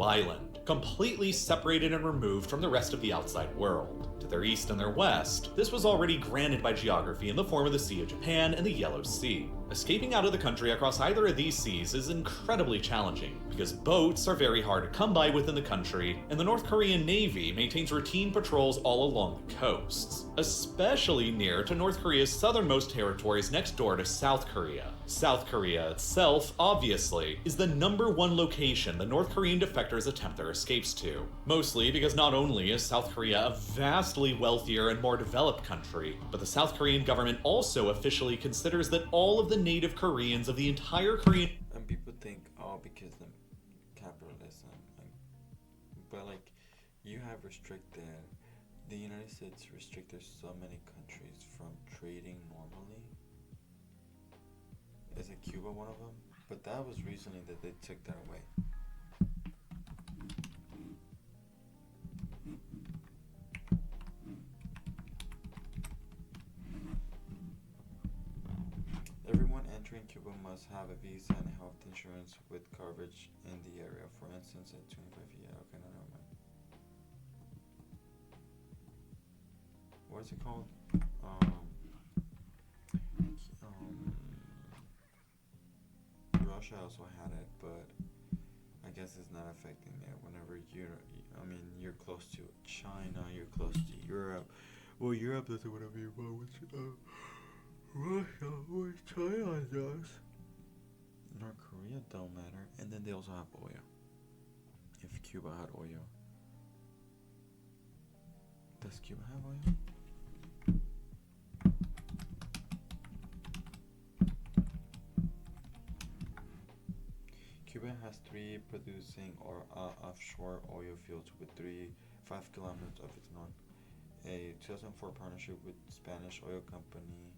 Island, completely separated and removed from the rest of the outside world. To their east and their west, this was already granted by geography in the form of the Sea of Japan and the Yellow Sea. Escaping out of the country across either of these seas is incredibly challenging, because boats are very hard to come by within the country, and the North Korean Navy maintains routine patrols all along the coasts, especially near to North Korea's southernmost territories next door to South Korea. South Korea itself, obviously, is the #1 location the North Korean defectors attempt their escapes to. Mostly because not only is South Korea a vastly wealthier and more developed country, but the South Korean government also officially considers that all of the native Koreans of the entire Korean... And people think, oh, because the capitalism, but like, you have restricted, the United States restricted so many countries from trading normally. Isn't Cuba one of them? But that was recently that they took that away. entry in Cuba must have a visa and health insurance with coverage in the area. For instance, at 25 years. Okay, no, never mind. What is it called? Russia also had it, but I guess it's not affecting it. Whenever you're close to China, you're close to Europe. Well, Europe does whatever you want with Russia, or China does. North Korea don't matter, and then they also have oil. If Cuba had oil, does Cuba have oil? Cuba has 3 producing or offshore oil fields with 5 kilometers of its north. A 2004 partnership with Spanish oil company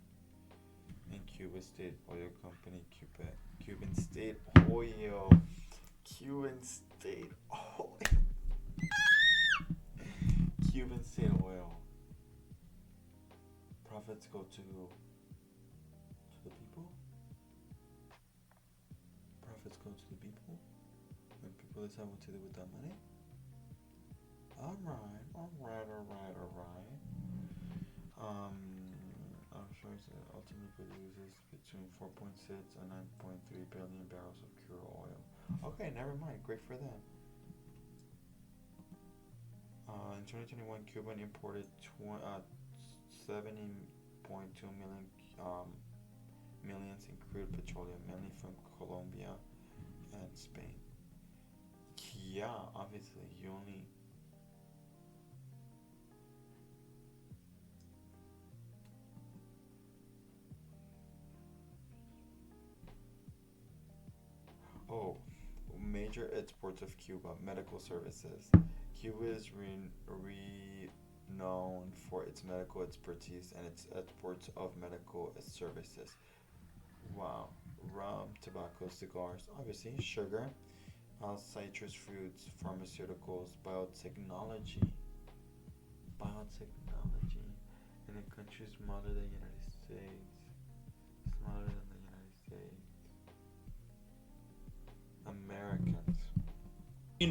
and Cuban State Oil Company, Cuban State Oil, Cuban State Oil, Cuban State Oil. Profits go to the people. Profits go to the people, and people decide what to do with that money. Alright. Offshore ultimately produces between 4.6 and 9.3 billion barrels of crude oil. Okay, never mind. Great for them. In 2021, Cuba imported 70.2 millions in crude petroleum, mainly from Colombia and Spain. Yeah, obviously, you only. Oh, major exports of Cuba, medical services. Cuba is renowned for its medical expertise and its exports of medical services. Wow. Rum, tobacco, cigars, obviously, sugar, citrus fruits, pharmaceuticals, biotechnology. In a country smaller than the United States. Americans.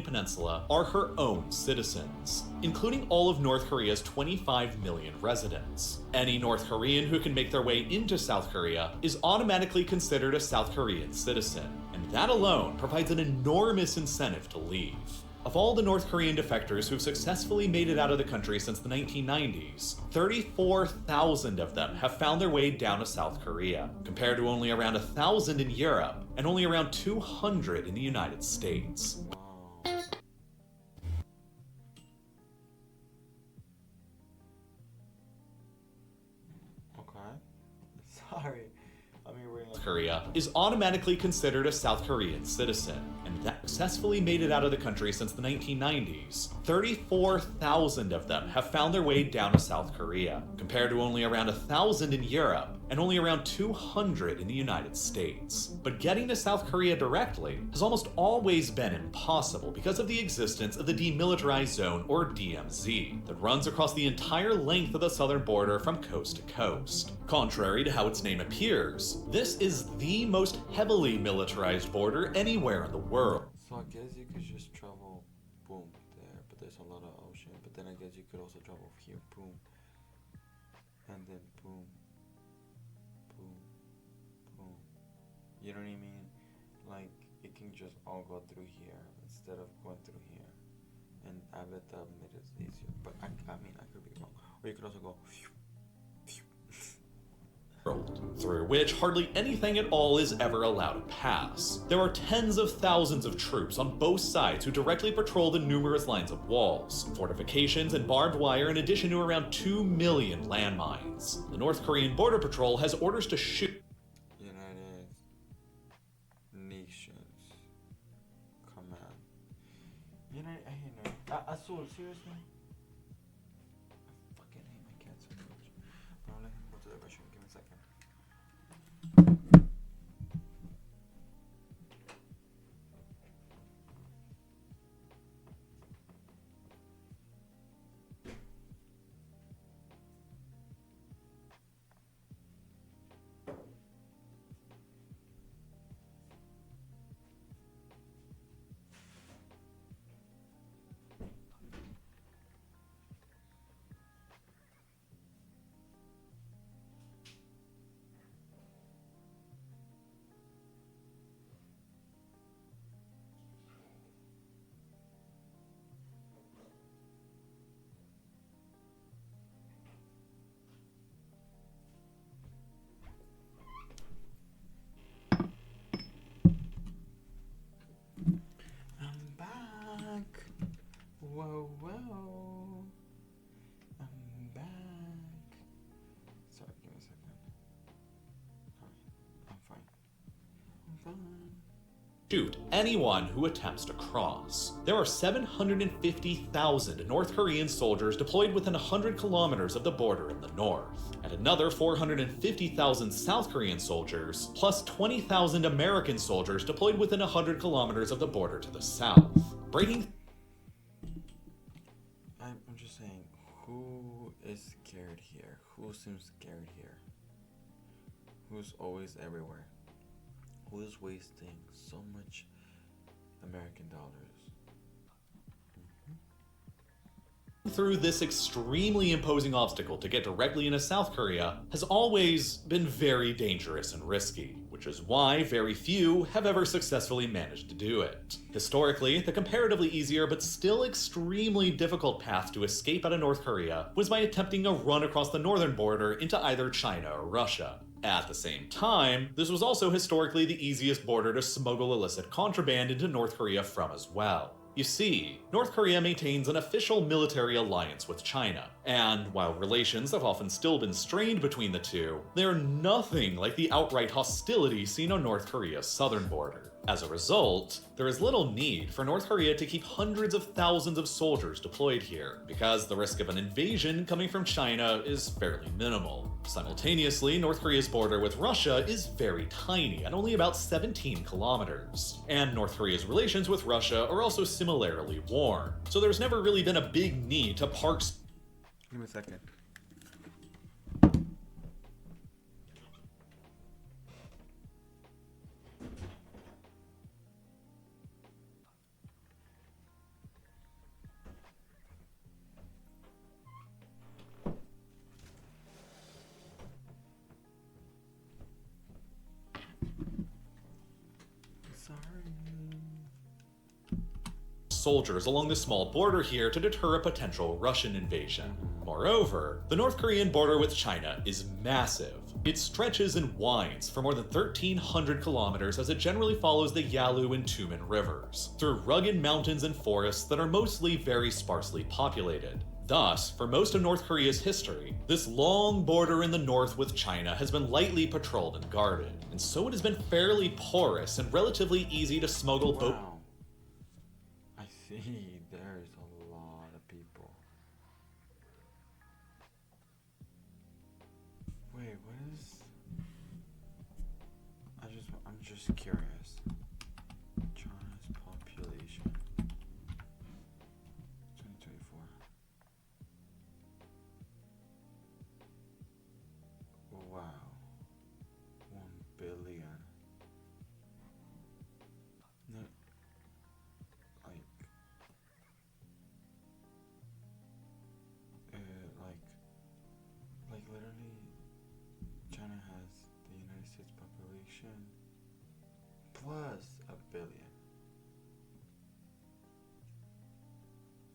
Peninsula are her own citizens, including all of North Korea's 25 million residents. Any North Korean who can make their way into South Korea is automatically considered a South Korean citizen, and that alone provides an enormous incentive to leave. Of all the North Korean defectors who've successfully made it out of the country since the 1990s, 34,000 of them have found their way down to South Korea, compared to only around 1,000 in Europe and only around 200 in the United States. Sorry. Korea is automatically considered a South Korean citizen, and that successfully made it out of the country since the 1990s. 34,000 of them have found their way down to South Korea, compared to only around 1,000 in Europe and only around 200 in the United States. But getting to South Korea directly has almost always been impossible because of the existence of the Demilitarized Zone, or DMZ, that runs across the entire length of the southern border from coast to coast. Contrary to how its name appears, this is the most heavily militarized border anywhere in the world. So I guess you could just travel, boom, there, but there's a lot of ocean. But then I guess you could also travel here, boom, and then boom, boom, boom. You know what I mean? Like, it can just all go through here instead of going through here. And I bet that made it easier. But I mean, I could be wrong. Or you could also go through which hardly anything at all is ever allowed to pass. There are tens of thousands of troops on both sides who directly patrol the numerous lines of walls, fortifications, and barbed wire, in addition to around 2 million landmines. The North Korean Border Patrol has orders to shoot United Nations Command. I saw it, seriously? I fucking hate my cat so much. But I'll let him go to the restroom. Give me a second. shoot anyone who attempts to cross. There are 750,000 North Korean soldiers deployed within 100 kilometers of the border in the north, and another 450,000 South Korean soldiers, plus 20,000 American soldiers deployed within 100 kilometers of the border to the south. Breaking. I'm just saying, who is scared here? Who seems scared here? Who's always everywhere? Who is wasting so much American dollars? Through this extremely imposing obstacle to get directly into South Korea has always been very dangerous and risky, which is why very few have ever successfully managed to do it. Historically, the comparatively easier but still extremely difficult path to escape out of North Korea was by attempting a run across the northern border into either China or Russia. At the same time, this was also historically the easiest border to smuggle illicit contraband into North Korea from as well. You see, North Korea maintains an official military alliance with China, and while relations have often still been strained between the two, they are nothing like the outright hostility seen on North Korea's southern border. As a result, there is little need for North Korea to keep hundreds of thousands of soldiers deployed here, because the risk of an invasion coming from China is fairly minimal. Simultaneously, North Korea's border with Russia is very tiny, at only about 17 kilometers. And North Korea's relations with Russia are also similarly warm, so there's never really been a big need to park. Give me a second. Soldiers along the small border here to deter a potential Russian invasion. Moreover, the North Korean border with China is massive. It stretches and winds for more than 1,300 kilometers as it generally follows the Yalu and Tumen rivers, through rugged mountains and forests that are mostly very sparsely populated. Thus, for most of North Korea's history, this long border in the north with China has been lightly patrolled and guarded, and so it has been fairly porous and relatively easy to smuggle both. I see, there's a lot of people. Wait, what is... I'm just curious. China's population. 2024. Wow. 1 billion. No, like literally, China has the United States population plus 1 billion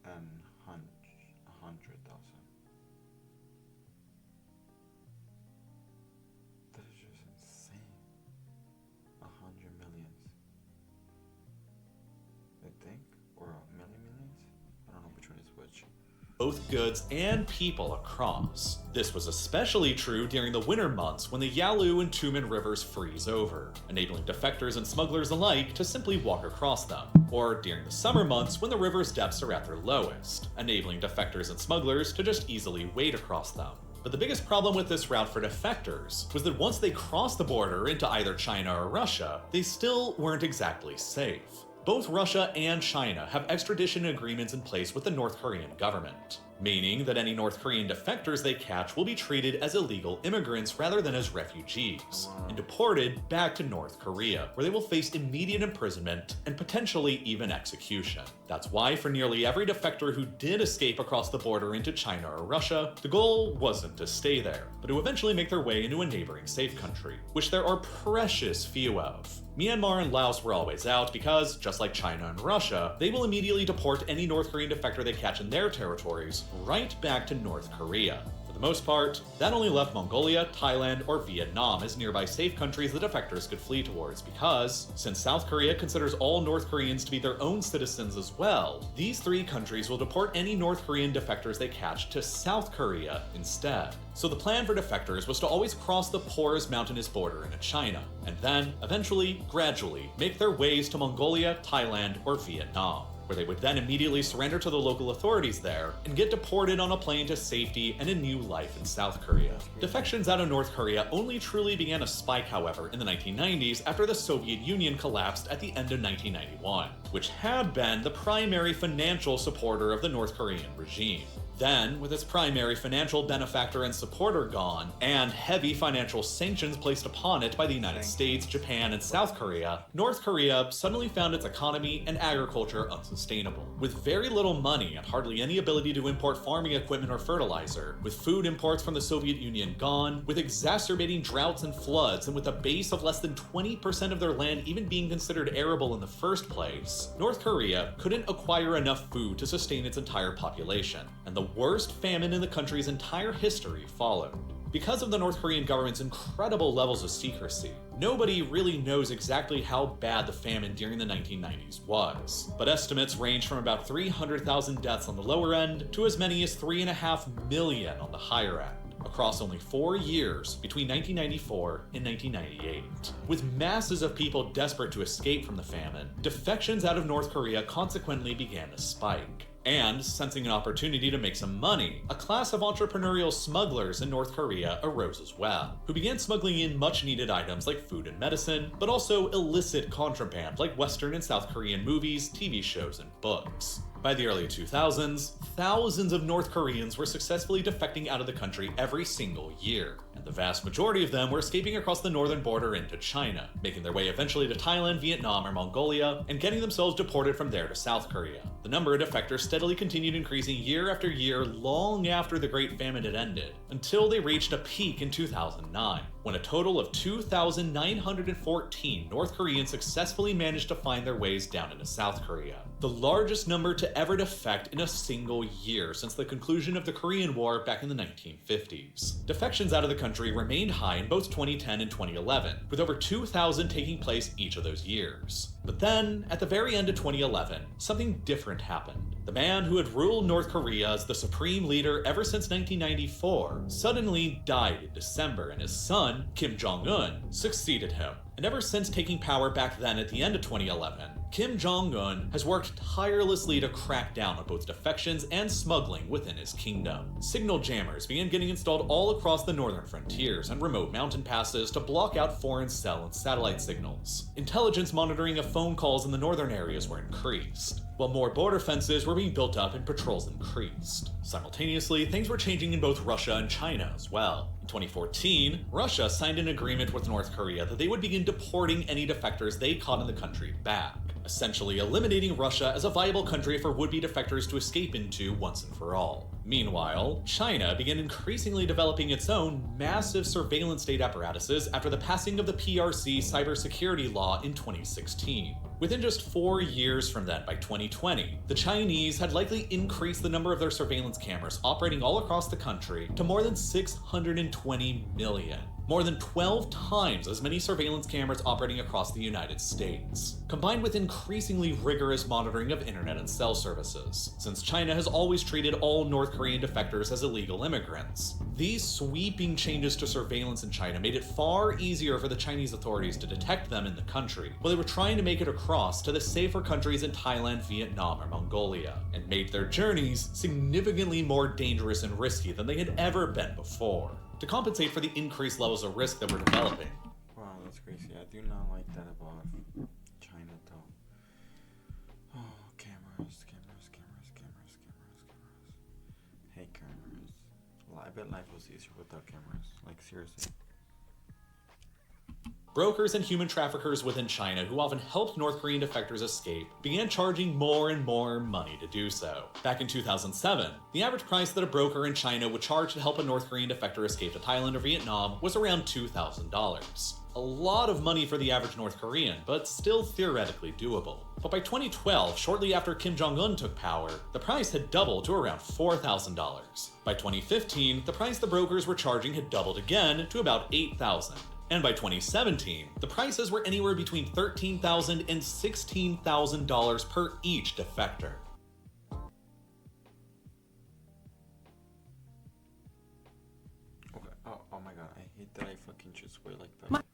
and 100,000. That is just insane. 100 millions, I think, or a millions. I don't know which one is which. Both goods and people across. This was especially true during the winter months when the Yalu and Tumen rivers freeze over, enabling defectors and smugglers alike to simply walk across them, or during the summer months when the river's depths are at their lowest, enabling defectors and smugglers to just easily wade across them. But the biggest problem with this route for defectors was that once they crossed the border into either China or Russia, they still weren't exactly safe. Both Russia and China have extradition agreements in place with the North Korean government, meaning that any North Korean defectors they catch will be treated as illegal immigrants rather than as refugees, and deported back to North Korea, where they will face immediate imprisonment and potentially even execution. That's why for nearly every defector who did escape across the border into China or Russia, the goal wasn't to stay there, but to eventually make their way into a neighboring safe country, which there are precious few of. Myanmar and Laos were always out because, just like China and Russia, they will immediately deport any North Korean defector they catch in their territories right back to North Korea. For the the most part, that only left Mongolia, Thailand, or Vietnam as nearby safe countries the defectors could flee towards because, since South Korea considers all North Koreans to be their own citizens as well, these 3 countries will deport any North Korean defectors they catch to South Korea instead. So the plan for defectors was to always cross the porous mountainous border into China, and then, eventually, gradually, make their ways to Mongolia, Thailand, or Vietnam, where they would then immediately surrender to the local authorities there and get deported on a plane to safety and a new life in South Korea. Defections out of North Korea only truly began to spike, however, in the 1990s after the Soviet Union collapsed at the end of 1991, which had been the primary financial supporter of the North Korean regime. Then, with its primary financial benefactor and supporter gone, and heavy financial sanctions placed upon it by the United States, Japan, and South Korea, North Korea suddenly found its economy and agriculture unsustainable. With very little money and hardly any ability to import farming equipment or fertilizer, with food imports from the Soviet Union gone, with exacerbating droughts and floods, and with a base of less than 20% of their land even being considered arable in the first place, North Korea couldn't acquire enough food to sustain its entire population, and the worst famine in the country's entire history followed. Because of the North Korean government's incredible levels of secrecy, nobody really knows exactly how bad the famine during the 1990s was, but estimates range from about 300,000 deaths on the lower end to as many as 3.5 million on the higher end, across only 4 years between 1994 and 1998. With masses of people desperate to escape from the famine, defections out of North Korea consequently began to spike. And, sensing an opportunity to make some money, a class of entrepreneurial smugglers in North Korea arose as well, who began smuggling in much-needed items like food and medicine, but also illicit contraband like Western and South Korean movies, TV shows, and books. By the early 2000s, thousands of North Koreans were successfully defecting out of the country every single year, and the vast majority of them were escaping across the northern border into China, making their way eventually to Thailand, Vietnam, or Mongolia, and getting themselves deported from there to South Korea. The number of defectors steadily continued increasing year after year long after the Great Famine had ended, until they reached a peak in 2009, when a total of 2,914 North Koreans successfully managed to find their ways down into South Korea, the largest number to ever defect in a single year since the conclusion of the Korean War back in the 1950s. Defections out of the country remained high in both 2010 and 2011, with over 2,000 taking place each of those years. But then, at the very end of 2011, something different happened. The man who had ruled North Korea as the supreme leader ever since 1994 suddenly died in December, and his son, Kim Jong-un, succeeded him. And ever since taking power back then at the end of 2011, Kim Jong-un has worked tirelessly to crack down on both defections and smuggling within his kingdom. Signal jammers began getting installed all across the northern frontiers and remote mountain passes to block out foreign cell and satellite signals. Intelligence monitoring of phone calls in the northern areas were increased, while more border fences were being built up and patrols increased. Simultaneously, things were changing in both Russia and China as well. In 2014, Russia signed an agreement with North Korea that they would begin deporting any defectors they caught in the country back, essentially eliminating Russia as a viable country for would-be defectors to escape into once and for all. Meanwhile, China began increasingly developing its own massive surveillance state apparatuses after the passing of the PRC cybersecurity law in 2016. Within just 4 years from then, by 2020, the Chinese had likely increased the number of their surveillance cameras operating all across the country to more than 620 million. More than 12 times as many surveillance cameras operating across the United States, combined with increasingly rigorous monitoring of internet and cell services, since China has always treated all North Korean defectors as illegal immigrants. These sweeping changes to surveillance in China made it far easier for the Chinese authorities to detect them in the country, while they were trying to make it across to the safer countries in Thailand, Vietnam, or Mongolia, and made their journeys significantly more dangerous and risky than they had ever been before. To compensate for the increased levels of risk that were developing. Wow, that's crazy. I do not like that about China, though. Oh, cameras. Hate cameras. I bet life was easier without cameras. Like, seriously. Brokers and human traffickers within China who often helped North Korean defectors escape began charging more and more money to do so. Back in 2007, the average price that a broker in China would charge to help a North Korean defector escape to Thailand or Vietnam was around $2,000. A lot of money for the average North Korean, but still theoretically doable. But by 2012, shortly after Kim Jong-un took power, the price had doubled to around $4,000. By 2015, the price the brokers were charging had doubled again to about $8,000. And by 2017, the prices were anywhere between $13,000 and $16,000 per each defector. Okay. Oh my god, I hate that I fucking just wait like that.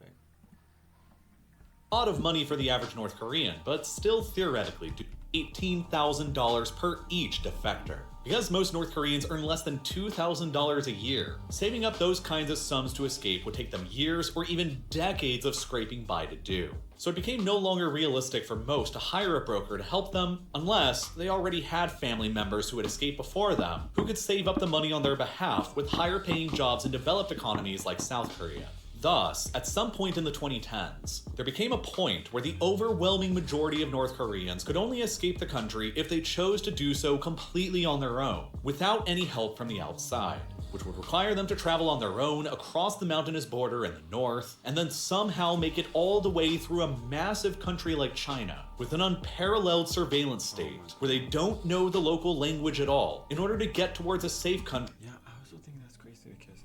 A lot of money for the average North Korean, but still theoretically $18,000 per each defector. Because most North Koreans earn less than $2,000 a year, saving up those kinds of sums to escape would take them years or even decades of scraping by to do. So it became no longer realistic for most to hire a broker to help them unless they already had family members who had escaped before them who could save up the money on their behalf with higher paying jobs in developed economies like South Korea. Thus, at some point in the 2010s, there became a point where the overwhelming majority of North Koreans could only escape the country if they chose to do so completely on their own, without any help from the outside, which would require them to travel on their own across the mountainous border in the north, and then somehow make it all the way through a massive country like China, with an unparalleled surveillance state, where they don't know the local language at all, in order to get towards a safe country. Yeah, I also think that's crazy because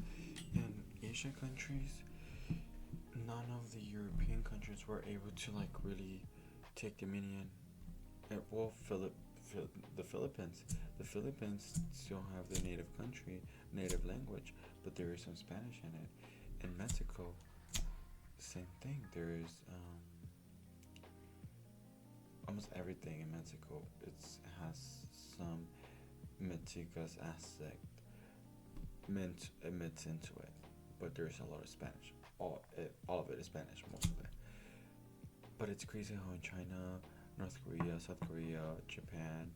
in Asian countries, none of the European countries were able to like really take dominion. Well, the Philippines. The Philippines still have the native language, but there is some Spanish in it. In Mexico, same thing. There is almost everything in Mexico. Has some meticulous aspect meant into it, but there's a lot of Spanish. All of it is Spanish, most of it. But it's crazy how in China, North Korea, South Korea, Japan,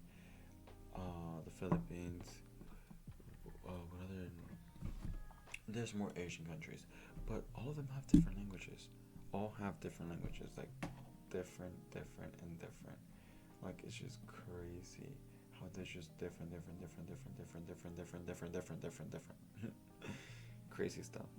the Philippines, there's more Asian countries, but all of them have different languages. All have different languages, like different. Like it's just crazy how they're just different. Crazy stuff.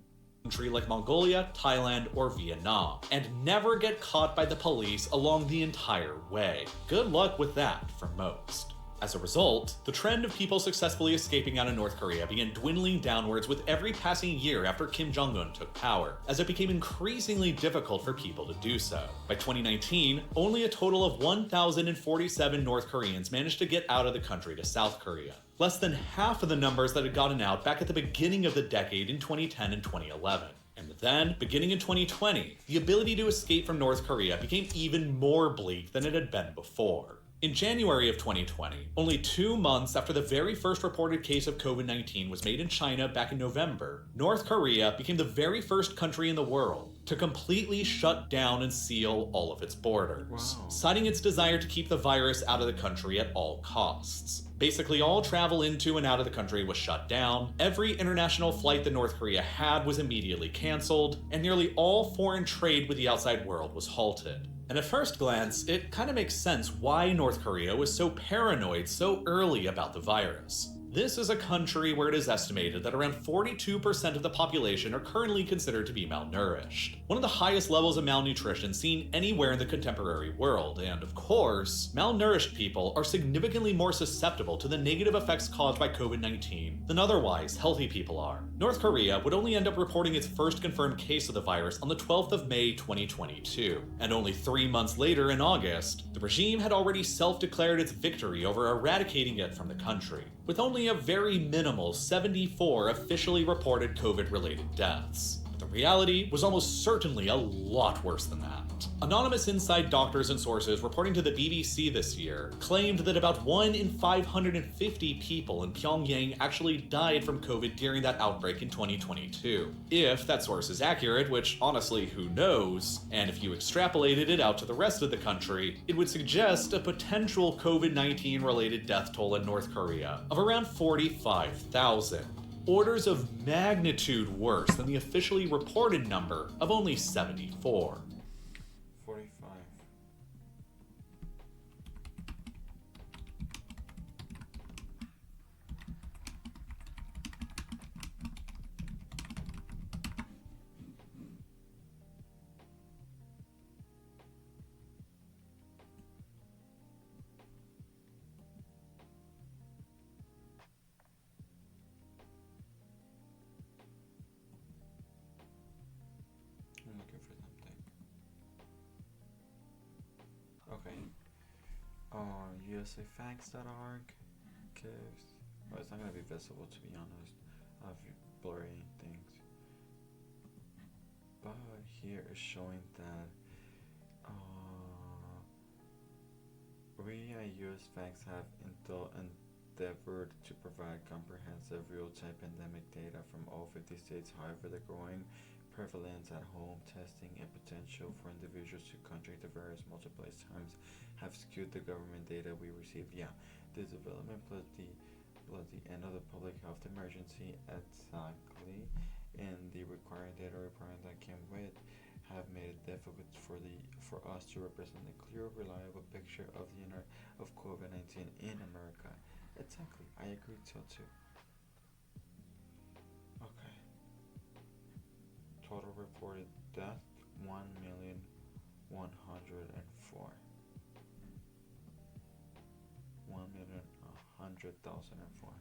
Country like Mongolia, Thailand, or Vietnam, and never get caught by the police along the entire way. Good luck with that for most. As a result, the trend of people successfully escaping out of North Korea began dwindling downwards with every passing year after Kim Jong-un took power, as it became increasingly difficult for people to do so. By 2019, only a total of 1,047 North Koreans managed to get out of the country to South Korea, less than half of the numbers that had gotten out back at the beginning of the decade in 2010 and 2011. And then, beginning in 2020, the ability to escape from North Korea became even more bleak than it had been before. In January of 2020, only 2 months after the very first reported case of COVID-19 was made in China back in November, North Korea became the very first country in the world to completely shut down and seal all of its borders, citing its desire to keep the virus out of the country at all costs. Basically, all travel into and out of the country was shut down, every international flight that North Korea had was immediately canceled, and nearly all foreign trade with the outside world was halted. And at first glance, it kind of makes sense why North Korea was so paranoid so early about the virus. This is a country where it is estimated that around 42% of the population are currently considered to be malnourished, one of the highest levels of malnutrition seen anywhere in the contemporary world, and of course, malnourished people are significantly more susceptible to the negative effects caused by COVID-19 than otherwise healthy people are. North Korea would only end up reporting its first confirmed case of the virus on the 12th of May 2022, and only 3 months later in August, the regime had already self-declared its victory over eradicating it from the country, with only a very minimal 74 officially reported COVID-related deaths. But the reality was almost certainly a lot worse than that. Anonymous inside doctors and sources reporting to the BBC this year claimed that about 1 in 550 people in Pyongyang actually died from COVID during that outbreak in 2022. If that source is accurate, which honestly, who knows, and if you extrapolated it out to the rest of the country, it would suggest a potential COVID-19 related death toll in North Korea of around 45,000. Orders of magnitude worse than the officially reported number of only 74. 45. USAFacts.org gives. Well, it's not gonna be visible to be honest. Of blurry things. But here is showing that we at US Facts have endeavored to provide comprehensive real-time pandemic data from all 50 states. However, the growing prevalence at home testing and potential for individuals to contract the virus multiple times have skewed the government data we receive. Yeah, this development plus the end of the public health emergency exactly, and the required data requirement that came with have made it difficult for us to represent a clear, reliable picture of of COVID-19 in America. Exactly, I agree too. Okay. Total reported death 1,104. 1,100,004.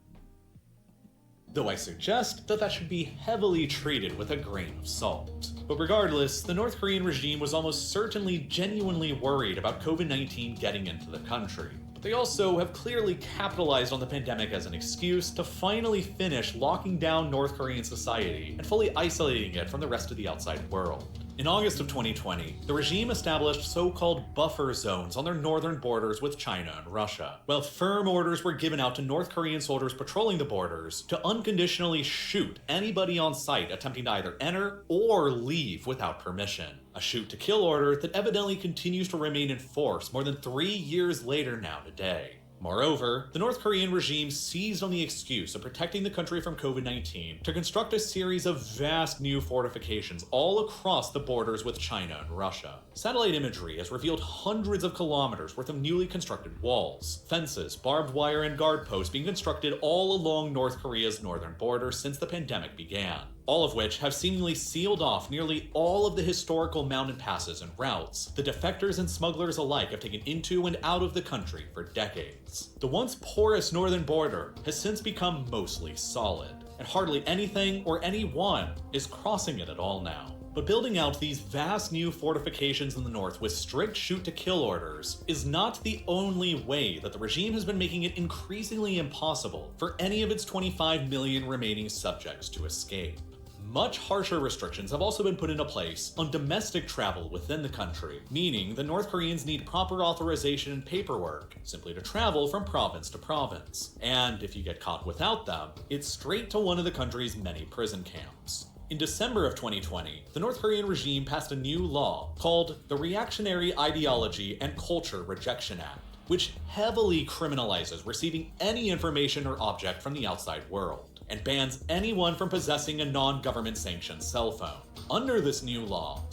Though I suggest that should be heavily treated with a grain of salt. But regardless, the North Korean regime was almost certainly genuinely worried about COVID-19 getting into the country. But they also have clearly capitalized on the pandemic as an excuse to finally finish locking down North Korean society and fully isolating it from the rest of the outside world. In August of 2020, the regime established so-called buffer zones on their northern borders with China and Russia, while firm orders were given out to North Korean soldiers patrolling the borders to unconditionally shoot anybody on sight attempting to either enter or leave without permission. A shoot-to-kill order that evidently continues to remain in force more than 3 years later now today. Moreover, the North Korean regime seized on the excuse of protecting the country from COVID-19 to construct a series of vast new fortifications all across the borders with China and Russia. Satellite imagery has revealed hundreds of kilometers worth of newly constructed walls, fences, barbed wire, and guard posts being constructed all along North Korea's northern border since the pandemic began, all of which have seemingly sealed off nearly all of the historical mountain passes and routes the defectors and smugglers alike have taken into and out of the country for decades. The once porous northern border has since become mostly solid, and hardly anything or anyone is crossing it at all now. But building out these vast new fortifications in the north with strict shoot-to-kill orders is not the only way that the regime has been making it increasingly impossible for any of its 25 million remaining subjects to escape. Much harsher restrictions have also been put into place on domestic travel within the country, meaning the North Koreans need proper authorization and paperwork simply to travel from province to province. And if you get caught without them, it's straight to one of the country's many prison camps. In December of 2020, the North Korean regime passed a new law called the Reactionary Ideology and Culture Rejection Act, which heavily criminalizes receiving any information or object from the outside world, and bans anyone from possessing a non-government sanctioned cell phone. Under this new law,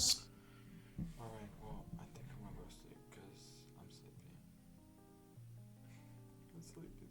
Alright, well, I think I'm gonna go to sleep because I'm sleepy. I'm sleepy.